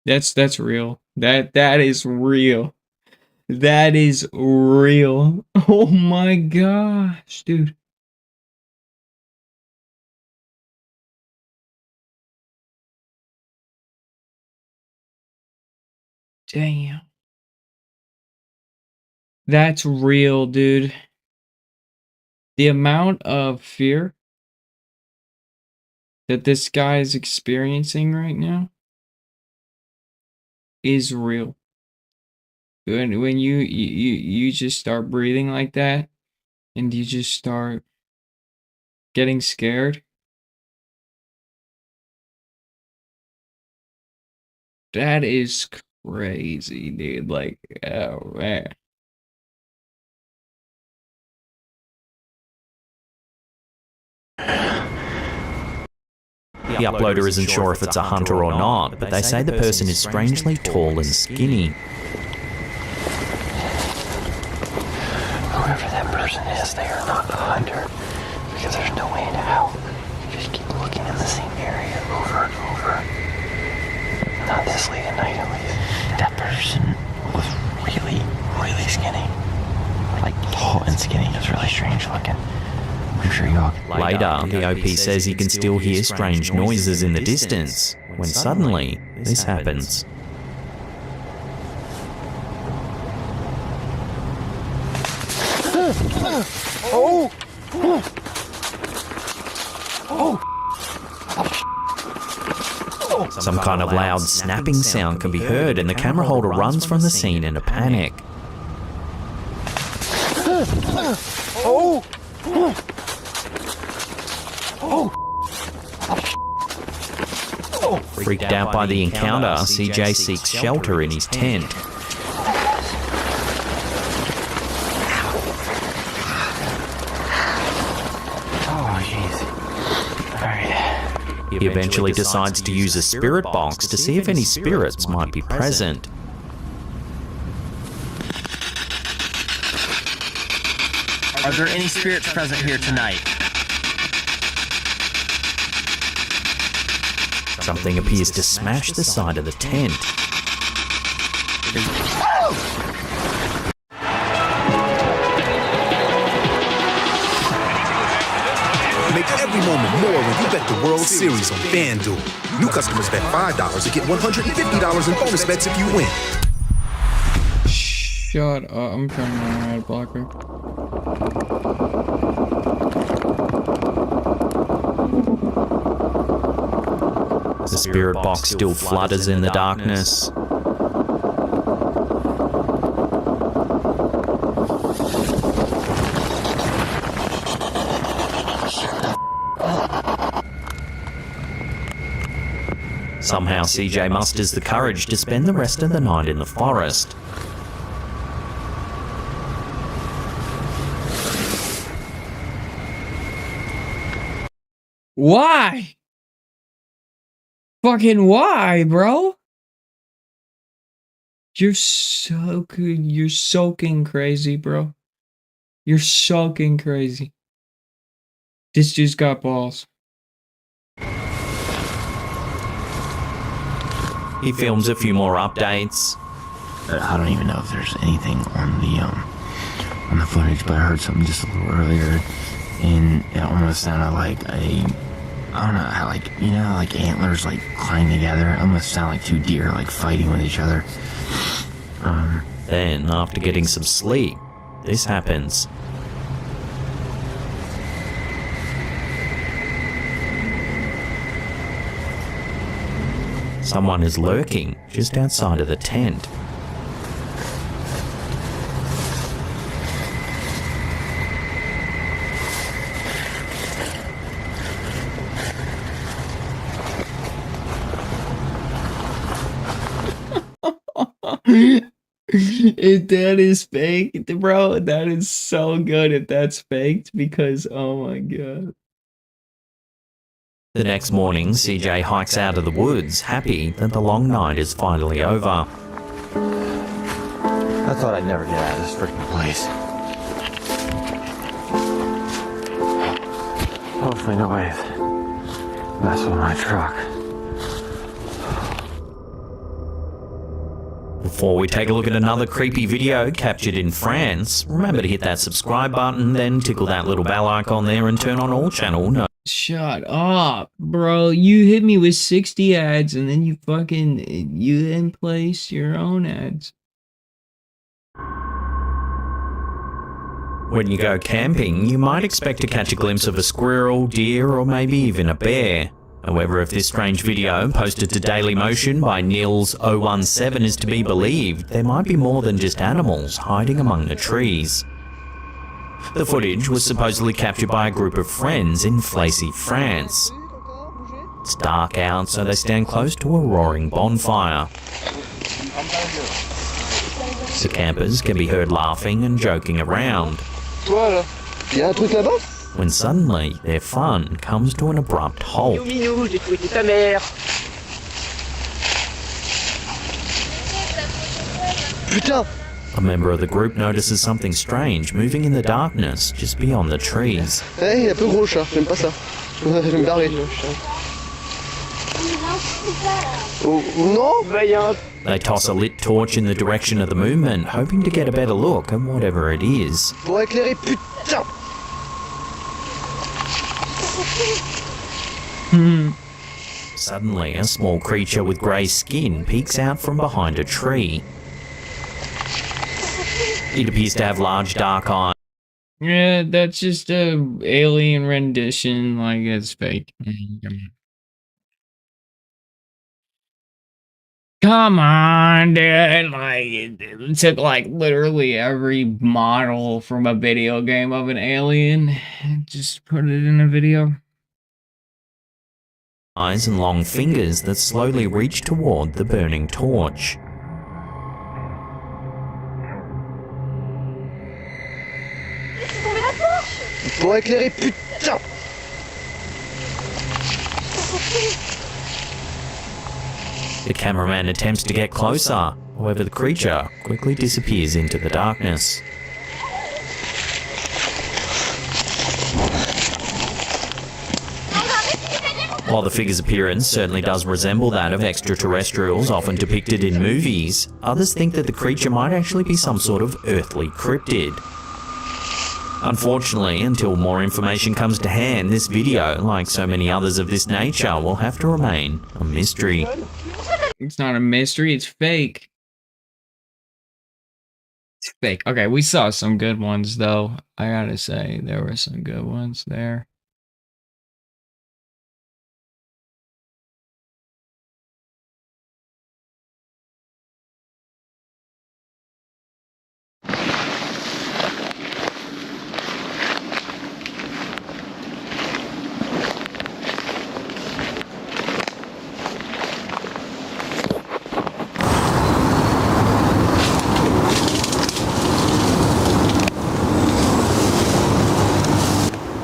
That's real. That is real. That is real. Oh my gosh, dude. Damn. That's real, dude. The amount of fear that this guy is experiencing right now is real. When you just start breathing like that and you just start getting scared, that is crazy, dude. Like, oh man. The uploader isn't sure if it's a hunter or not, but they say the person is strangely tall and skinny. Whoever that person is, they are not a hunter, because there's no way in hell. You just keep looking in the same area over and over. Not this late at night, at least. That person was really, really skinny. Like tall and skinny. It was really strange looking. I'm sure y'all. Later, the OP says he can still hear strange noises in the distance, when suddenly, this happens. Oh! Some kind of loud snapping sound can be heard, and the camera holder runs from the scene in a panic. Oh! Freaked out by the encounter, CJ seeks shelter in his tent. Oh, jeez. Alright. He eventually decides to use a spirit box to see if any spirits might be present. Are there any spirits present here tonight? Something appears to smash the side of the tent. Make every moment more when you bet the World Series on FanDuel. New customers bet $5 to get $150 in bonus bets if you win. Shut up. I'm trying to run out of blocker. The spirit box still flutters in the darkness. Somehow CJ musters the courage to spend the rest of the night in the forest. Why? Fucking why, bro? You're so good. You're soaking crazy, bro. You're soaking crazy. This dude's got balls. He films a few more updates. I don't even know if there's anything on the footage, but I heard something just a little earlier, and it almost sounded like I don't know how, like, you know, like antlers like clang together. It almost sound like two deer like fighting with each other. Then, after getting some sleep, this happens. Someone is lurking just outside of the tent. If that is fake, bro, that is so good if that's faked, because oh my god. The next morning, CJ hikes out of the woods, happy that the long night is finally over. I thought I'd never get out of this freaking place. Hopefully nobody's messing with my truck. Before we take a look at another creepy video captured in France, remember to hit that subscribe button, then tickle that little bell icon there and turn on all channel notifications. Shut up, bro. You hit me with 60 ads and then you then place your own ads. When you go camping, you might expect to catch a glimpse of a squirrel, deer, or maybe even a bear. However, if this strange video, posted to Dailymotion by Nils017 is to be believed, there might be more than just animals hiding among the trees. The footage was supposedly captured by a group of friends in Flacy, France. It's dark out, so they stand close to a roaring bonfire. The campers can be heard laughing and joking around, when suddenly their fun comes to an abrupt halt. A member of the group notices something strange moving in the darkness just beyond the trees. Hey, un peu gros chat, j'aime pas ça. Je vais me barrer. They toss a lit torch in the direction of the movement, hoping to get a better look at whatever it is. Suddenly, a small creature with grey skin peeks out from behind a tree. It appears to have large dark eyes. Yeah, that's just a alien rendition, like it's fake. Come on, dude. Like, it took like literally every model from a video game of an alien and just put it in a video. Eyes and long fingers that slowly reach toward the burning torch. The cameraman attempts to get closer, however the creature quickly disappears into the darkness. While the figure's appearance certainly does resemble that of extraterrestrials often depicted in movies, others think that the creature might actually be some sort of earthly cryptid. Unfortunately, until more information comes to hand, this video, like so many others of this nature, will have to remain a mystery. It's not a mystery, it's fake. It's fake. Okay, we saw some good ones though. I gotta say, there were some good ones there.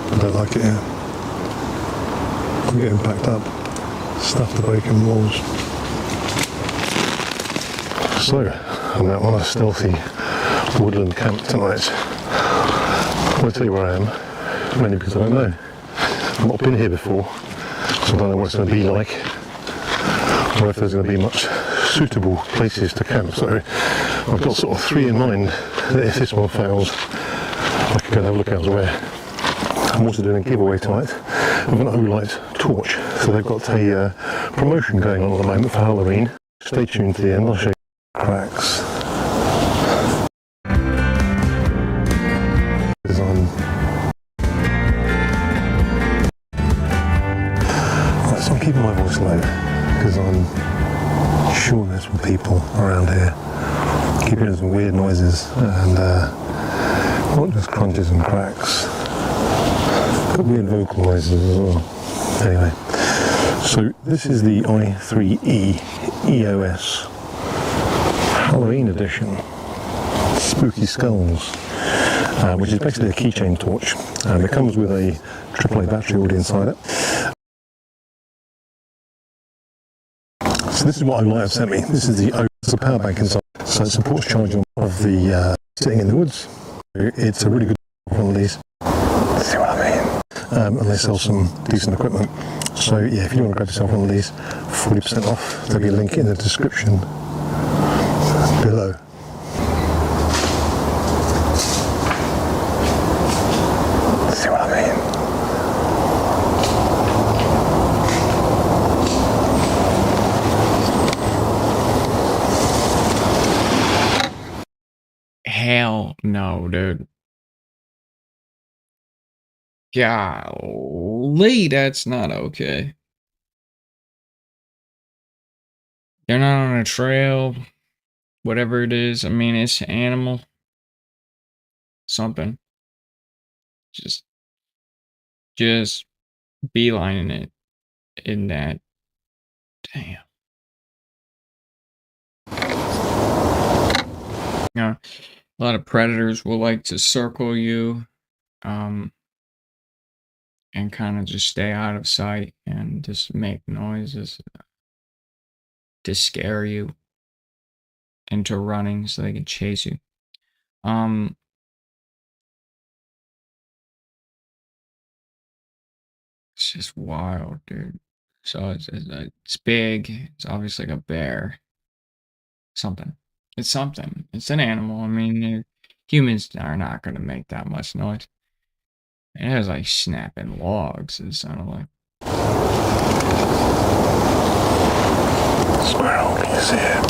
I don't like it here. I'm getting packed up, stuffed to breaking walls. So, I'm out on a stealthy woodland camp tonight. I want to tell you where I am, mainly because I don't know. I've not been here before, so I don't know what it's going to be like, or if there's going to be much suitable places to camp. So I've got sort of three in mind that if this one fails, I could go and have a look elsewhere. I'm also doing a giveaway tonight of an O-Light torch. So they've got a promotion going on at the moment for Halloween. Stay tuned to the end, I'll show you cracks. Right, so I'm keeping my voice low because I'm sure there's some people around here keeping some weird noises and not just crunches and cracks. Got weird vocal noises as well. Anyway, so this is the i3E EOS Halloween edition, Spooky Skulls, which is basically a keychain torch. It comes with a AAA battery already inside it. So this is what Olive sent me. This is the power bank inside. So it supports charging of the sitting in the woods. It's a really good one of these. See what I mean? And they sell some decent equipment. So yeah, if you want to grab yourself one of these, 40% off. There'll be a link in the description below. See what I mean? Hell no, dude. Golly, that's not okay. They're not on a trail, whatever it is. I mean, it's an animal. Something. Just beelining it in that. Damn. Yeah, a lot of predators will like to circle you, and kind of just stay out of sight and just make noises to scare you into running so they can chase you. It's just wild, dude. So it's big. It's obviously like a bear. Something. It's something. It's an animal. I mean, humans are not going to make that much noise. It was like snapping logs. It sounded like. Squirrel, can you see it?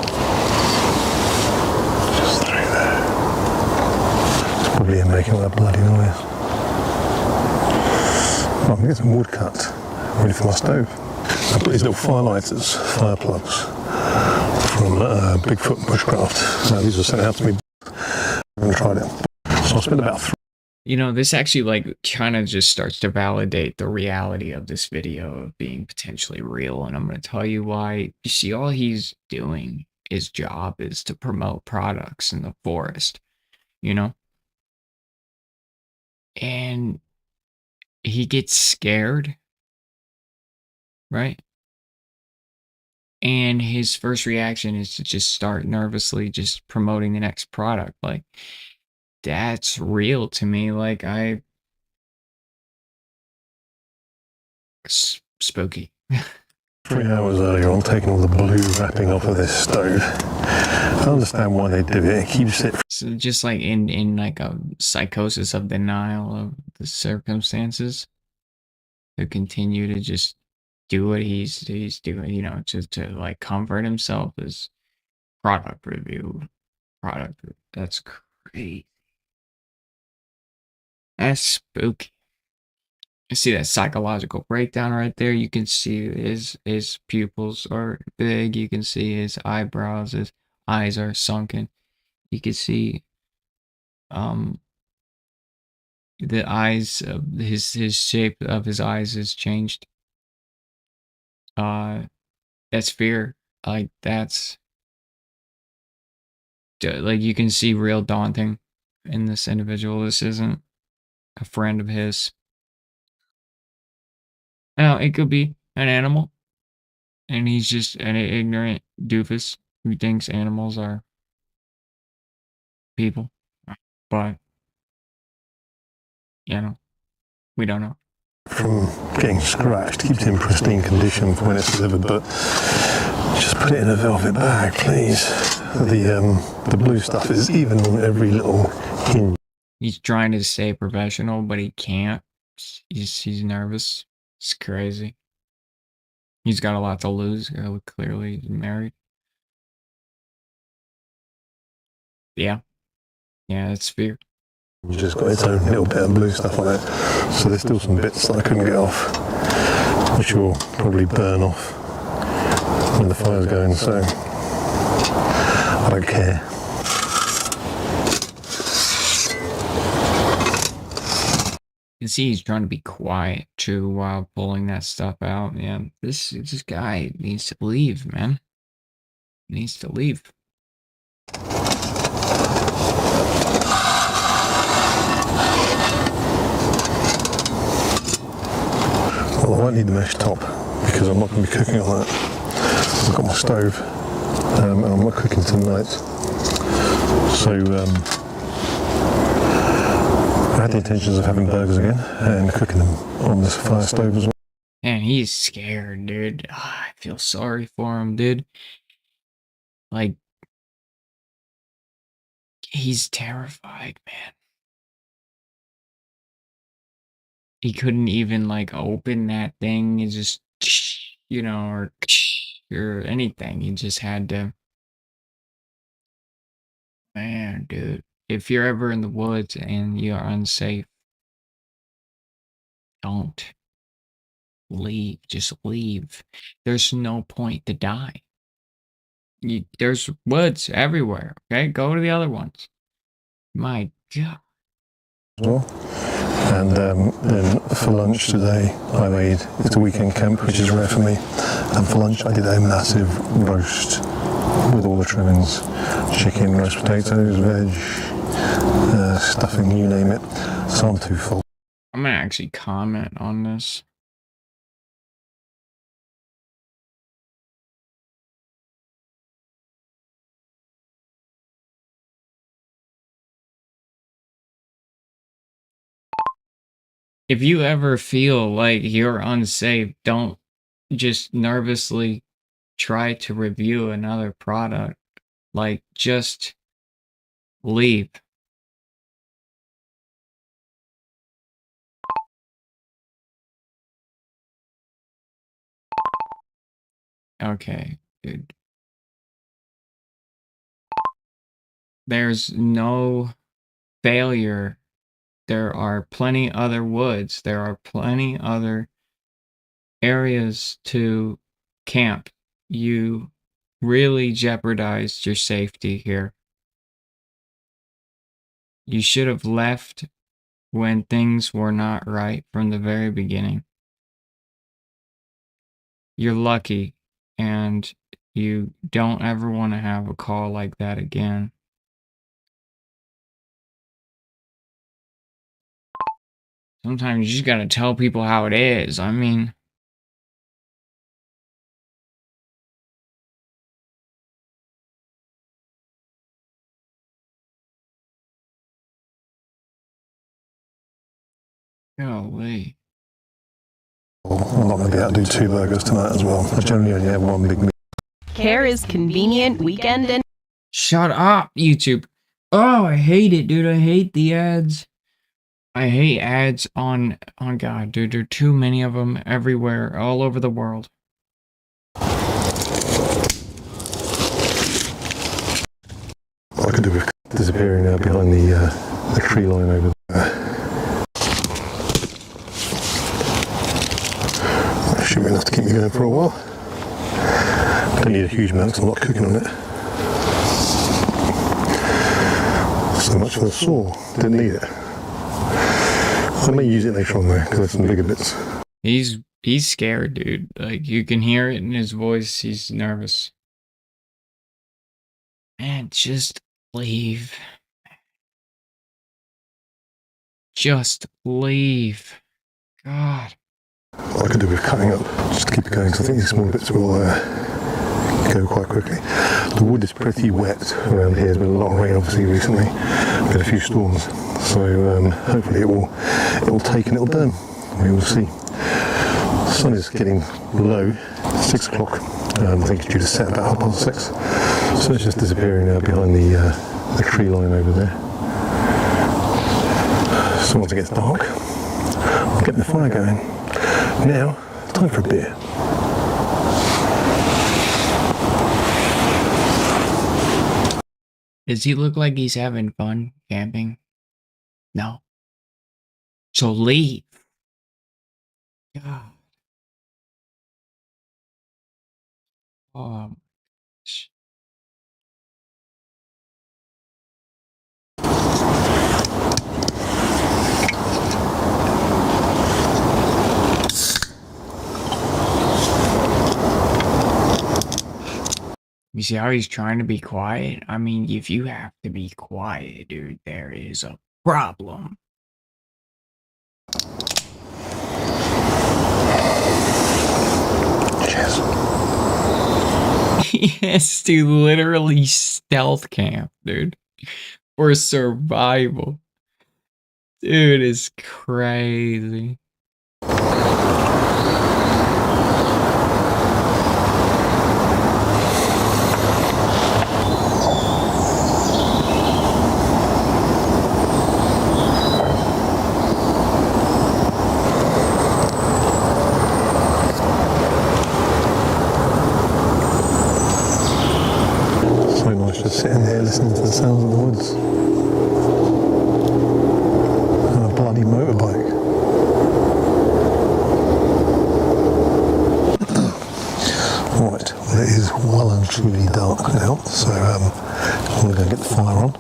Just through there. It's probably him making that bloody noise. Oh, I'm gonna get some wood cut, ready for my stove. I put these little firelighters, fire plugs, from Bigfoot Bushcraft. These were sent out to me. I haven't tried it. So I spent about 3. You know, this actually like kind of just starts to validate the reality of this video of being potentially real. And I'm going to tell you why. You see, all he's doing, his job is to promote products in the forest, you know? And he gets scared, right? And his first reaction is to just start nervously just promoting the next product. Like, that's real to me. Like, spooky. 3 hours earlier, I'm taking all the blue wrapping off of this stove. I understand why they do it. It keeps it. So just like in like a psychosis of denial of the circumstances, to continue to just do what he's doing, you know, to like comfort himself is product review. That's crazy. That's spooky. You see that psychological breakdown right there. You can see his pupils are big. You can see his eyebrows. His eyes are sunken. You can see the eyes of his shape of his eyes has changed. That's fear. Like that's like you can see real daunting in this individual. This isn't a friend of his. Now it could be an animal, and he's just an ignorant doofus who thinks animals are people. But you know, we don't know. From getting scratched, keeps it in pristine condition for when it's delivered, but just put it in a velvet bag, please. The blue stuff is even on every little hinge. He's trying to stay professional, but he can't. He's nervous. It's crazy. He's got a lot to lose. Clearly, he's married. Yeah. Yeah, it's fear. It's just got its own little bit of blue stuff on it. So there's still some bits that I couldn't get off, which will probably burn off when the fire's going, so I don't care. You can see he's trying to be quiet too while pulling that stuff out. Yeah, this guy needs to leave, man. He needs to leave. Well, I won't need the mesh top because I'm not going to be cooking on that. I've got my stove and I'm not cooking tonight. So I had the intentions of having burgers again and cooking them on this fire stove as well. Man, he's scared, dude. I feel sorry for him, dude. Like, he's terrified, man. He couldn't even like open that thing. He just, you know, or anything. He just had to. Man, dude, if you're ever in the woods and you're unsafe, don't leave. Just leave. There's no point to die. There's woods everywhere. Okay, go to the other ones. My God. And then for lunch today, I made, it's a weekend camp, which is rare for me. And for lunch, I did a massive roast with all the trimmings: chicken, roast potatoes, veg, stuffing, you name it. So I'm too full. I'm gonna actually comment on this. If you ever feel like you're unsafe, don't just nervously try to review another product. Like, just leave. Okay, dude. There's no failure. There are plenty other woods. There are plenty other areas to camp. You really jeopardized your safety here. You should have left when things were not right from the very beginning. You're lucky, and you don't ever want to have a call like that again. Sometimes you just gotta tell people how it is. I mean, golly. I'm not going to be able to do 2 burgers tonight as well. I generally only have 1 big meal. Care is convenient, weekend and... Shut up, YouTube. Oh, I hate it, dude. I hate the ads. I hate ads on God, dude. There are too many of them everywhere, all over the world. I could do with disappearing now behind the tree line over there. That should be enough to keep me going for a while. Don't need a huge amount because I'm not cooking on it. So much for the saw. Didn't need it. I may use it later on though because there's some bigger bits. He's scared, dude. Like, you can hear it in his voice. He's nervous. Man, just leave. Just leave. God. I could do with cutting up just to keep it going because I think these smaller bits will go quite quickly. The wood is pretty wet around here. There's been a lot of rain obviously recently. Been a few storms. So hopefully it will take and it'll burn. We will see. The sun is getting low, 6 o'clock. I think it's due to set about 6:30. So it's just disappearing now behind the tree line over there. So once it gets dark, I'll get the fire going. Now, time for a beer. Does he look like he's having fun camping? No. So leave. God. Oh my gosh. You see how he's trying to be quiet? I mean, if you have to be quiet, dude, there is a problem. Cheers. Yes, dude, literally stealth camp, dude. For survival. Dude, it's crazy. So nice just sitting here listening to the sounds of the woods. And a bloody motorbike. Right, well it is well and truly dark now, so I'm going to go get the fire on,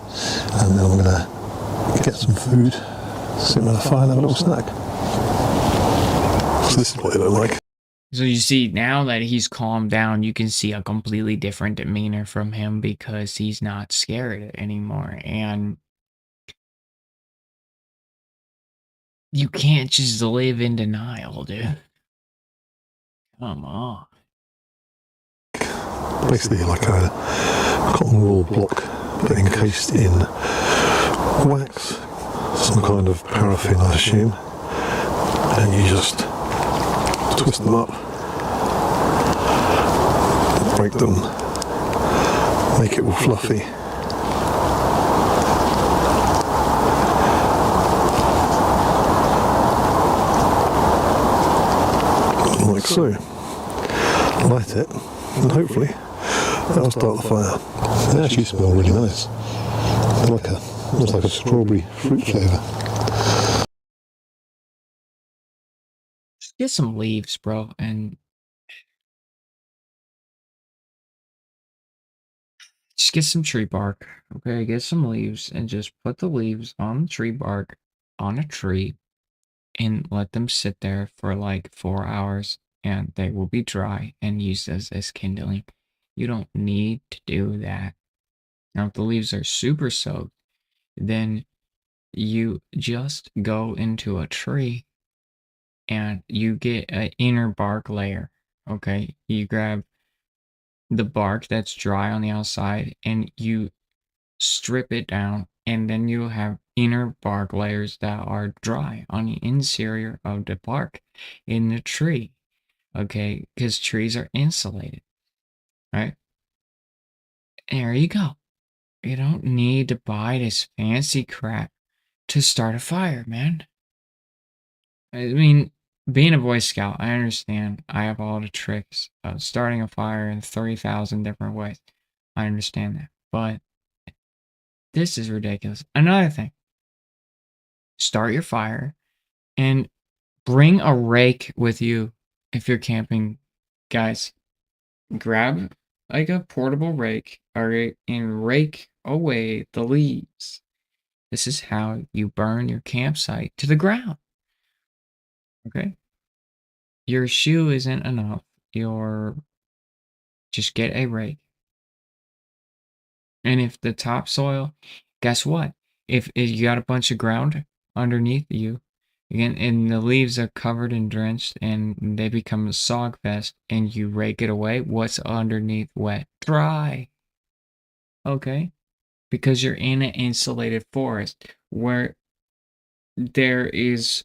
and then I'm going to get some food, sit by the fire and have a little snack. So this is what it looked like. So you see, now that he's calmed down, you can see a completely different demeanor from him because he's not scared anymore. And you can't just live in denial, dude. Come on. Basically like a cotton wool block but encased in wax, some kind of paraffin I assume, and you just twist them up break them, make it all fluffy. Like so. Light it, and hopefully that'll start the fire. They actually smell really nice. They're almost like a strawberry fruit flavour. Just get some leaves, bro, and just get some tree bark. Okay, get some leaves and just put the leaves on the tree bark on a tree and let them sit there for like 4 hours and they will be dry and used as kindling. You don't need to do that. Now, if the leaves are super soaked, then you just go into a tree and you get an inner bark layer. Okay, you grab the bark that's dry on the outside and you strip it down, and then you'll have inner bark layers that are dry on the interior of the bark in the tree. Okay, because trees are insulated, right? There you go. You don't need to buy this fancy crap to start a fire, man. I mean, being a Boy Scout, I understand. I have all the tricks of starting a fire in 30,000 different ways. I understand that. But this is ridiculous. Another thing, start your fire and bring a rake with you if you're camping, guys. Grab like a portable rake, all right, and rake away the leaves. This is how you burn your campsite to the ground. Okay? Your shoe isn't enough. Just get a rake. And if the topsoil, guess what? If you got a bunch of ground underneath you, again, and the leaves are covered and drenched and they become a sog fest and you rake it away, what's underneath wet? Dry. Okay? Because you're in an insulated forest where there is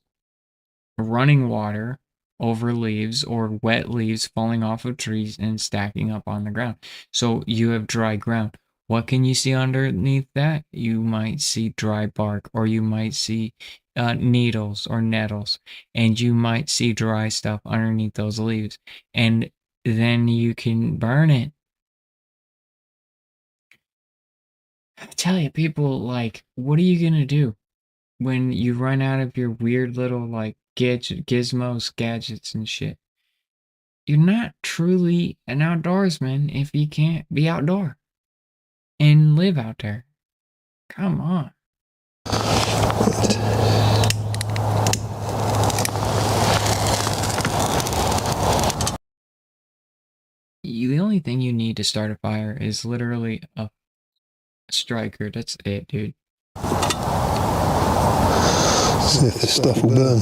running water over leaves or wet leaves falling off of trees and stacking up on the ground. So you have dry ground. What can you see underneath that? You might see dry bark, or you might see needles or nettles, and you might see dry stuff underneath those leaves. And then you can burn it. I tell you, people, like, what are you going to do when you run out of your weird little, like, gizmos, gadgets, and shit? You're not truly an outdoorsman if you can't be outdoor and live out there. Come on. The only thing you need to start a fire is literally a striker. That's it, dude. See if this stuff will burn.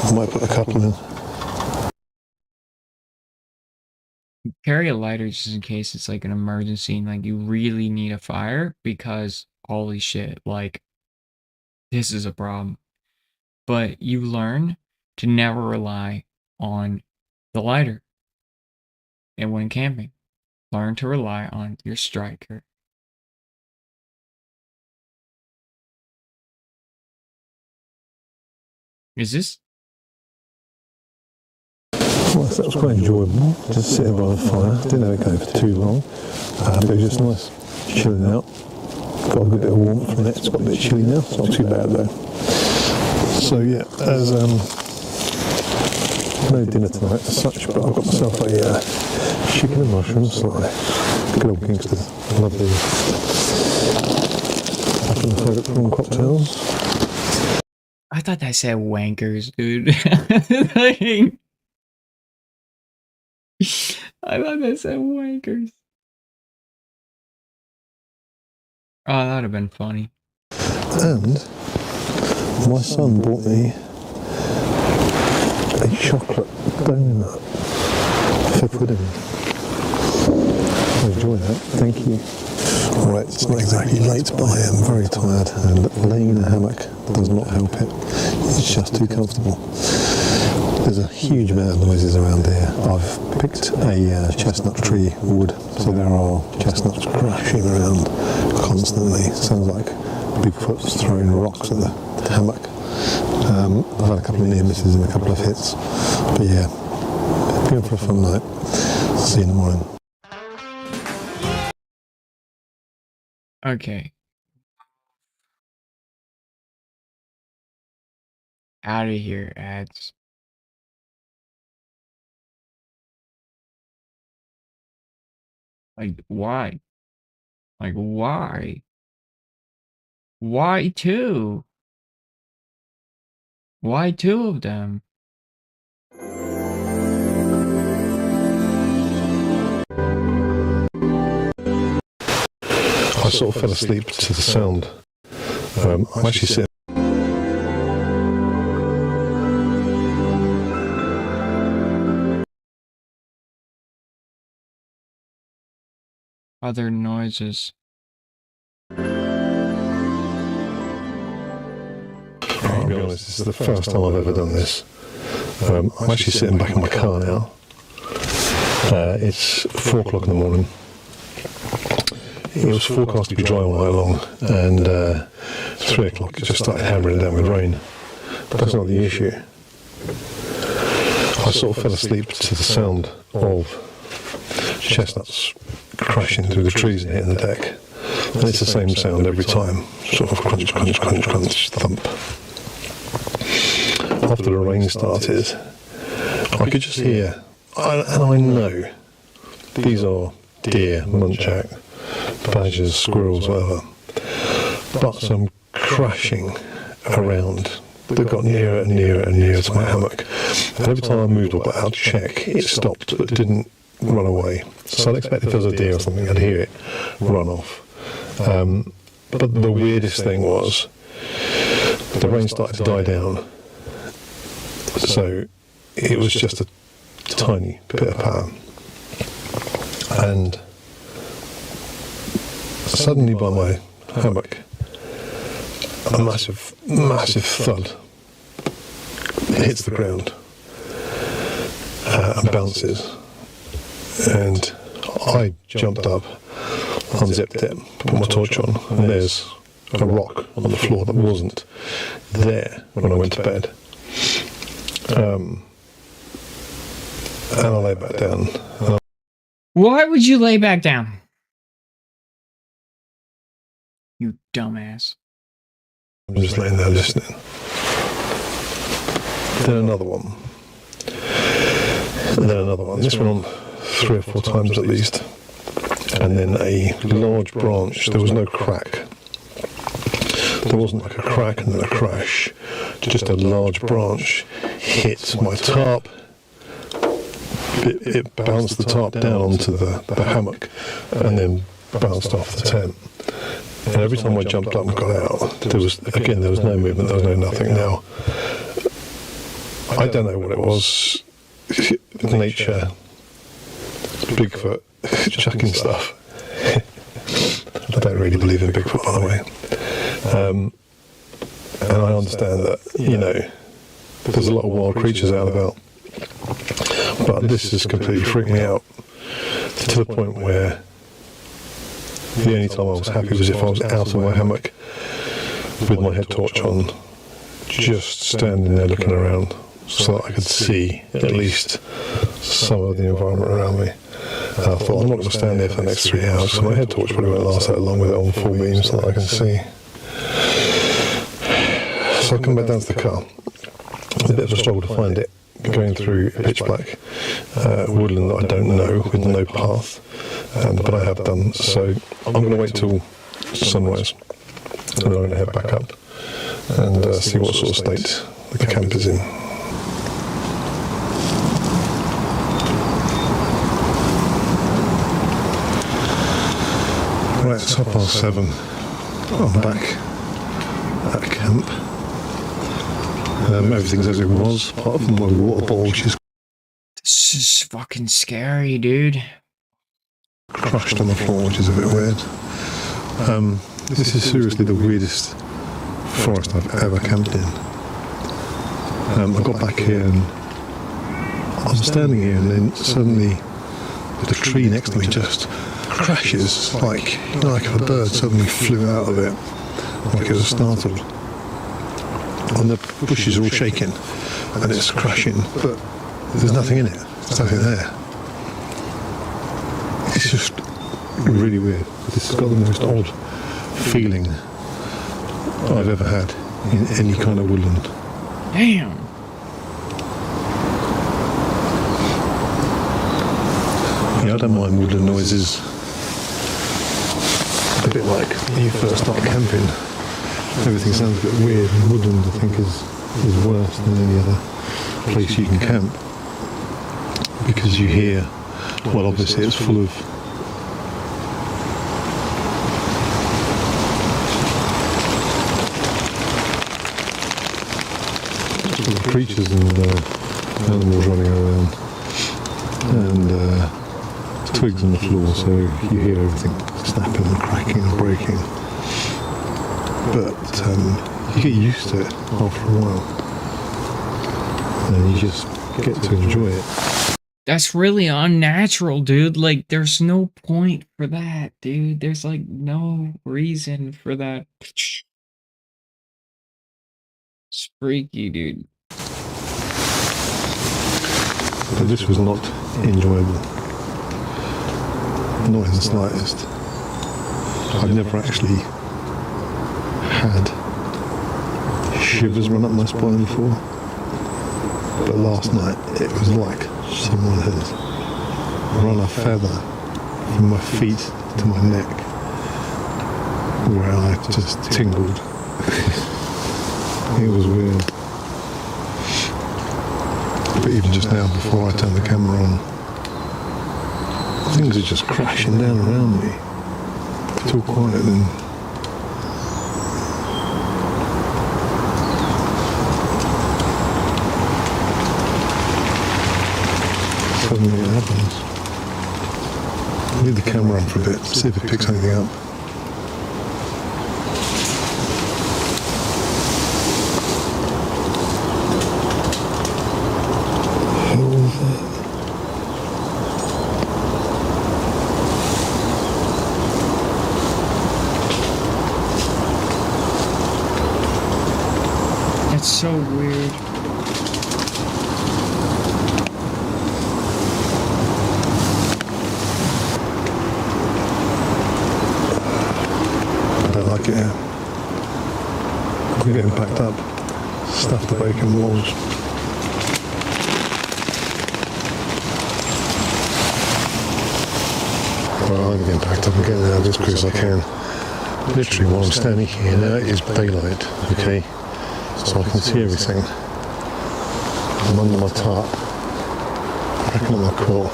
I might put a couple in. Carry a lighter just in case it's like an emergency and like you really need a fire, because holy shit, like this is a problem. But you learn to never rely on the lighter. And when camping, learn to rely on your striker. Is this? Well, that was quite enjoyable, just sitting by the fire. Didn't have it going for too long, but it was just nice, chilling out. Got a good bit of warmth from it. It's got a bit chilly now, it's not too bad though. So yeah, as no dinner tonight as such, but I've got myself a chicken and mushrooms, like good old Kingston. Lovely. Back in the favourite prawn cocktails. I thought that said wankers, dude. Like, I thought that said wankers. Oh, that would have been funny. And my son bought me a chocolate donut for pudding. I enjoy that, thank you. Alright, it's not exactly late, but I am very tired, and laying in a hammock does not help it. It's just too comfortable. There's a huge amount of noises around here. I've picked a chestnut tree wood, so there are chestnuts crashing around constantly. Sounds like Bigfoot's throwing rocks at the hammock. I've had a couple of near misses and a couple of hits, but yeah, going for a fun night. See you in the morning. Okay. Out of here, ads. Like, why? Like, why? Why two? Why two of them? I sort of fell asleep to the sound. I'm actually sitting. Other noises. I'll be honest, this is the first time I've ever done this. I'm actually sitting back in my car now. It's 4 o'clock in the morning. It was forecast to be dry all night long, and 3 o'clock it just started hammering down with rain. But that's not the issue. I sort of fell asleep to the sound of chestnuts crashing through the trees and hitting the deck. And it's the same sound every time, sort of crunch, crunch, crunch, crunch, thump. After the rain started, I could just hear, and I know these are deer, muntjac, badgers, squirrels, whatever, but some crashing around that got nearer and nearer and nearer to my hammock. And every time I moved up out to check, it stopped but didn't run away. So I'd expect if there was a deer or something, I'd hear it run off. But the weirdest thing was, the rain started to die down, so it was just a tiny bit of patter. And suddenly by my hammock, a massive, massive thud hits the ground and bounces. And I jumped up, unzipped it, put my torch on, and there's a rock on the floor that wasn't there when I went to bed. And I lay back down. Why would you lay back down? You dumbass. I'm just laying there listening. Then another one. And then another one. This went on 3 or 4 times at least. And then a large branch. There was no crack. There wasn't like a crack and then a crash. Just a large branch hit my tarp. It bounced the tarp down onto the hammock and then bounced off the tent. And every time I jumped up and got out, there was no movement, there was no nothing. Now, I don't know what it was. Nature, Bigfoot, chucking stuff. I don't really believe in Bigfoot, by the way. And I understand that, you know, there's a lot of wild creatures out and about. But this has completely freaked me out to the point where the only time I was happy was if I was out of my hammock with my head torch on, just standing there looking around so that I could see at least some of the environment around me. And I thought, I'm not going to stand there for the next 3 hours, so my head torch probably won't last that long with it on full beam so that I can see. So I come back down to the car. It's a bit of a struggle to find it, going through a pitch black woodland that I don't know with no path, but I have done. So I'm going to wait till sunrise and then I'm going to head back up and see what sort of state the camp is in. Right, it's 7:30. I'm back at camp. Everything's as it was, apart from my water bottle, which is This is fucking scary, dude. crushed on the floor, which is a bit weird. This is seriously the weirdest forest I've ever camped in. I got back here and I'm standing here and then suddenly the tree next to me just crashes, like, you know, like if a bird suddenly flew out of it, like it was startled. And the bushes are all shaking and it's crashing, but there's nothing in it, there's nothing there. It's just really weird. This has got the most odd feeling I've ever had in any kind of woodland. Damn. Yeah, I don't mind woodland noises. A bit like when you first start camping, everything sounds a bit weird, and woodland I think is worse than any other place you can camp, because you hear, well, obviously it's full of creatures and animals running around, and twigs on the floor, so you hear everything snapping and cracking and breaking. But you get used to it after a while, and you just get to enjoy it. That's really unnatural, dude. Like, there's no point for that, dude. There's like no reason for that. It's freaky, dude. But this was not enjoyable. Not in the slightest. I've never actually had shivers run up my spine before. But last night it was like someone had run a feather from my feet to my neck, where I just tingled. It was weird. But even just now, before I turned the camera on, things are just crashing down around me. It's all quiet then. Suddenly it happens. Leave the camera on for a bit, see if it picks anything up. That's so weird. I don't like it here. We're getting packed up. Stuff the bacon walls. Well, I'm getting packed up and getting out as quick as I can. Literally, while I'm standing here now, it is daylight, okay? So I can see everything. I'm under my tarp, cracking up my core,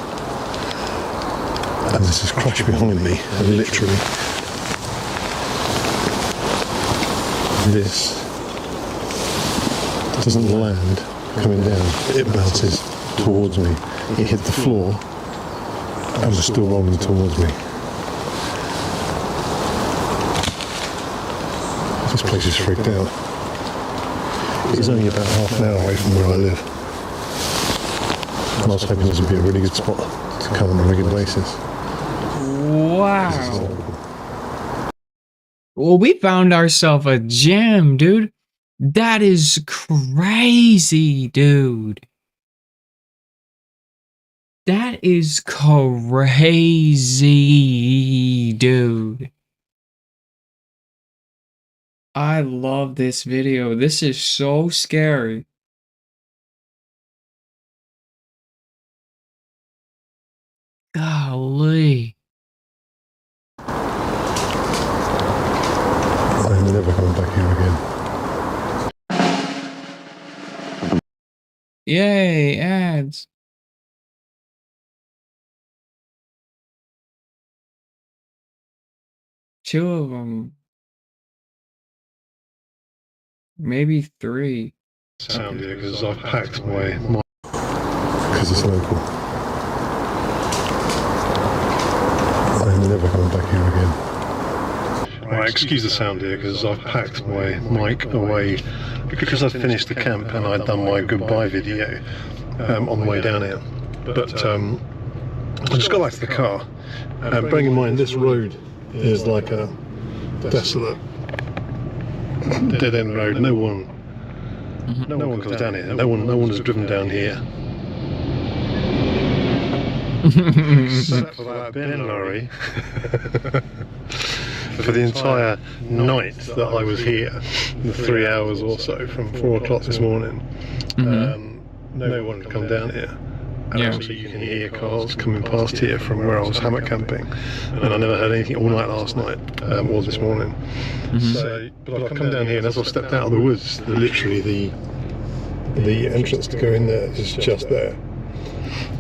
and this has crashed behind me, and literally, this doesn't land coming down, it bounces towards me. It hit the floor, and was still rolling towards me. This place is freaked out. It's only about half an hour away from where I live. And I was hoping this would be a really good spot to come on a regular basis. Wow. Well, we found ourselves a gem, dude. That is crazy, dude. That is crazy, dude. I love this video. This is so scary. Golly. I'm never coming back here again. Yay, ads. Two of them. Maybe three. Sound here because I've packed my because it's local. I'm never coming back here again. Right, excuse the sound here because I've packed my mic away because I'd finished the camp and I'd done my goodbye video. on the way down here. But I just got back to the car. Bearing in mind, this road is like a desolate, dead-end road. No one comes down here. No one has driven down here. Except for that bin lorry. For the entire night that I was here, the 3 hours or so from 4 o'clock this morning, no one had come down here. And actually you can hear cars coming past here from where I was hammock camping, and I never heard anything all night last night or this morning. So, but I've come down here, and as I've stepped out of the woods, literally the entrance to go in there is just there.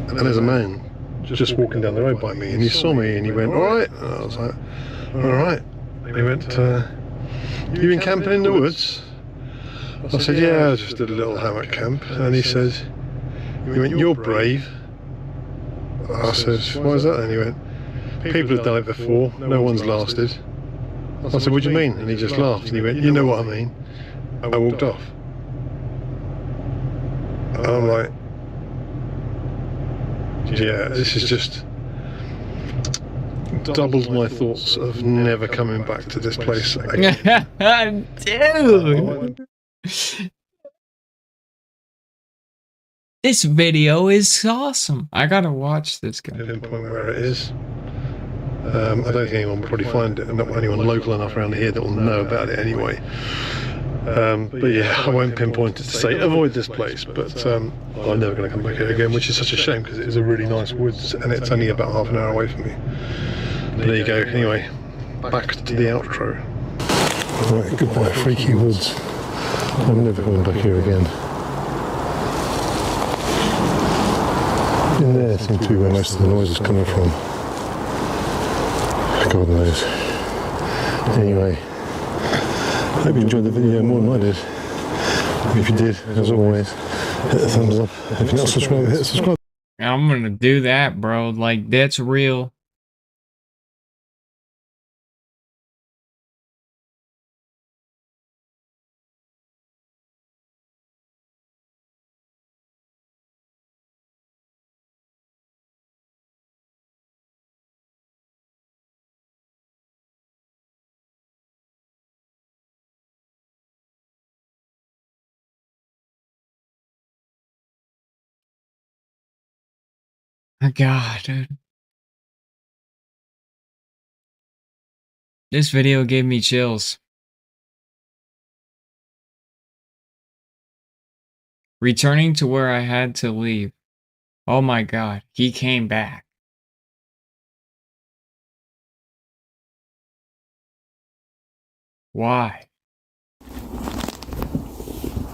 And there's a man just walking down the road by me, and he saw me and he went, "Alright?" And I was like, "Alright." He went, "You been camping in the woods?" I said, "Yeah, I just did a little hammock camp." And he said, "You're brave." I said, "Why is that?" And he went, "People have done it before, no one's lasted." I said, "What do you mean?" And he just laughed, and he went, "You know what I mean." I walked off. And I'm like, yeah, this is just doubled my thoughts of never coming back to this place again. Dude! This video is awesome. I gotta watch this guy. Pinpoint where it is. I don't think anyone will probably find it, and not anyone local enough around here that will know about it anyway. But yeah, I won't pinpoint it to say avoid this place, but I'm never going to come back here again, which is such a shame because it is a really nice woods and it's only about half an hour away from me. But there you go. Anyway, back to the outro. Right, goodbye, freaky woods. I'm never coming back here again. In there seems to be where most of the noise is coming from. God knows. Anyway, hope you enjoyed the video more than I did. If you did, as always, hit the thumbs up. If you're not subscribed, hit subscribe. I'm gonna do that, bro. Like, that's real. My God, dude. This video gave me chills. Returning to where I had to leave. Oh my God, he came back. Why?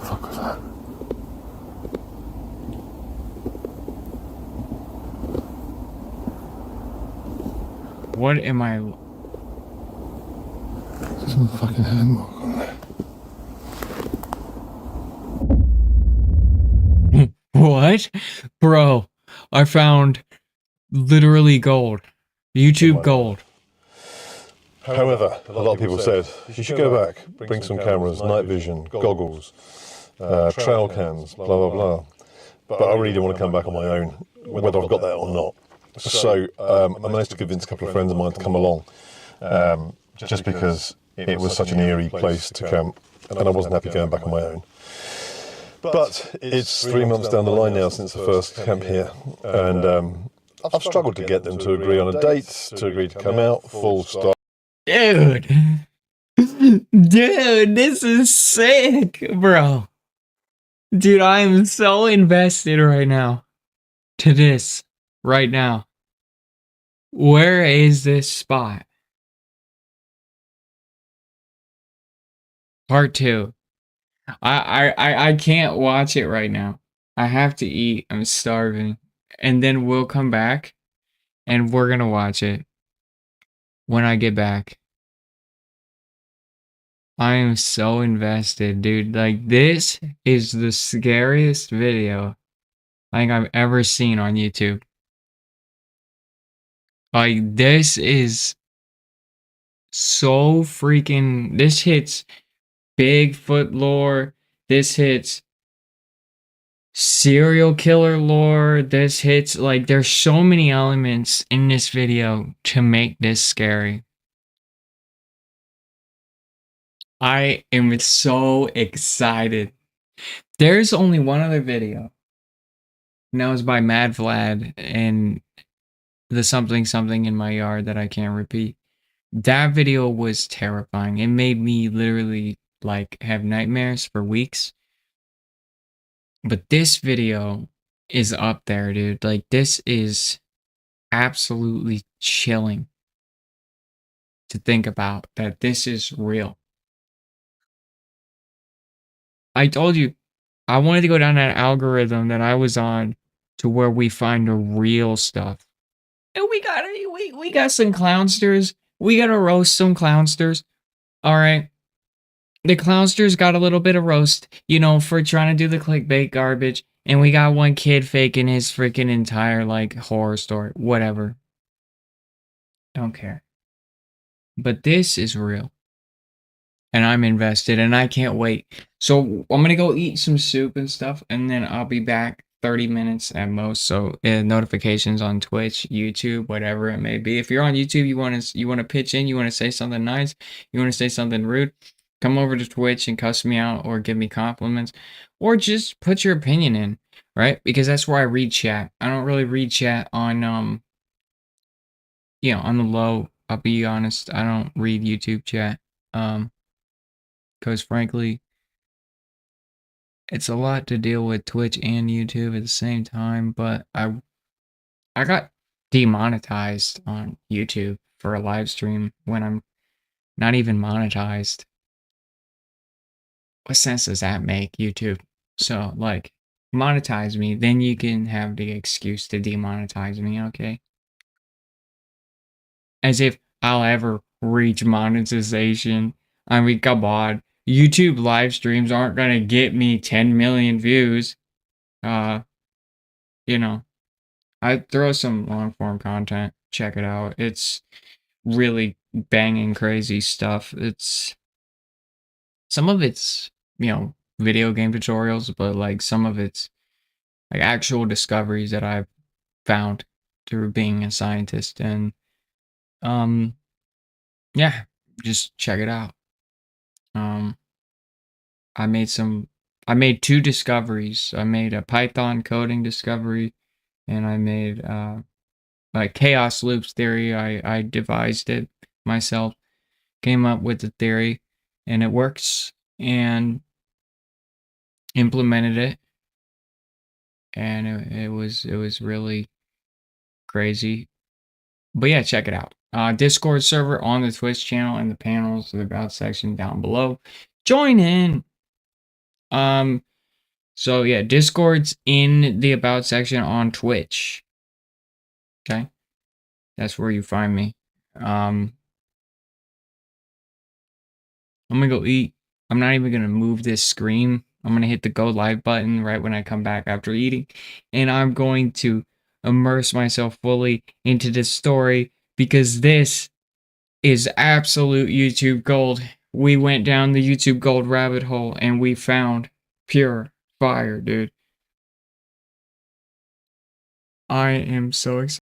Fuck was that? What am I? There's some fucking hand mark on there. What? Bro, I found literally gold. YouTube gold. However, a lot of people said, you should go back, bring some cameras, night vision, goggles, trail cams, blah, blah, blah. But I really didn't want to come back on my own, whether I've got that or not. So I managed to convince a couple of friends of mine to come along, just because it was such an eerie place to camp, and I wasn't happy going back on my own. But it's 3 months down the line now since the first camp here, and I've struggled to get them to agree on a date, to agree to come out, full stop. Dude. Dude, this is sick, bro. Dude, I am so invested right now to this right now. Where is this spot? Part 2. I can't watch it right now. I have to eat. I'm starving. And then we'll come back and we're gonna watch it when I get back. I am so invested, dude. Like, this is the scariest video I think I've ever seen on YouTube. Like, this is so freaking... This hits Bigfoot lore. This hits serial killer lore. This hits, like, there's so many elements in this video to make this scary. I am so excited. There's only one other video. And that was by Mad Vlad and the something something in my yard that I can't repeat. That video was terrifying. It made me literally like have nightmares for weeks. But this video is up there, dude. Like, this is absolutely chilling to think about that this is real. I told you I wanted to go down that algorithm that I was on to where we find the real stuff. And we got some clownsters. We gotta roast some clownsters. All right. The clownsters got a little bit of roast, you know, for trying to do the clickbait garbage. And we got one kid faking his freaking entire, like, horror story. Whatever. Don't care. But this is real. And I'm invested and I can't wait. So I'm gonna go eat some soup and stuff, and then I'll be back 30 minutes at most. So notifications on Twitch, YouTube, whatever it may be. If you're on YouTube, you want to pitch in, you want to say something nice, you want to say something rude, come over to Twitch and cuss me out or give me compliments, or just put your opinion in, right? Because that's where I read chat. I don't really read chat on on the low. I'll be honest, I don't read YouTube chat. Because frankly, it's a lot to deal with Twitch and YouTube at the same time, but I got demonetized on YouTube for a live stream when I'm not even monetized. What sense does that make, YouTube? So, like, monetize me, then you can have the excuse to demonetize me, okay? As if I'll ever reach monetization. I mean, come on. YouTube live streams aren't gonna get me 10 million views. You know, I throw some long form content. Check it out. It's really banging crazy stuff. Some of it's, video game tutorials, but like some of it's like actual discoveries that I've found through being a scientist. And yeah, just check it out. I made two discoveries. I made a Python coding discovery, and I made like chaos loops theory. I devised it myself, came up with the theory, and it works, and implemented it, and it was really crazy. But yeah, check it out. Discord server on the Twitch channel and the panels, the about section down below. Join in. So yeah, Discord's in the about section on Twitch. Okay, that's where you find me. I'm gonna go eat. I'm not even gonna move this screen. I'm gonna hit the go live button right when I come back after eating, and I'm going to immerse myself fully into this story because this is absolute YouTube gold. We went down the YouTube gold rabbit hole and we found pure fire, dude. I am so excited.